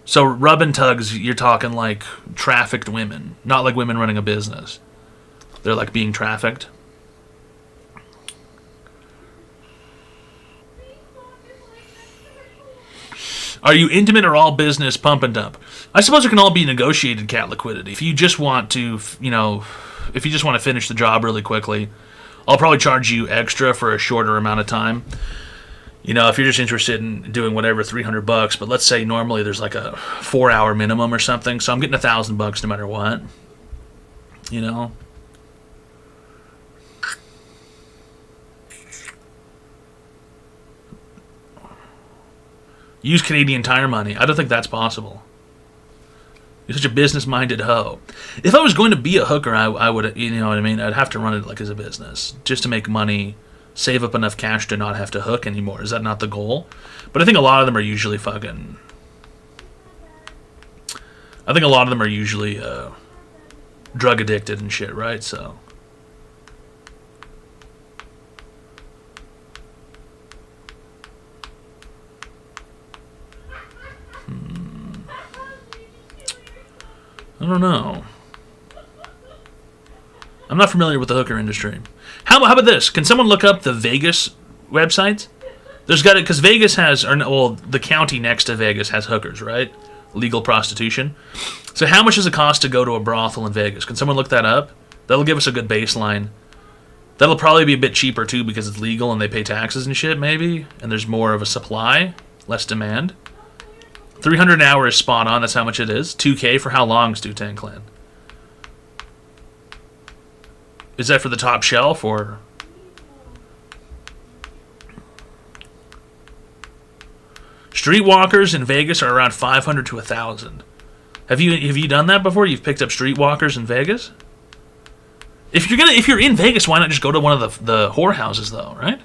So rub and tugs, you're talking like trafficked women, not like women running a business. They're like being trafficked. Are you intimate or all business pump and dump? I suppose it can all be negotiated cat liquidity. If you just want to, you know, if you just want to finish the job really quickly, I'll probably charge you extra for a shorter amount of time. You know, if you're just interested in doing whatever, $300, but let's say normally there's like a 4-hour minimum or something, so I'm getting $1,000 no matter what. You know? Use Canadian Tire money. I don't think that's possible. You're such a business-minded hoe. If I was going to be a hooker, I would, you know what I mean? I'd have to run it like as a business, just to make money, save up enough cash to not have to hook anymore. Is that not the goal? But I think a lot of them are usually fucking... I think a lot of them are usually drug addicted and shit, right? So... I don't know. I'm not familiar with the hooker industry. How about this? Can someone look up the Vegas websites? There's got it because Vegas has, or well, the county next to Vegas has hookers, right? Legal prostitution. So how much does it cost to go to a brothel in Vegas? Can someone look that up? That'll give us a good baseline. That'll probably be a bit cheaper too because it's legal and they pay taxes and shit, maybe. And there's more of a supply, less demand. 300 an hour is spot on. That's how much it is. 2K for how long, Stu Tang Clan? Is that for the top shelf or? Streetwalkers in Vegas are around 500 to 1,000. Have you done that before? You've picked up streetwalkers in Vegas? If you're in Vegas, why not just go to one of the whorehouses though, right?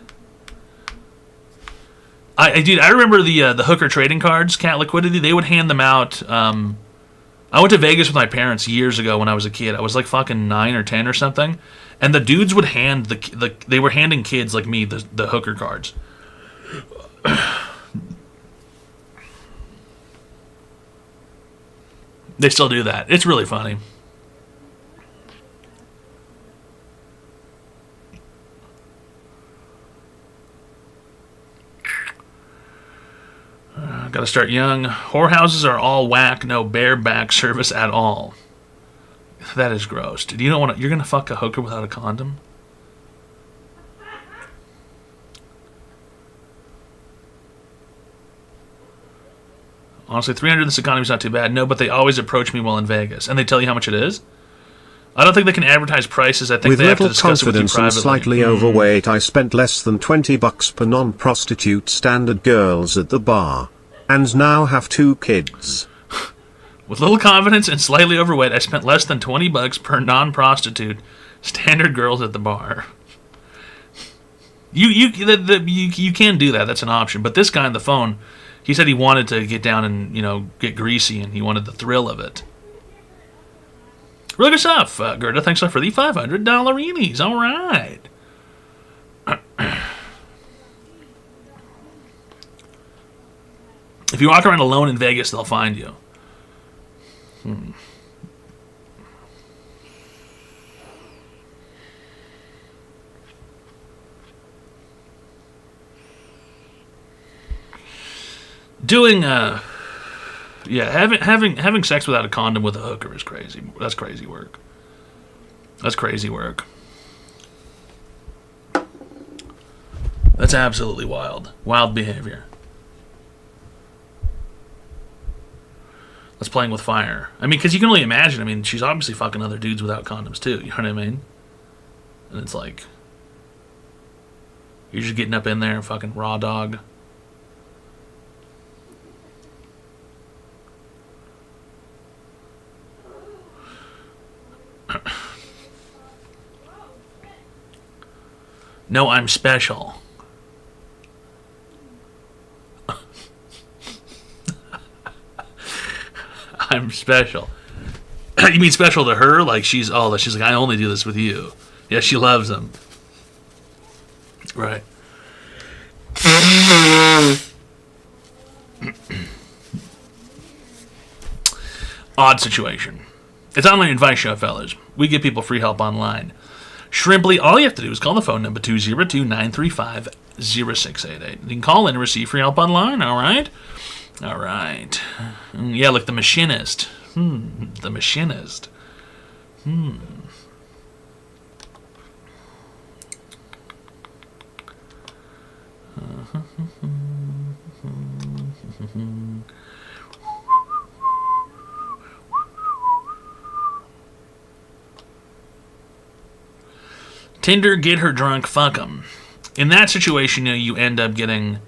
I remember the hooker trading cards, Cat Liquidity. They would hand them out. I went to Vegas with my parents years ago when I was a kid. I was like fucking 9 or 10 or something, and the dudes would hand they were handing kids like me the hooker cards. They still do that. It's really funny. Gotta start young. Whorehouses are all whack, no bareback service at all. That is gross. Dude, you don't want to. You're gonna fuck a hooker without a condom? Honestly, 300 in this economy is not too bad. No, but they always approach me while in Vegas, and they tell you how much it is. I don't think they can advertise prices. I think with they have to little discuss it with you confidence and privately. slightly overweight, I spent less than $20 per non-prostitute standard girls at the bar, and now have 2 kids. With little confidence and slightly overweight, I spent less than $20 per non-prostitute standard girls at the bar. You can do that. That's an option. But this guy on the phone, he said he wanted to get down and get greasy, and he wanted the thrill of it. Really good stuff, Gerda. Thanks a lot for the $500 eenies. All right. If you walk around alone in Vegas, they'll find you. Doing having sex without a condom with a hooker is crazy. That's crazy work. That's crazy work. That's absolutely wild. Wild behavior. That's playing with fire. I mean, because you can only imagine. I mean, she's obviously fucking other dudes without condoms too. You know what I mean? And it's like you're just getting up in there and fucking raw dog. No, I'm special. I'm special. You mean special to her? Like she's like, I only do this with you. Yeah, she loves him. Right. Odd situation. It's online advice show, fellas. We give people free help online. Shrimply, all you have to do is call the phone number 202-935-0688. You can call in and receive free help online, alright? Alright. Yeah, like the machinist. The machinist. Tinder, get her drunk, fuck 'em. In that situation, you end up getting,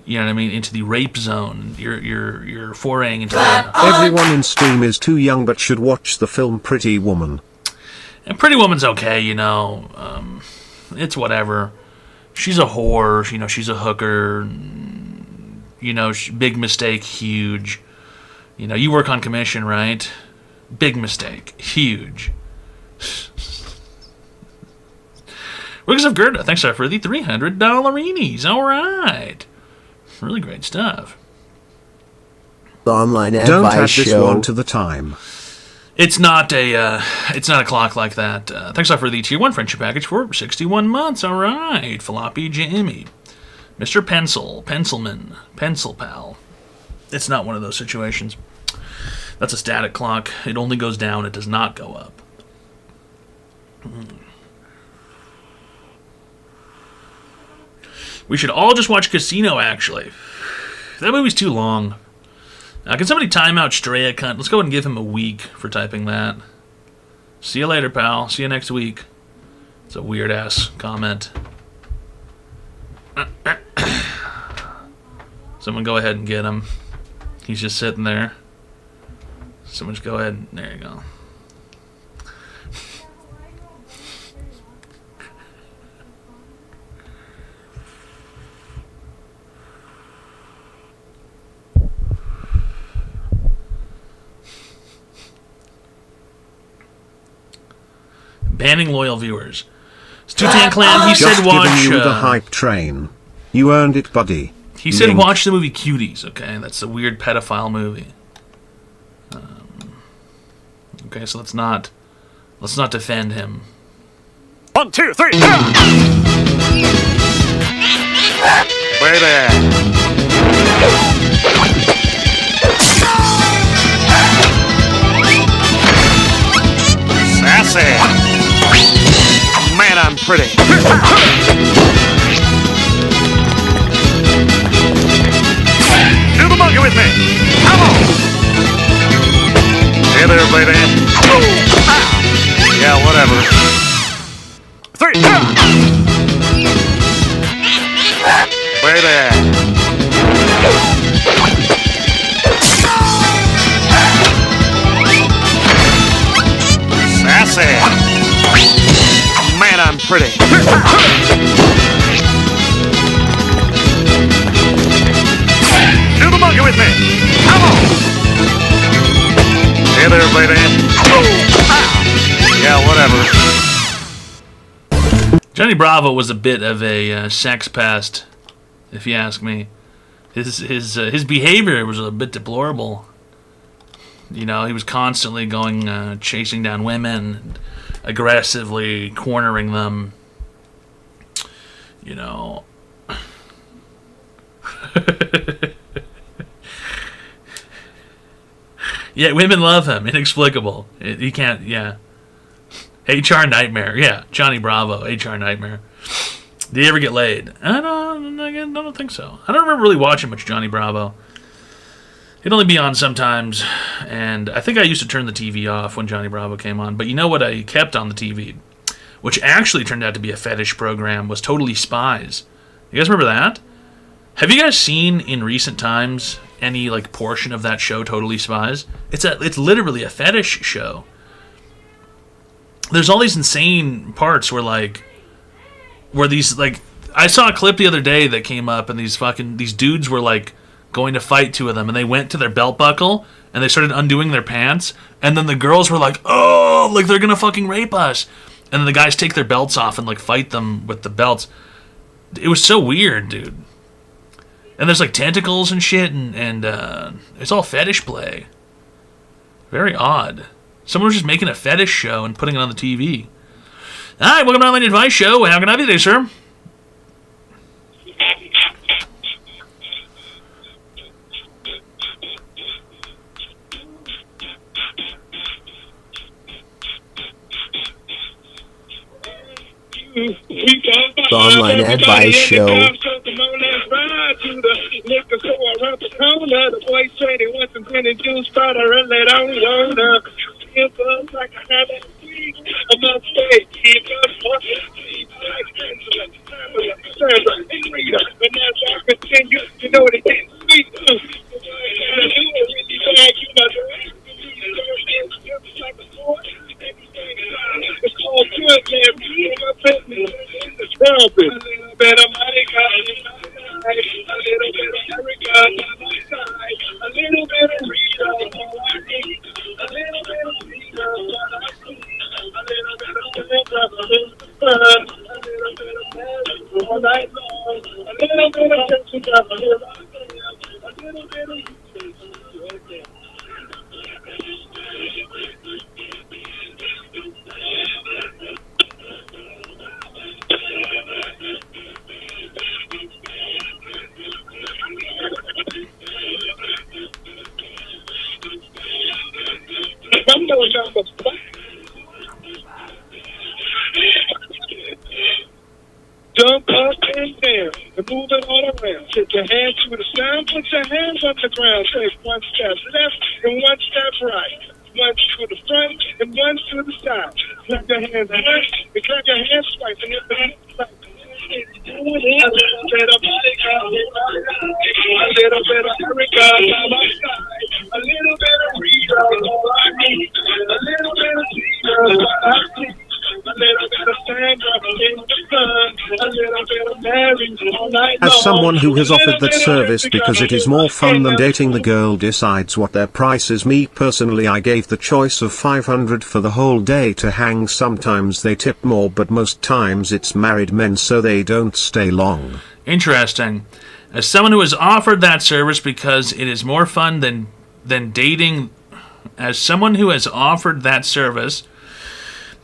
you know what I mean, into the rape zone. You're foraying into the... Everyone in Steam is too young but should watch the film Pretty Woman. And Pretty Woman's okay, it's whatever. She's a whore, she's a hooker. Big mistake, huge. You work on commission, right? Big mistake, huge. Wigs of Gerda, thanks for the $300. All right. Really great stuff. The online Don't advice add this show. one to the time. It's not a clock like that. Thanks for the tier 1 friendship package for 61 months. All right. Floppy Jamie. Mr. Pencilman, Pencil Pal. It's not one of those situations. That's a static clock. It only goes down. It does not go up. We should all just watch Casino, actually. That movie's too long. Can somebody time out Straya Cunt? Let's go ahead and give him a week for typing that. See you later, pal. See you next week. It's a weird-ass comment. Someone go ahead and get him. He's just sitting there. Someone just go ahead. There you go. Banning loyal viewers. Stutan Clan, he Just said watch... giving you the hype train. You earned it, buddy. He said Link. watch the movie Cuties, okay? That's a weird pedophile movie. Okay, so let's not defend him. 1, 2, 3, Sassy. Man, I'm pretty. Do the monkey with me. Come on. Hey there, baby. Yeah, whatever. 3, 2. Baby. Sassy. Man, I'm pretty. Do the monkey with me. Come on. Hey there, baby. Yeah, whatever. Johnny Bravo was a bit of a sex pest, if you ask me. His behavior was a bit deplorable. He was constantly going chasing down women, aggressively cornering them. Yeah, women love him. Inexplicable. He can't. Yeah. HR Nightmare. Yeah, Johnny Bravo. HR Nightmare. Did he ever get laid? I don't think so. I don't remember really watching much Johnny Bravo. He'd only be on sometimes, and I think I used to turn the TV off when Johnny Bravo came on. But you know what I kept on the TV, which actually turned out to be a fetish program, was Totally Spies. You guys remember that? Have you guys seen in recent times any portion of that show, Totally Spies? It's literally a fetish show. There's all these insane parts where I saw a clip the other day that came up, and these dudes were going to fight two of them, and they went to their belt buckle and they started undoing their pants, and then the girls were like, oh, like they're gonna fucking rape us, and then the guys take their belts off and like fight them with the belts. It was so weird, dude. And there's like tentacles and shit, and it's all fetish play. Very odd. Someone was just making a fetish show and putting it on the TV. Alright, welcome to Online Advice Show. How can I be today, sir? The Online Advice Show. Jump up and down and move it all around. Take your hands to the sound, put your hands on the ground. Take one step left and one step right. One to the front and one to the side. Clap your hands left and clap your hands twice and hit the hands right. A little bit of Monica, a little bit of Erica, a little bit of Rita, a little bit of Tina, a little bit of Sandra, a little bit of Mary, all night long. As someone who has offered that service because it is more fun than dating, the girl decides what their price is. Me personally, I gave the choice of 500 for the whole day to hang. Sometimes they tip more, but most times it's married men, so they don't stay long. Interesting. As someone who has offered that service because it is more fun than dating, as someone who has offered that service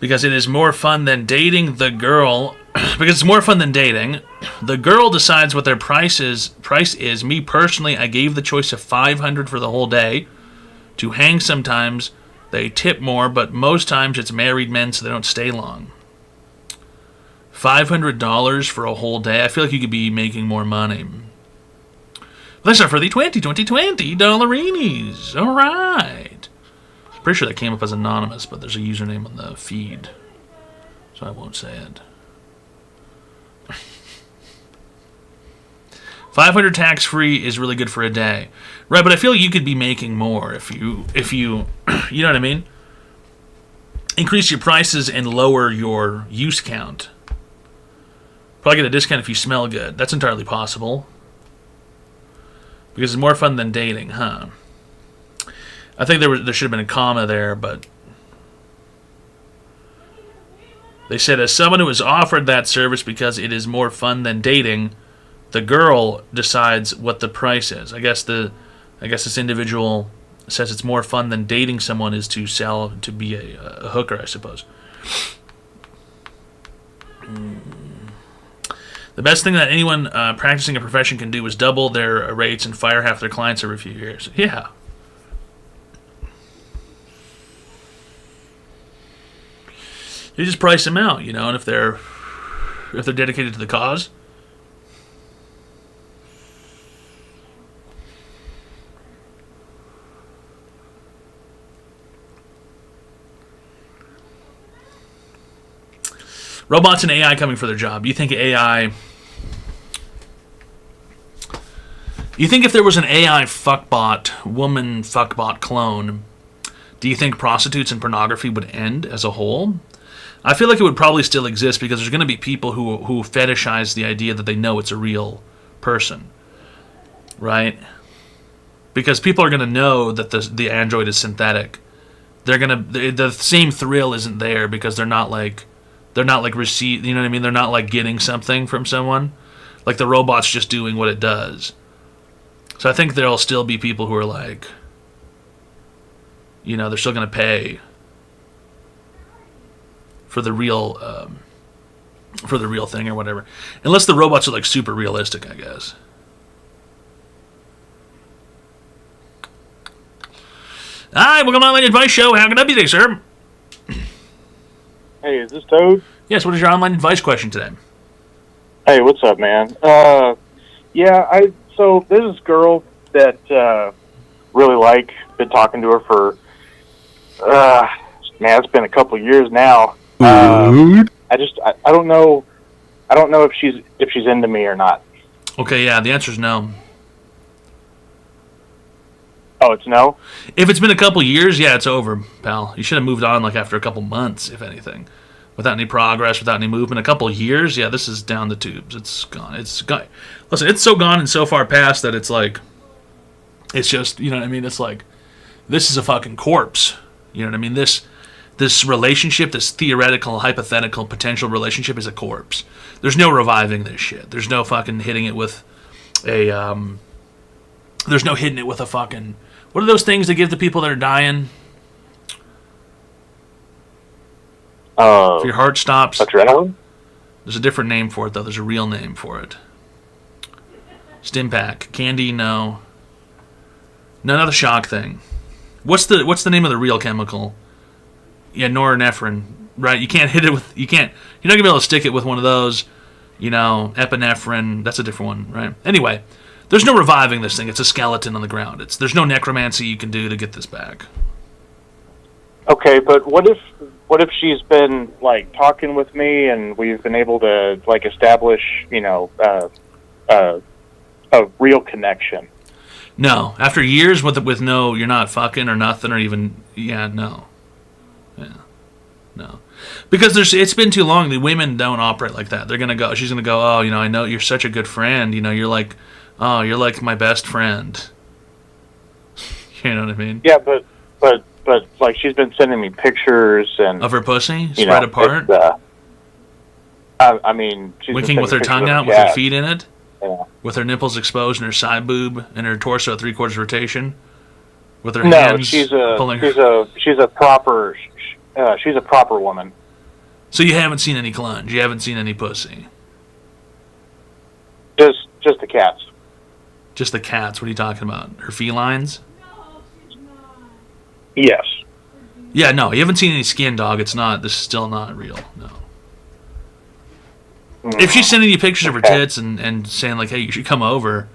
because it is more fun than dating, the girl, because it's more fun than dating, the girl decides what their price is. Me personally, I gave the choice of 500 for the whole day to hang. Sometimes they tip more, but most times it's married men, so they don't stay long. $500 for a whole day. I feel like you could be making more money. Let's start for the 20 dollarinis. All right. Pretty sure that came up as anonymous, but there's a username on the feed, so I won't say it. 500 tax-free is really good for a day, right? But I feel like you could be making more if you, you know what I mean? Increase your prices and lower your use count. Probably get a discount if you smell good. That's entirely possible. Because it's more fun than dating, huh? I think there should have been a comma there, but they said, as someone who has offered that service because it is more fun than dating, the girl decides what the price is. I guess this individual says it's more fun than dating someone is to sell, to be a hooker, I suppose. The best thing that anyone practicing a profession can do is double their rates and fire half their clients every few years. Yeah. You just price them out, you know, and if they're dedicated to the cause. Robots and AI coming for their job. You think AI... You think if there was an AI fuckbot, woman fuckbot clone, do you think prostitutes and pornography would end as a whole? I feel like it would probably still exist because there's going to be people who fetishize the idea that they know it's a real person. Right? because people are gonna know that the android is synthetic. They're gonna the same thrill isn't there because they're not like receive. You know what I mean? They're not like getting something from someone. Like the robot's just doing what it does. So I think there'll still be people who are like, you know, they're still gonna pay for the real thing or whatever, unless the robots are like super realistic, I guess. Hi, welcome to the Online Advice Show. How can I help you today, sir? Hey, is this Toad? Yes. What is your online advice question today? Hey, what's up, man? So there's this girl that really like. Been talking to her for man, it's been a couple of years now. I don't know if she's into me or not. Okay, yeah, the answer is no. Oh, it's no? If it's been a couple years, yeah, it's over, pal. You should have moved on like after a couple months, if anything. Without any progress, without any movement. A couple of years, yeah, this is down the tubes. It's gone. It's gone. Listen, it's so gone and so far past that it's like, it's just, you know what I mean? It's like, this is a fucking corpse. You know what I mean? This relationship, this theoretical, hypothetical, potential relationship is a corpse. There's no reviving this shit. There's no fucking hitting it with a, there's no hitting it with a fucking, what are those things they give to people that are dying? If your heart stops. Adrenaline? There's a different name for it, though. There's a real name for it. Stimpack. Candy, no. No, not the shock thing. What's the name of the real chemical? Yeah, norepinephrine. Right, you can't hit it with... You're not going to be able to stick it with one of those. You know, epinephrine. That's a different one, right? Anyway, there's no reviving this thing. It's a skeleton on the ground. There's no necromancy you can do to get this back. Okay, but what if she's been like talking with me and we've been able to like establish, you know, a real connection? No, after years with no, you're not fucking or nothing or even no, no, because it's been too long. The women don't operate like that. They're gonna go. She's gonna go. Oh, you know, I know you're such a good friend. You know, you're like my best friend. You know what I mean? Yeah, but like she's been sending me pictures and of her pussy spread apart. I mean, she's winking with her tongue out, with her feet in it, with her nipples exposed and her side boob and her torso at 3/4 rotation, with her hands pulling her. She's a proper woman. So you haven't seen any clunge. You haven't seen any pussy. Just the cats. Just the cats. What are you talking about? Her felines? Yes. Yeah, no, you haven't seen any skin, dog. This is still not real, no. If she's sending you pictures of her tits and saying, like, hey, you should come over,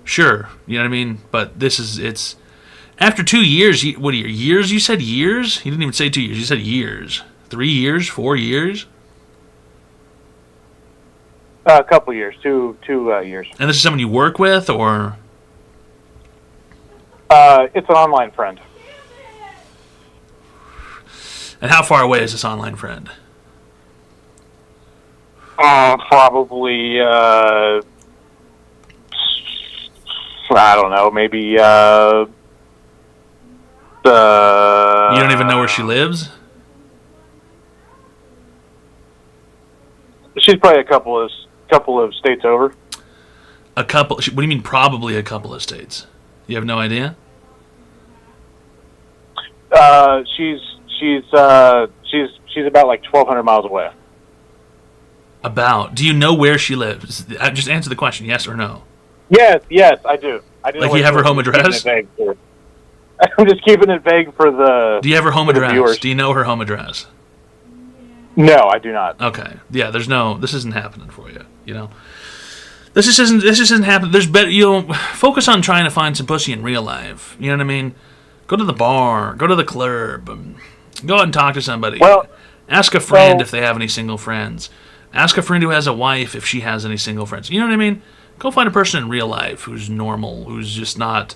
sure, you know what I mean? But it's... After 2 years, what are your years? You said years? You didn't even say 2 years. You said years. 3 years? 4 years? A couple years. 2 years. And this is someone you work with, or...? It's an online friend. And how far away is this online friend? Probably, I don't know, maybe, You don't even know where she lives? She's probably a couple of states over. A couple? What do you mean probably a couple of states? You have no idea? She's about like 1,200 miles away. About? Do you know where she lives? Just answer the question, yes or no. Yes, I do. I like you have her home address? I'm just keeping it vague for the. Do you have her home address? Viewers. Do you know her home address? No, I do not. Okay. Yeah, this isn't happening for you, you know. This just isn't happening. There's better, focus on trying to find some pussy in real life. You know what I mean? Go to the bar, go to the club, go out and talk to somebody. Well, ask a friend if they have any single friends. Ask a friend who has a wife if she has any single friends. You know what I mean? Go find a person in real life who's normal, who's just not.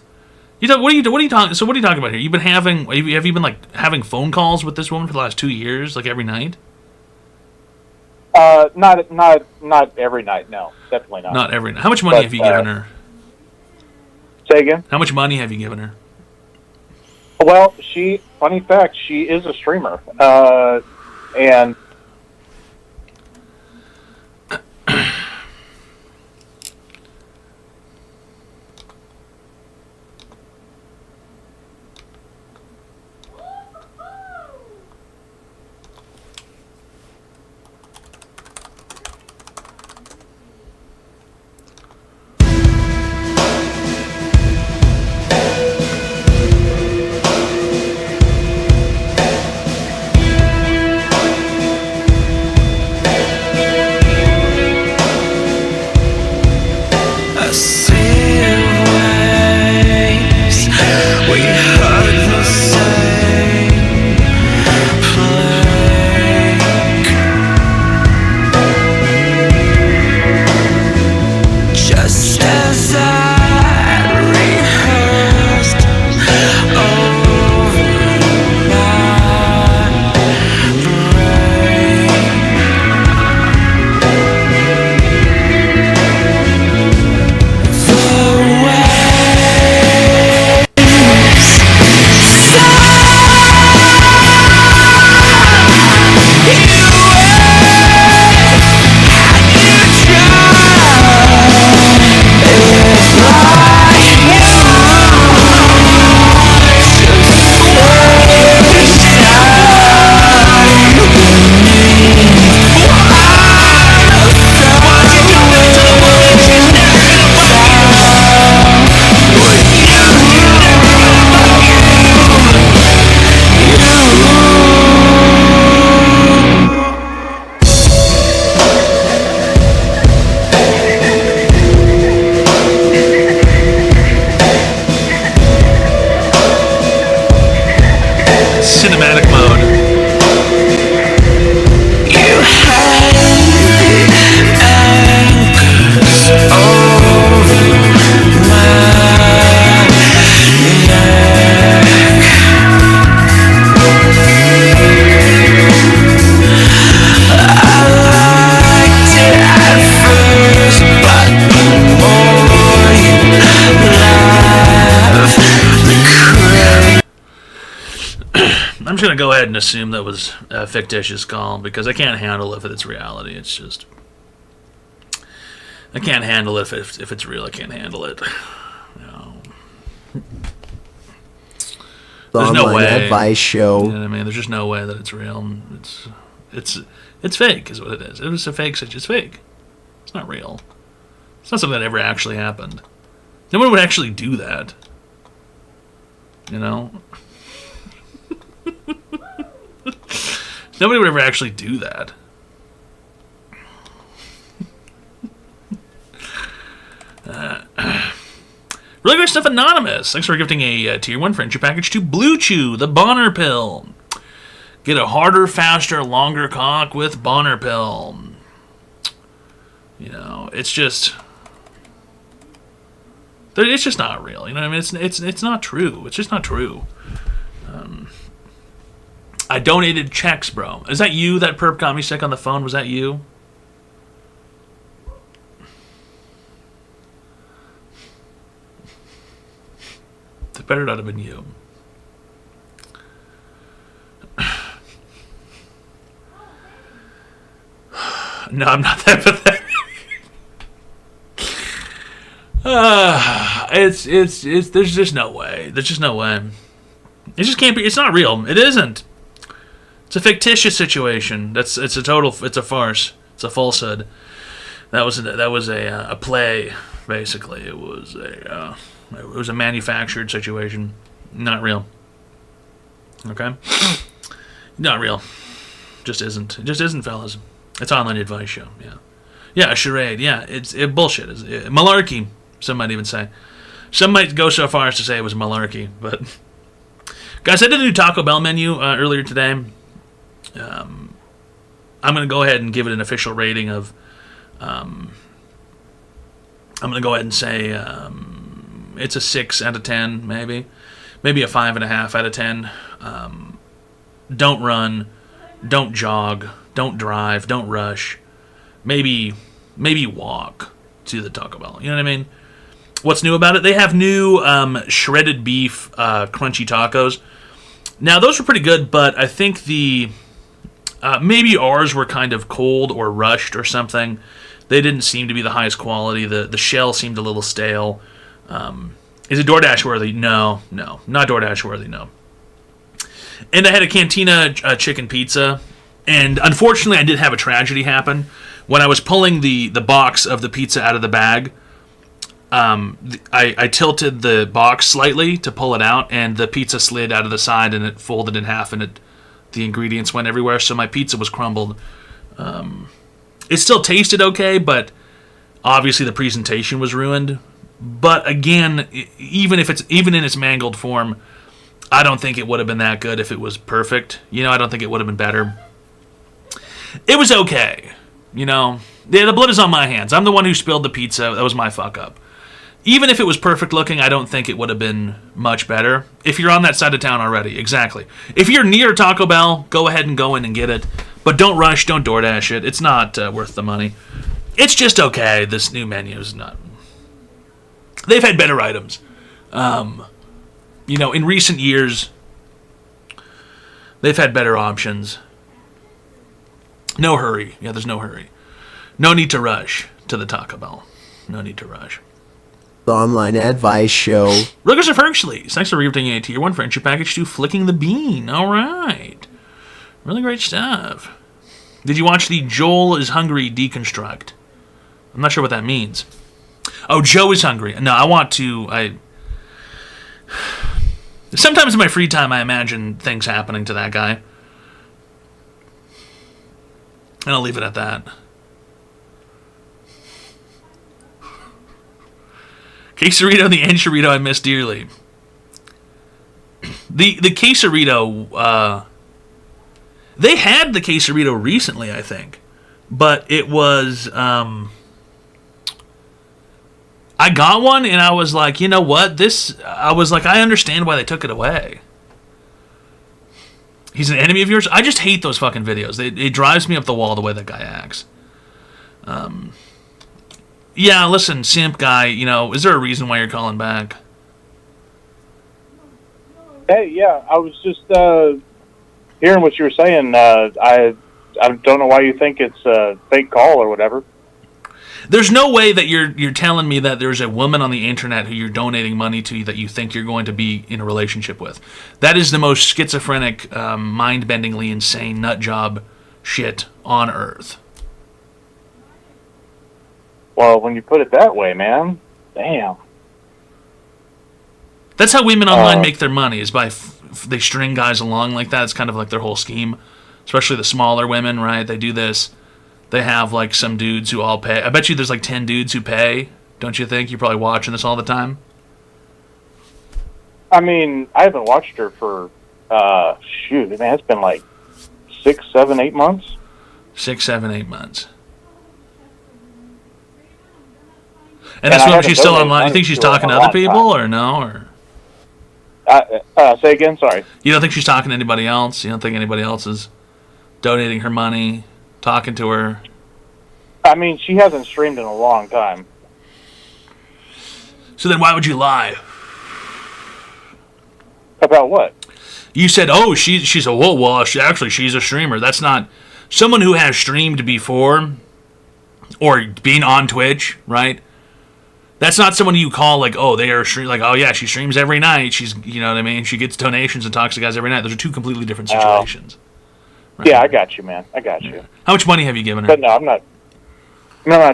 What are you talking? So what are you talking about here? You've been having? Have you been like having phone calls with this woman for the last 2 years, like every night? Not every night. No, definitely not. Not every night. How much money have you given her? Say again? How much money have you given her? Well, funny fact, she is a streamer. And I see waves. We heard the same plague. Just as I rehearsed over my brain. Cinematic mode. You had anchors over my neck. I liked it at first, but the more you laugh, the crazy. I'm just gonna go ahead and assume that was a fictitious call because I can't handle it if it's reality. It's just I can't handle it if it's real. I can't handle it. There's no Online way. advice show. You know what I mean? There's just no way that it's real. It's fake, is what it is. It was a fake situation. It's fake. It's not real. It's not something that ever actually happened. No one would actually do that. You know? Nobody would ever actually do that. Really great stuff, Anonymous. Thanks for gifting a tier 1 friendship package to Blue Chew, the Bonner Pill. Get a harder, faster, longer cock with Bonner Pill. You know, it's just not real. You know what I mean? It's not true. It's just not true. I donated checks, bro. Is that you? That perp got me sick on the phone? Was that you? It better not have been you. No, I'm not that pathetic. There's just no way. There's just no way. It just can't be. It's not real. It isn't. It's a fictitious situation. It's a farce. It's a falsehood. That was a play, basically. It was a manufactured situation. Not real. Okay? Not real. Just isn't. It just isn't, fellas. It's online advice show. Yeah. Yeah, a charade. Yeah, it's bullshit. It's malarkey, some might even say. Some might go so far as to say it was malarkey, but guys, I did a new Taco Bell menu earlier today. I'm going to go ahead and give it an official rating of I'm going to go ahead and say it's a 6 out of 10, maybe a 5.5 out of 10. Don't run, don't jog, don't drive, don't rush. Maybe walk to the Taco Bell. You know what I mean? What's new about it? They have new shredded beef crunchy tacos. Now, those were pretty good, but I think maybe ours were kind of cold or rushed or something. They didn't seem to be the highest quality. The shell seemed a little stale. Is it DoorDash worthy? No, not DoorDash worthy, no. And I had a Cantina chicken pizza, and unfortunately I did have a tragedy happen. When I was pulling the box of the pizza out of the bag, I tilted the box slightly to pull it out, and the pizza slid out of the side, and it folded in half, and the ingredients went everywhere, so my pizza was crumbled. It still tasted okay, but obviously the presentation was ruined. But again, even in its mangled form, I don't think it would have been that good if it was perfect. I don't think it would have been better. It was okay. The blood is on my hands. I'm the one who spilled the pizza. That was my fuck up. Even if it was perfect looking, I don't think it would have been much better. If you're on that side of town already, exactly. If you're near Taco Bell, go ahead and go in and get it. But don't rush, don't DoorDash it. It's not worth the money. It's just okay. This new menu is not... They've had better items. In recent years, they've had better options. No hurry. Yeah, there's no hurry. No need to rush to the Taco Bell. No need to rush. The online advice show. Rutgers of Hercules. Thanks for regifting a tier 1 friendship package to Flicking the Bean. All right. Really great stuff. Did you watch the Joel is Hungry deconstruct? I'm not sure what that means. Oh, Joe is hungry. No, I want to... Sometimes in my free time, I imagine things happening to that guy. And I'll leave it at that. Quesarito, the Enchilito I miss dearly. The Quesarito, they had the Quesarito recently, I think. But it was, I got one and I was like, you know what? I understand why they took it away. He's an enemy of yours? I just hate those fucking videos. It drives me up the wall the way that guy acts. Yeah, listen, simp guy, is there a reason why you're calling back? Hey, yeah, I was just hearing what you were saying. I don't know why you think it's a fake call or whatever. There's no way that you're telling me that there's a woman on the internet who you're donating money to that you think you're going to be in a relationship with. That is the most schizophrenic, mind-bendingly insane nut job shit on earth. Well, when you put it that way, man, damn. That's how women online make their money, is by they string guys along like that. It's kind of like their whole scheme, especially the smaller women, right? They do this. They have like some dudes who all pay. I bet you there's like 10 dudes who pay. Don't you think? You're probably watching this all the time. I mean, I haven't watched her for, man, it's been like 6, 7, 8 months. 6, 7, 8 months. And that's when she's still online. You think she's talking to other people or no? Or say again, sorry. You don't think she's talking to anybody else? You don't think anybody else is donating her money, talking to her? I mean, she hasn't streamed in a long time. So then why would you lie? About what? You said, oh, she's a streamer. That's not... Someone who has streamed before, or being on Twitch, right? That's not someone you call like, oh, they are like, oh yeah, she streams every night. She's, you know what I mean? She gets donations and talks to guys every night. Those are two completely different situations. Right? Yeah, I got you, man. I got you. How much money have you given her? But no, I'm not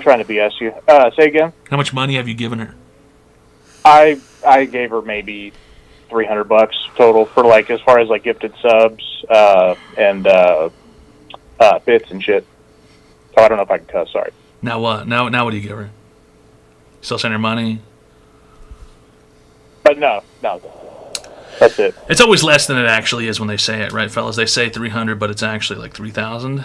trying to BS you. Say again? How much money have you given her? I gave her maybe $300 total for like, as far as like gifted subs and bits and shit. So I don't know if I can cuss. Sorry. Now what? Now what do you give her? Still send her money? But no. That's it. It's always less than it actually is when they say it, right, fellas? They say 300, but it's actually like 3,000.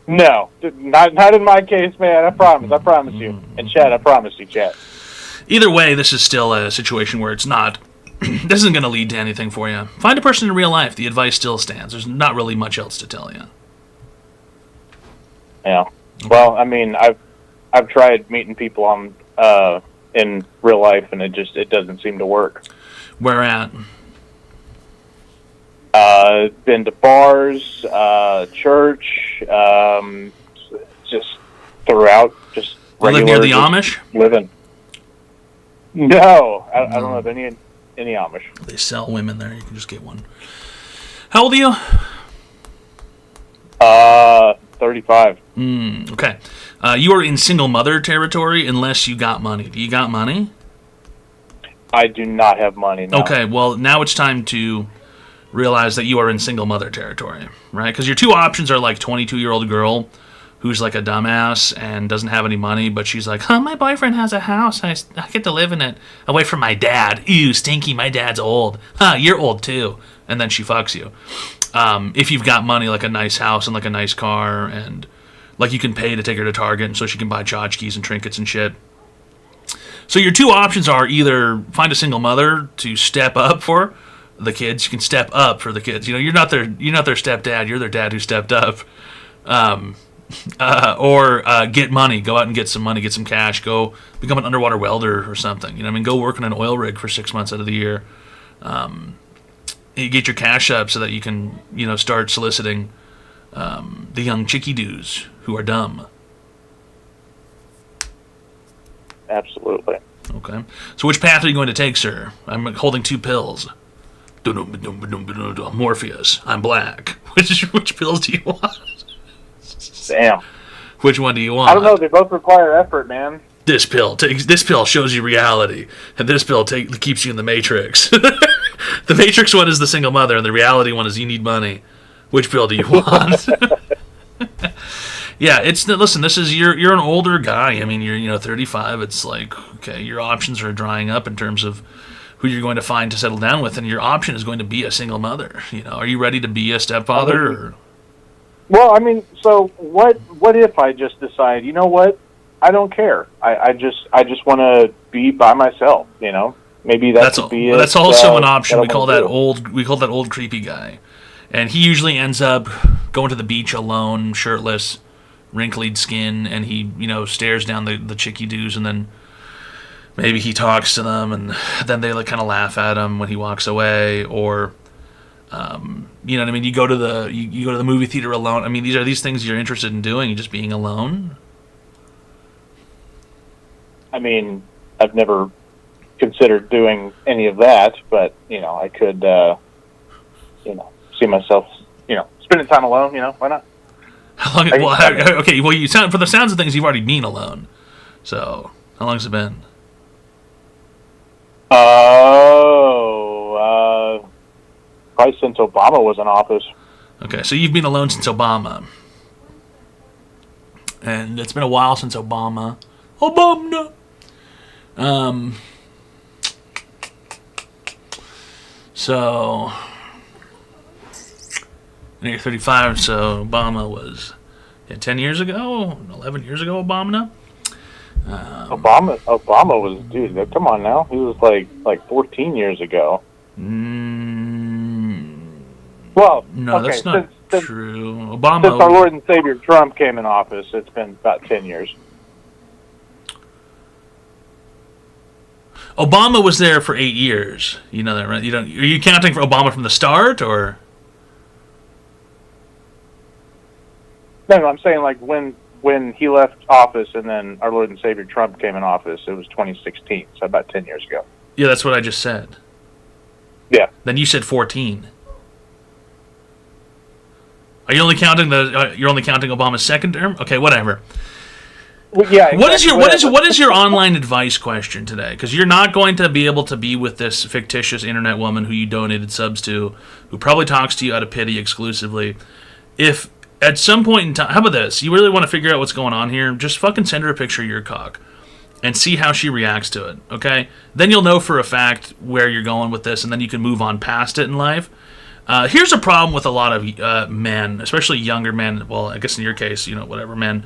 No, not in my case, man. I promise you. And Chad, I promise you, Chad. Either way, this is still a situation where it's not. This isn't going to lead to anything for you. Find a person in real life. The advice still stands. There's not really much else to tell you. Yeah. Well, I mean, I've tried meeting people on in real life, and it doesn't seem to work. Where at? Been to bars, church, just throughout, just You live near the Amish? living. No, I don't have any Amish. They sell women there. You can just get one. How old are you? 35. Okay. You are in single mother territory unless you got money. Do you got money? I do not have money, no. Okay, well, now it's time to realize that you are in single mother territory, right? Because your two options are like 22-year-old girl who's like a dumbass and doesn't have any money, but she's like, my boyfriend has a house. I get to live in it away from my dad. Ew, stinky, my dad's old. You're old too. And then she fucks you. If you've got money, like a nice house and like a nice car, and like you can pay to take her to Target and so she can buy tchotchkes and trinkets and shit. So your two options are either find a single mother to step up for the kids. You can step up for the kids. You know, you're not their stepdad. You're their dad who stepped up. Or get money. Go out and get some money, get some cash. Go become an underwater welder or something. You know what I mean? Go work on an oil rig for 6 months out of the year. You get your cash up so that you can, start soliciting the young chickie-doos who are dumb. Absolutely. Okay. So which path are you going to take, sir? I'm holding 2 pills. Morpheus. I'm black. Which pills do you want? Damn. Which one do you want? I don't know. They both require effort, man. This pill shows you reality, and this pill keeps you in the Matrix. The Matrix one is the single mother, and the reality one is you need money. Which pill do you want? Yeah, listen. This is you're an older guy. I mean, you're 35. It's like, okay, your options are drying up in terms of who you're going to find to settle down with, and your option is going to be a single mother. Are you ready to be a stepfather? Or? Well, I mean, so what if I just decide, you know what? I don't care. I just want to be by myself. Maybe that's also an option. We call that old creepy guy, and he usually ends up going to the beach alone, shirtless, wrinkled skin, and he stares down the chickie-doos, and then maybe he talks to them, and then they kind of laugh at him when he walks away, or you know what I mean? You go to the movie theater alone. I mean, these things you're interested in doing, just being alone. I mean, I've never considered doing any of that, but I could see myself spending time alone. Why not? How long? Okay. Well, you sound, for the sounds of things, you've already been alone. So how long has it been? Probably since Obama was in office. Okay, so you've been alone since Obama. And it's been a while since Obama. So, you're 35, so Obama was 10 years ago, 11 years ago, Obama. Obama was, dude, come on now. He was like 14 years ago. Well, no, okay, that's not true. Obama. Since our Lord and Savior Trump came in office, it's been about 10 years. Obama was there for 8 years. You know that, right? Are you counting for Obama from the start, or? No, I'm saying like when he left office and then our Lord and Savior Trump came in office, it was 2016, so about 10 years ago. Yeah, that's what I just said. Yeah. Then you said 14. Are you only counting you're only counting Obama's second term? Okay, whatever. Well, yeah. Exactly. What is your online advice question today? Because you're not going to be able to be with this fictitious internet woman who you donated subs to, who probably talks to you out of pity exclusively. If at some point in time, how about this? You really want to figure out what's going on here? Just fucking send her a picture of your cock and see how she reacts to it. Okay? Then you'll know for a fact where you're going with this, and then you can move on past it in life. Here's a problem with a lot of men, especially younger men. Well, I guess in your case, whatever, men.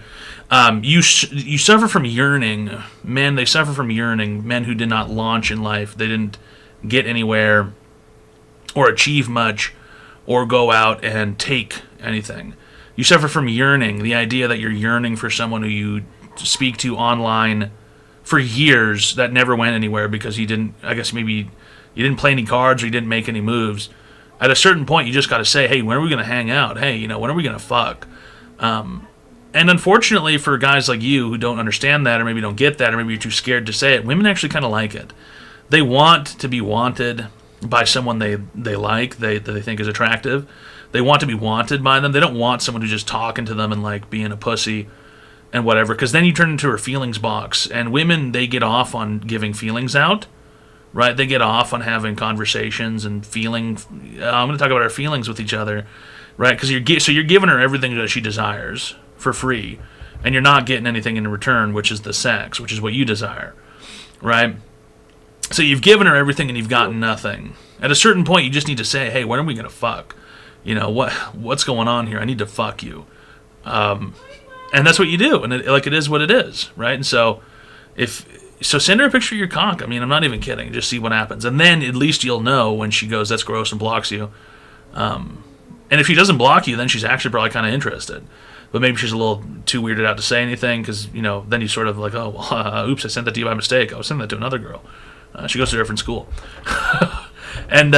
You suffer from yearning. Men, they suffer from yearning. Men who did not launch in life. They didn't get anywhere or achieve much or go out and take anything. You suffer from yearning. The idea that you're yearning for someone who you speak to online for years that never went anywhere because you didn't, I guess maybe you didn't play any cards or you didn't make any moves. At a certain point, you just got to say, hey, when are we going to hang out? Hey, when are we going to fuck? And unfortunately for guys like you who don't understand that or maybe don't get that or maybe you're too scared to say it, women actually kind of like it. They want to be wanted by someone they like, that they think is attractive. They want to be wanted by them. They don't want someone who's just talking to them and like being a pussy and whatever, because then you turn into her feelings box. And women, they get off on giving feelings out. Right, they get off on having conversations and feeling. I'm going to talk about our feelings with each other, right? Because you're giving her everything that she desires for free, and you're not getting anything in return, which is the sex, which is what you desire, right? So you've given her everything and you've gotten nothing. At a certain point, you just need to say, "Hey, when are we going to fuck? What's going on here? I need to fuck you," and that's what you do, and it is what it is, right? And so So send her a picture of your cock. I mean, I'm not even kidding. Just see what happens. And then at least you'll know when she goes, that's gross, and blocks you. And if she doesn't block you, then she's actually probably kind of interested. But maybe she's a little too weirded out to say anything because, then you sort of like, oh, well, oops, I sent that to you by mistake. I was sending that to another girl. She goes to a different school. And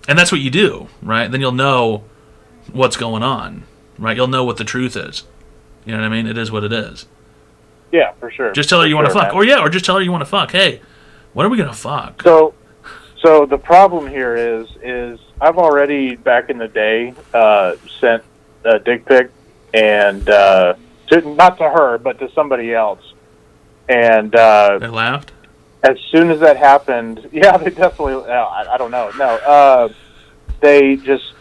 that's what you do, right? Then you'll know what's going on, right? You'll know what the truth is. You know what I mean? It is what it is. Yeah, for sure. Just tell her you want to fuck. Man. Or just tell her you want to fuck. Hey, when are we going to fuck? So the problem here is I've already, back in the day, sent a dick pic, and not to her, but to somebody else. And they laughed? As soon as that happened, yeah, they definitely, I don't know. No, they just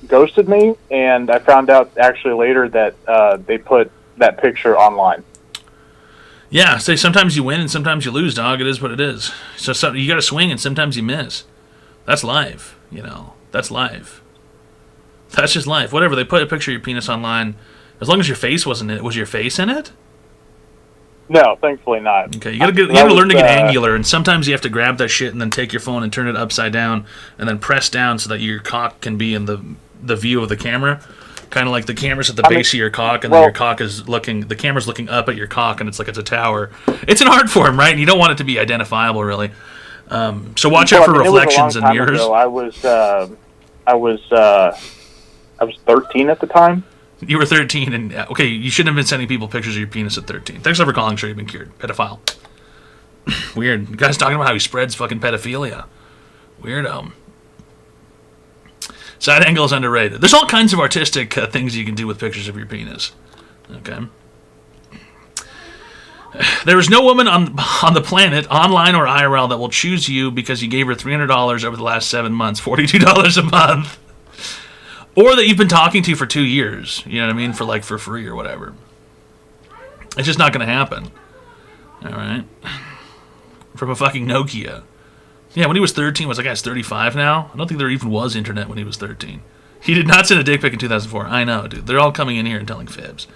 ghosted me, and I found out actually later that they put that picture online. Yeah, say sometimes you win and sometimes you lose, dog. It is what it is. So you got to swing and sometimes you miss. That's life, That's life. That's just life. Whatever, they put a picture of your penis online. As long as your face wasn't in it. Was your face in it? No, thankfully not. Okay, you gotta learn to get angular, and sometimes you have to grab that shit and then take your phone and turn it upside down and then press down so that your cock can be in the view of the camera. Kind of like the camera's at the base of your cock, and then your cock is the camera's looking up at your cock, and it's like it's a tower. It's an art form, right? And you don't want it to be identifiable, really. So watch out for reflections and mirrors. I was 13 at the time. You were 13, and okay, you shouldn't have been sending people pictures of your penis at 13. Thanks for calling. Sure, you've been cured. Pedophile. Weird. The guy's talking about how he spreads fucking pedophilia. Weirdo. Side angle is underrated. There's all kinds of artistic things you can do with pictures of your penis. Okay. There is no woman on the planet, online or IRL, that will choose you because you gave her $300 over the last 7 months, $42 a month, or that you've been talking to for 2 years. You know what I mean? For free or whatever. It's just not going to happen. All right. From a fucking Nokia. Yeah, when he was 13, was that guy's 35 now? I don't think there even was internet when he was 13. He did not send a dick pic in 2004. I know, dude. They're all coming in here and telling fibs.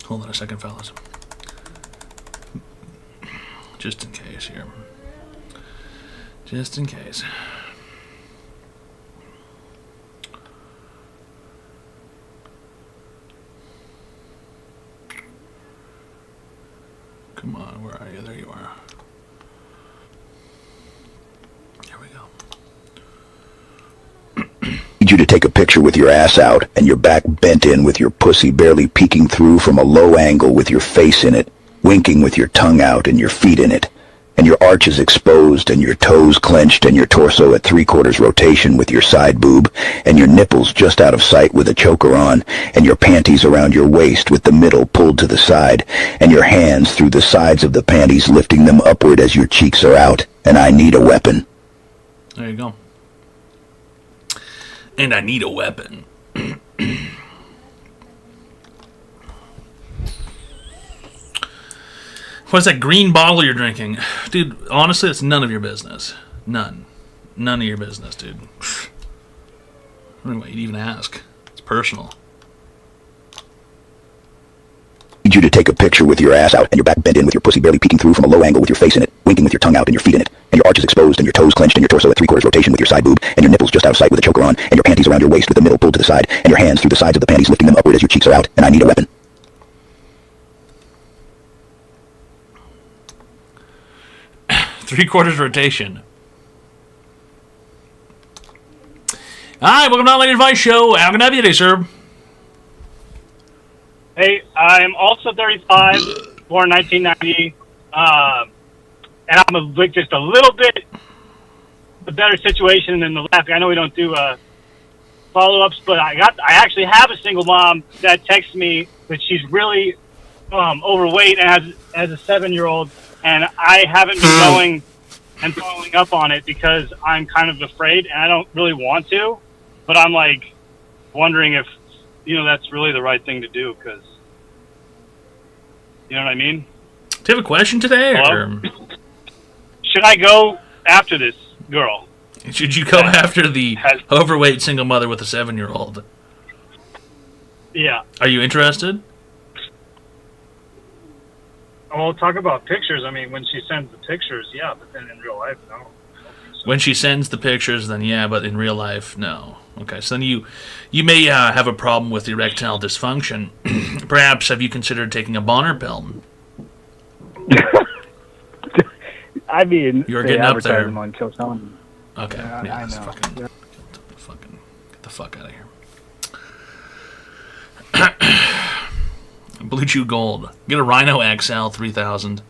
Hold on a second, fellas. Just in case here. Just in case. Come on, where are you? There you are. Here we go. Need you to take a picture with your ass out and your back bent in with your pussy barely peeking through from a low angle with your face in it, winking with your tongue out and your feet in it, and your arches exposed and your toes clenched and your torso at 3/4 rotation with your side boob and your nipples just out of sight with a choker on and your panties around your waist with the middle pulled to the side and your hands through the sides of the panties lifting them upward as your cheeks are out, and I need a weapon. There you go. And I need a weapon. What's that green bottle you're drinking? Dude, honestly, it's none of your business. None of your business, dude. I don't know why you'd even ask. It's personal. Need you to take a picture with your ass out and your back bent in with your pussy barely peeking through from a low angle with your face in it, winking with your tongue out and your feet in it, and your arches exposed and your toes clenched and your torso at 3/4 rotation with your side boob, and your nipples just out of sight with a choker on, and your panties around your waist with the middle pulled to the side, and your hands through the sides of the panties lifting them upward as your cheeks are out, and I need a weapon. 3/4 rotation. Hi, welcome to the Online Advice Show. How can I help you today, sir? Hey, I'm also 35, born 1990, and I'm just a little bit a better situation than the left. I know we don't do follow-ups, but I actually have a single mom that texts me that she's really overweight and has a 7-year-old, and I haven't been going and following up on it because I'm kind of afraid, and I don't really want to, but I'm like wondering if that's really the right thing to do, because you know what I mean? Do you have a question today? Or? Should I go after this girl? Should you go after the overweight single mother with a 7-year-old? Yeah. Are you interested? Well, talk about pictures. I mean, when she sends the pictures, yeah, but then in real life, no. When she sends the pictures, then yeah, but in real life, no. Okay, so then you may have a problem with erectile dysfunction. Perhaps have you considered taking a Bonner pill? I mean, you're getting up there. On Chilton. Okay, yeah, I know. Fucking, get the fuck out of here. Blue Chew Gold. Get a Rhino XL 3000,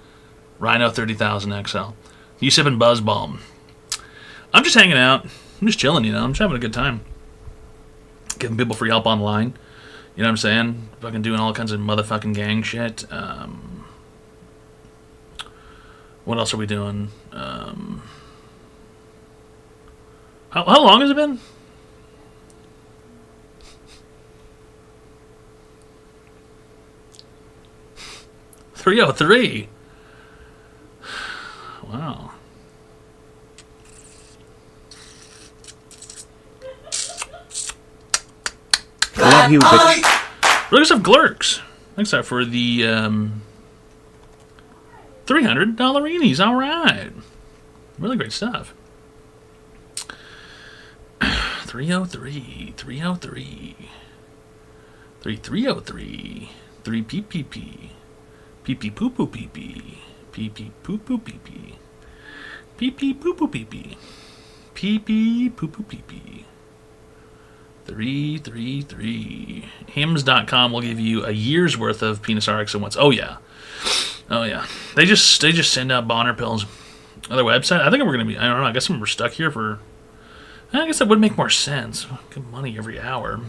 Rhino 30,000 XL. You sipping Buzz Bomb. I'm just hanging out. I'm just chilling, I'm just having a good time. Giving people free help online. You know what I'm saying? Fucking doing all kinds of motherfucking gang shit. What else are we doing? How long has it been? $3:03. Wow. Love you, bitch. Look at Glurks. Thanks for the $300 eenies. All right. Really great stuff. 303. 3303. 3 PPP. PP poo poo PP. PP poo poo PP. PP poo poo PP. PP poo poo PP. 333. Hims.com will give you a year's worth of penis RX at once. Oh yeah. They just send out Bonner pills. Other website. I think we're gonna be. I don't know. I guess we're stuck here for. I guess that would make more sense. Good money every hour.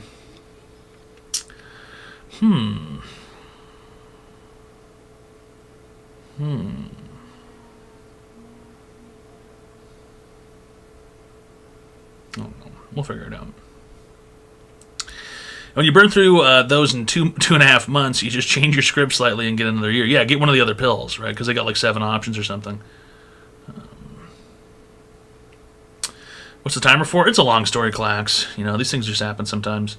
Oh, we'll figure it out. When you burn through those in 2.5 months, you just change your script slightly and get another year. Yeah, get one of the other pills, right? Because they got like 7 options or something. What's the timer for? It's a long story, Clax. These things just happen sometimes.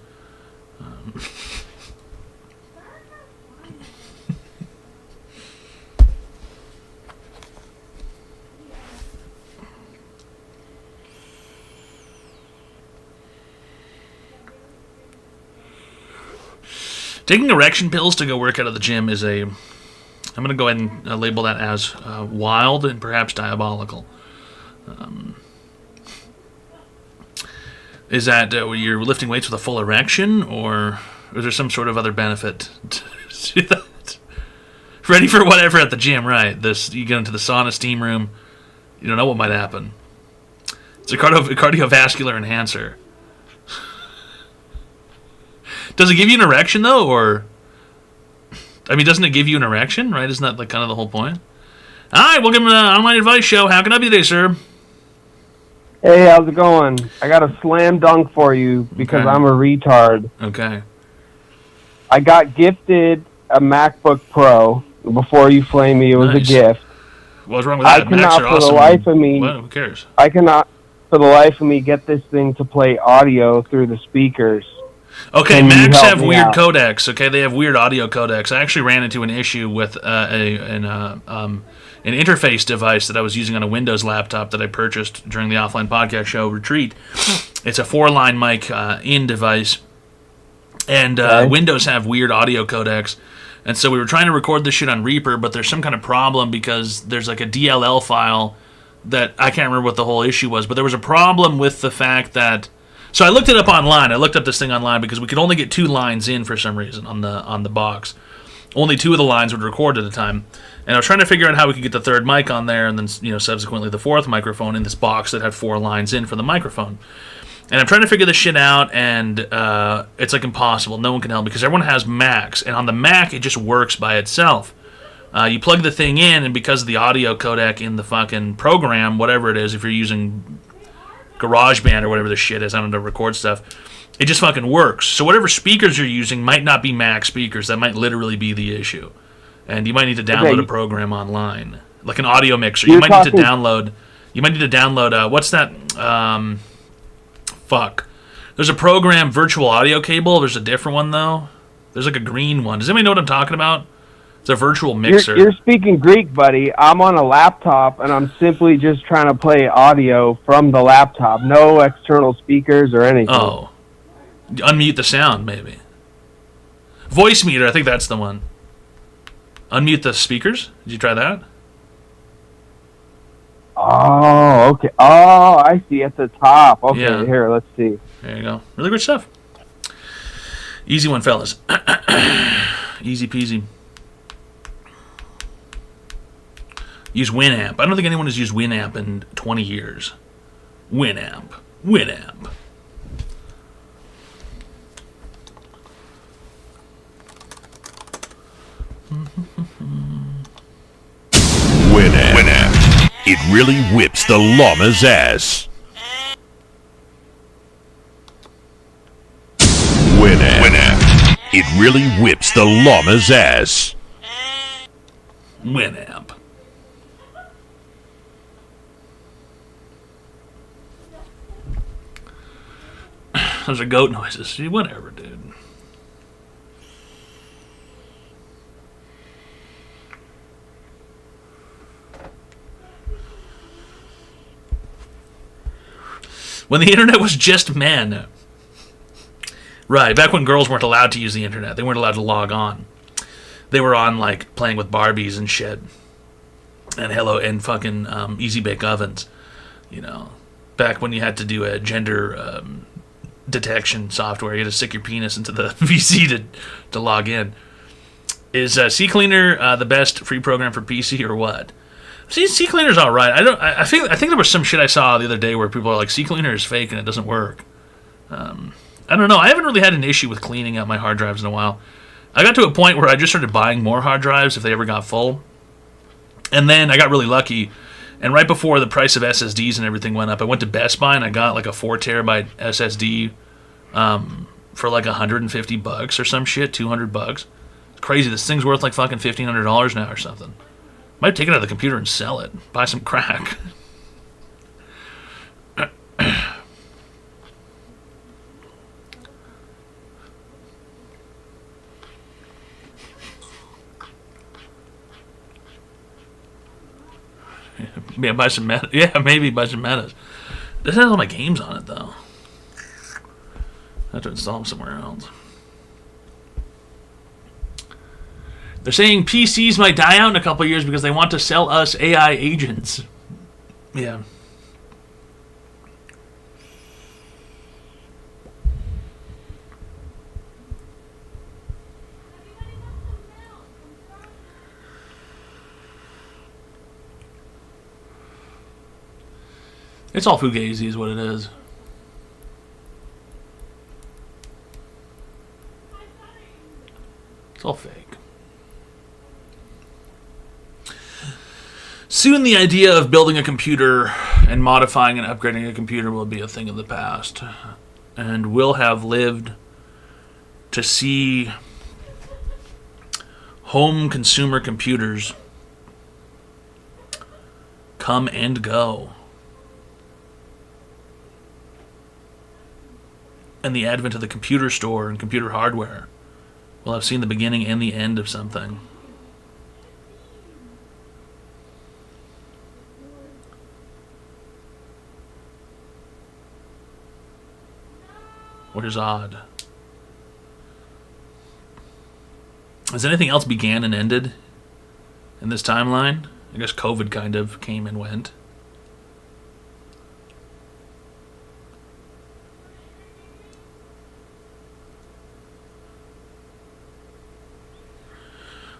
Taking erection pills to go work out at the gym is I'm going to go ahead and label that as wild and perhaps diabolical. Is that you're lifting weights with a full erection, or is there some sort of other benefit to that? Ready for whatever at the gym, right? You get into the sauna steam room, you don't know what might happen. It's a cardiovascular enhancer. Does it give you an erection, though, or... I mean, doesn't it give you an erection, right? Isn't that like kind of the whole point? All right, welcome to the Online Advice Show. How can I help you today, sir? Hey, how's it going? I got a slam dunk for you because I'm a retard. Okay. I got gifted a MacBook Pro. Before you flame me, it was a gift. What's wrong with that? I cannot, for the life of me... Well, who cares? I cannot for the life of me get this thing to play audio through the speakers. Okay, Can you Macs help have me weird out? codecs. Okay, they have weird audio codecs. I actually ran into an issue with an interface device that I was using on a Windows laptop that I purchased during the offline podcast show Retreat. It's a 4-line mic in device, and Windows have weird audio codecs. And so we were trying to record this shit on Reaper, but there's some kind of problem because there's like a DLL file that I can't remember what the whole issue was, but there was a problem with the fact that. So I looked it up online. I looked up this thing online because we could only get 2 lines in for some reason on the box. Only 2 of the lines would record at a time, and I was trying to figure out how we could get the 3rd mic on there, and then subsequently the 4th microphone in this box that had 4 lines in for the microphone. And I'm trying to figure this shit out, and it's like impossible. No one can help because everyone has Macs, and on the Mac it just works by itself. You plug the thing in, and because of the audio codec in the fucking program, whatever it is, if you're using GarageBand or whatever the shit is, I don't know, to record stuff, it just fucking works. So whatever speakers you're using might not be Mac speakers. That might literally be the issue. And you might need to download a program online, like an audio mixer. You might need to download. What's that? There's a program, Virtual Audio Cable. There's a different one though. There's like a green one. Does anybody know what I'm talking about? It's a virtual mixer. You're speaking Greek, buddy. I'm on a laptop, and I'm simply just trying to play audio from the laptop. No external speakers or anything. Oh. Unmute the sound, maybe. Voice meter, I think that's the one. Unmute the speakers? Did you try that? Oh, okay. Oh, I see. At the top. Okay, Yeah. here, let's see. There you go. Really good stuff. Easy one, fellas. Easy peasy. Use Winamp. I don't think anyone has used Winamp in 20 years. Winamp. Winamp. Winamp. It really whips the llama's ass. Winamp. It really whips the llama's ass. Winamp. Those are goat noises. Whatever, dude. When the internet was just men. Right, back when girls weren't allowed to use the internet. They weren't allowed to log on. They were on, like, playing with Barbies and shit. And fucking Easy Bake Ovens. You know. Back when you had to do a gender detection software. You had to stick your penis into the VC to log in. Is CCleaner the best free program for PC or what? See, CCleaner's all right. I think there was some shit I saw the other day where people are like, CCleaner is fake and it doesn't work. I don't know. I haven't really had an issue with cleaning out my hard drives in a while. I got to a point where I just started buying more hard drives if they ever got full. And then I got really lucky. And right before the price of SSDs and everything went up, I went to Best Buy and I got like a 4 terabyte SSD for like $150 or some shit, $200. It's crazy. This thing's worth like fucking $1,500 now or something. Might take it out of the computer and sell it. Buy some crack. Yeah, buy some meta. Yeah, maybe buy some metas. This has all my games on it though. I have to install them somewhere else. They're saying PCs might die out in a couple of years because they want to sell us AI agents. Yeah. It's all fugazi is what it is. It's all fake. Soon the idea of building a computer and modifying and upgrading a computer will be a thing of the past. And we'll have lived to see home consumer computers come and go. and the advent of the computer store and computer hardware, we'll have seen the beginning and the end of something. Which is odd. Has anything else began and ended in this timeline? I guess COVID kind of came and went.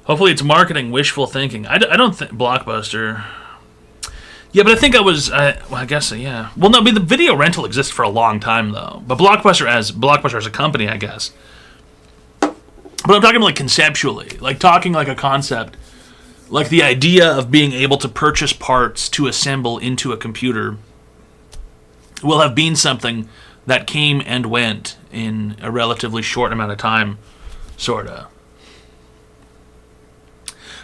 Hopefully it's marketing wishful thinking. I don't think Blockbuster... Yeah, but I think well, I guess, yeah. Well, no, I mean, the video rental exists for a long time, though. But Blockbuster as a company, I guess. But I'm talking like conceptually. Like talking like a concept. Like the idea of being able to purchase parts to assemble into a computer will have been something that came and went in a relatively short amount of time, sorta.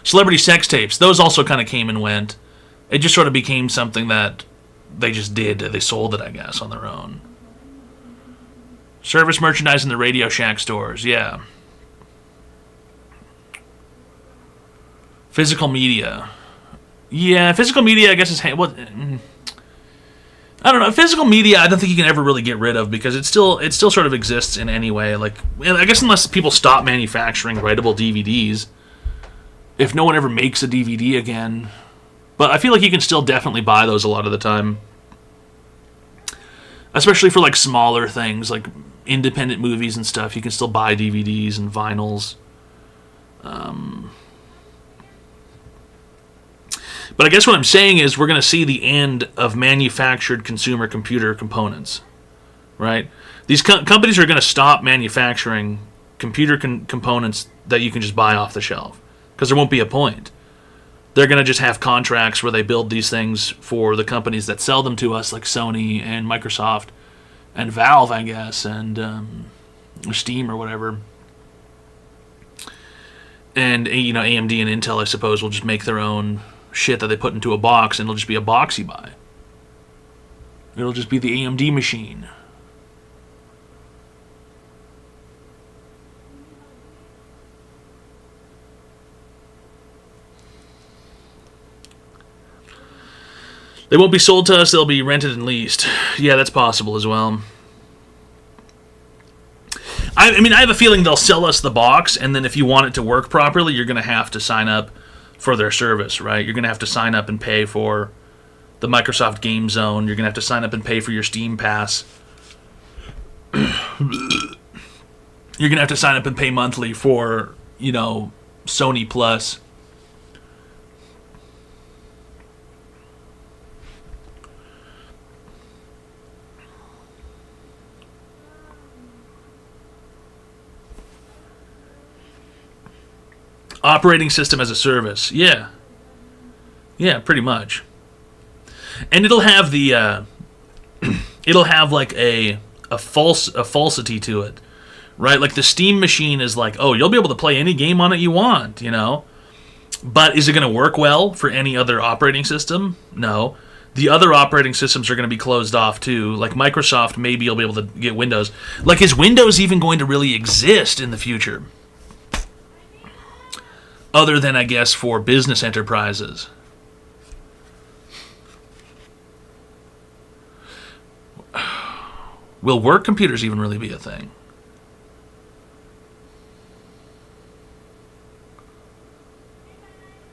Celebrity sex tapes, those also kind of came and went. It just sort of became something that they just did. They sold it, I guess, on their own. Service merchandise in the Radio Shack stores, yeah. Physical media. Yeah, physical media, I guess, is... Well, I don't know. Physical media, I don't think you can ever really get rid of because it still sort of exists in any way. Like, I guess unless people stop manufacturing writable DVDs. If no one ever makes a DVD again... But I feel like you can still definitely buy those a lot of the time. Especially for like smaller things, like independent movies and stuff. You can still buy DVDs and vinyls. But I guess what I'm saying is we're going to see the end of manufactured consumer computer components. Right? These companies are going to stop manufacturing computer components that you can just buy off the shelf. Because there won't be a point. They're going to just have contracts where they build these things for the companies that sell them to us, like Sony and Microsoft and Valve, I guess, and Steam or whatever. And, you know, AMD and Intel, I suppose, will just make their own shit that they put into a box, and it'll just be a box you buy. It'll just be the AMD machine. They won't be sold to us, they'll be rented and leased. Yeah, that's possible as well. I mean, I have a feeling they'll sell us the box, and then if you want it to work properly, you're going to have to sign up for their service, right? You're going to have to sign up and pay for the Microsoft Game Zone. You're going to have to sign up and pay for your Steam Pass. You're going to have to sign up and pay monthly for, you know, Sony Plus. Operating system as a service, yeah, pretty much. And it'll have the, it'll have like a falsity to it, right? Like the Steam machine is like, oh, you'll be able to play any game on it you want, you know. But is it going to work well for any other operating system? No. The other operating systems are going to be closed off too. Like Microsoft, maybe you'll be able to get Windows. Like, is Windows even going to really exist in the future? Other than, I guess, for business enterprises. Will work computers even really be a thing?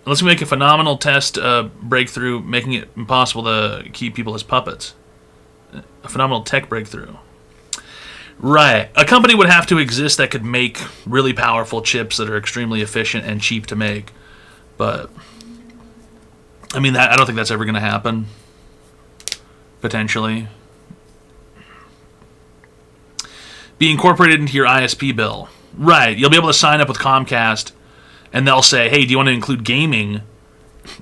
Unless we make a phenomenal test breakthrough, making it impossible to keep people as puppets. A phenomenal tech breakthrough. Right. A company would have to exist that could make really powerful chips that are extremely efficient and cheap to make. But, I mean, I don't think that's ever going to happen. Potentially. Be incorporated into your ISP bill. Right. You'll be able to sign up with Comcast, and they'll say, hey, do you want to include gaming?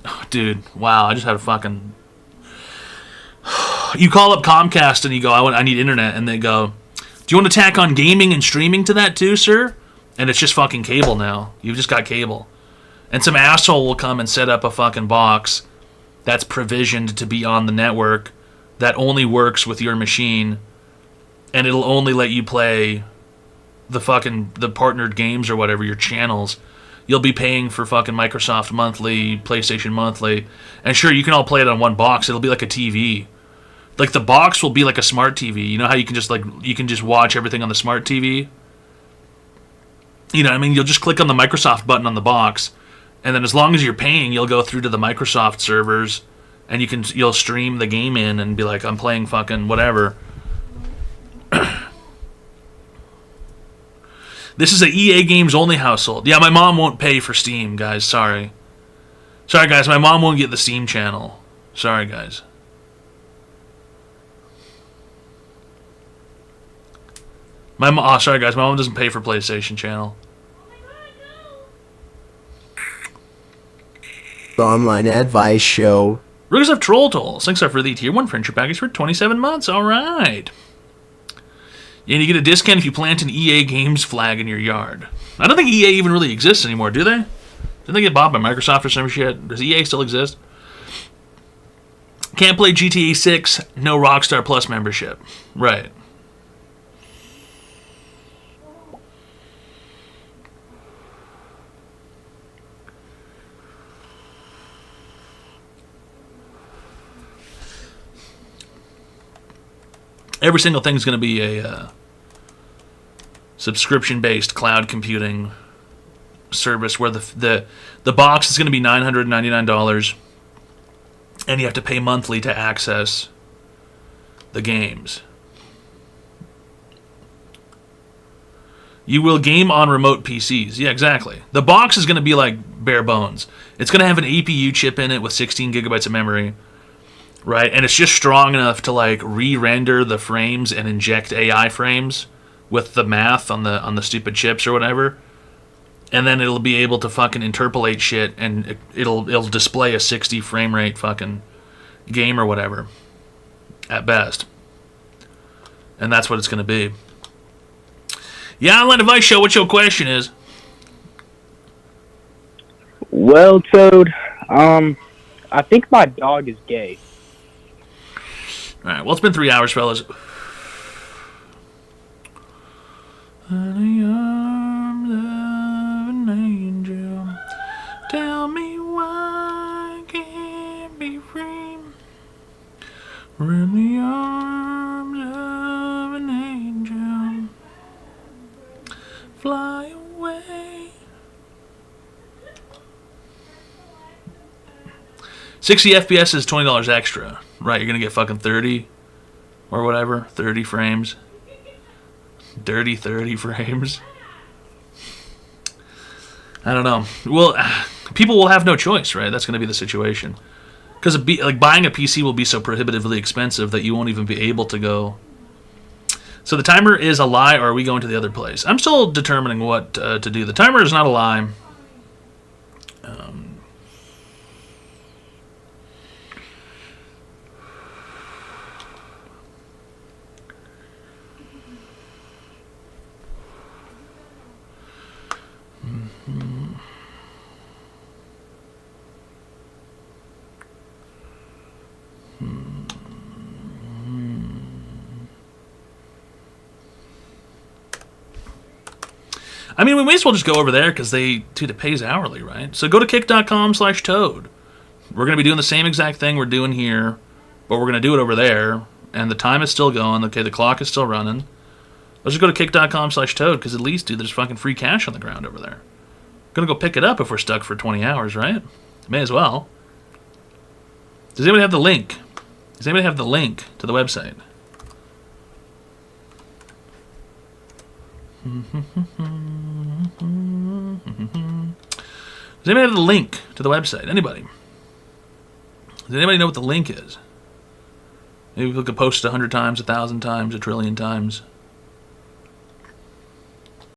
Oh, dude, wow, I just had a fucking... You call up Comcast and you go, I need internet, and they go... Do you want to tack on gaming and streaming to that too, sir? And it's just fucking cable now. You've just got cable. And some asshole will come and set up a fucking box that's provisioned to be on the network that only works with your machine. and it'll only let you play the partnered games or whatever, your channels. You'll be paying for fucking Microsoft monthly, PlayStation monthly, and sure, you can all play it on one box. It'll be like a TV. Like the box will be like a smart TV. You know how you can just watch everything on the smart TV? You know what I mean? You'll just click on the Microsoft button on the box, and then as long as you're paying, you'll go through to the Microsoft servers, and you'll stream the game in and be like, I'm playing fucking whatever. This is an EA Games only household. Yeah, my mom won't pay for Steam, guys. Sorry. Sorry, guys. My mom won't get the Steam channel. Sorry, guys. Sorry, guys. My mom doesn't pay for PlayStation channel. The Online Advice Show. Rugers of Troll Tolls. Thanks for the tier 1 friendship package for 27 months. All right. And you get a discount if you plant an EA Games flag in your yard. I don't think EA even really exists anymore, do they? Didn't they get bought by Microsoft or some shit? Does EA still exist? Can't play GTA 6, no Rockstar Plus membership. Right. Every single thing's going to be a subscription-based cloud computing service where the box is going to be $999, and you have to pay monthly to access the games. You will game on remote PCs. Yeah, exactly. The box is going to be like bare bones. It's going to have an APU chip in it with 16 gigabytes of memory. Right, and it's just strong enough to like re-render the frames and inject AI frames with the math on the stupid chips or whatever, and then it'll be able to fucking interpolate shit, and it'll display a 60 frame rate fucking game or whatever, at best, and that's what it's gonna be. Yeah, Online Device Show. What your question is? Well, Toad, I think my dog is gay. Alright, well, it's been 3 hours, fellas. In the arms of an angel, tell me why I can't be free. We're in the arms of an angel, fly away. 60 FPS is $20 extra. Right, you're going to get fucking 30 or whatever, 30 frames. Dirty 30 frames. I don't know. Well, people will have no choice, right? That's going to be the situation. Because buying a PC will be so prohibitively expensive that you won't even be able to go. So the timer is a lie, or are we going to the other place? I'm still determining what to do. The timer is not a lie. I mean, we may as well just go over there because it pays hourly, right? So go to kick.com/toad. We're going to be doing the same exact thing we're doing here, but we're going to do it over there, and the time is still going. Okay, the clock is still running. Let's just go to kick.com/toad because at least, dude, there's fucking free cash on the ground over there. Gonna go pick it up if we're stuck for 20 hours, right? May as well. Does anybody have the link? Does anybody have the link to the website? Does anybody have the link to the website? Anybody? Does anybody know what the link is? Maybe we could post it 100 times, 1,000 times, 1 trillion times.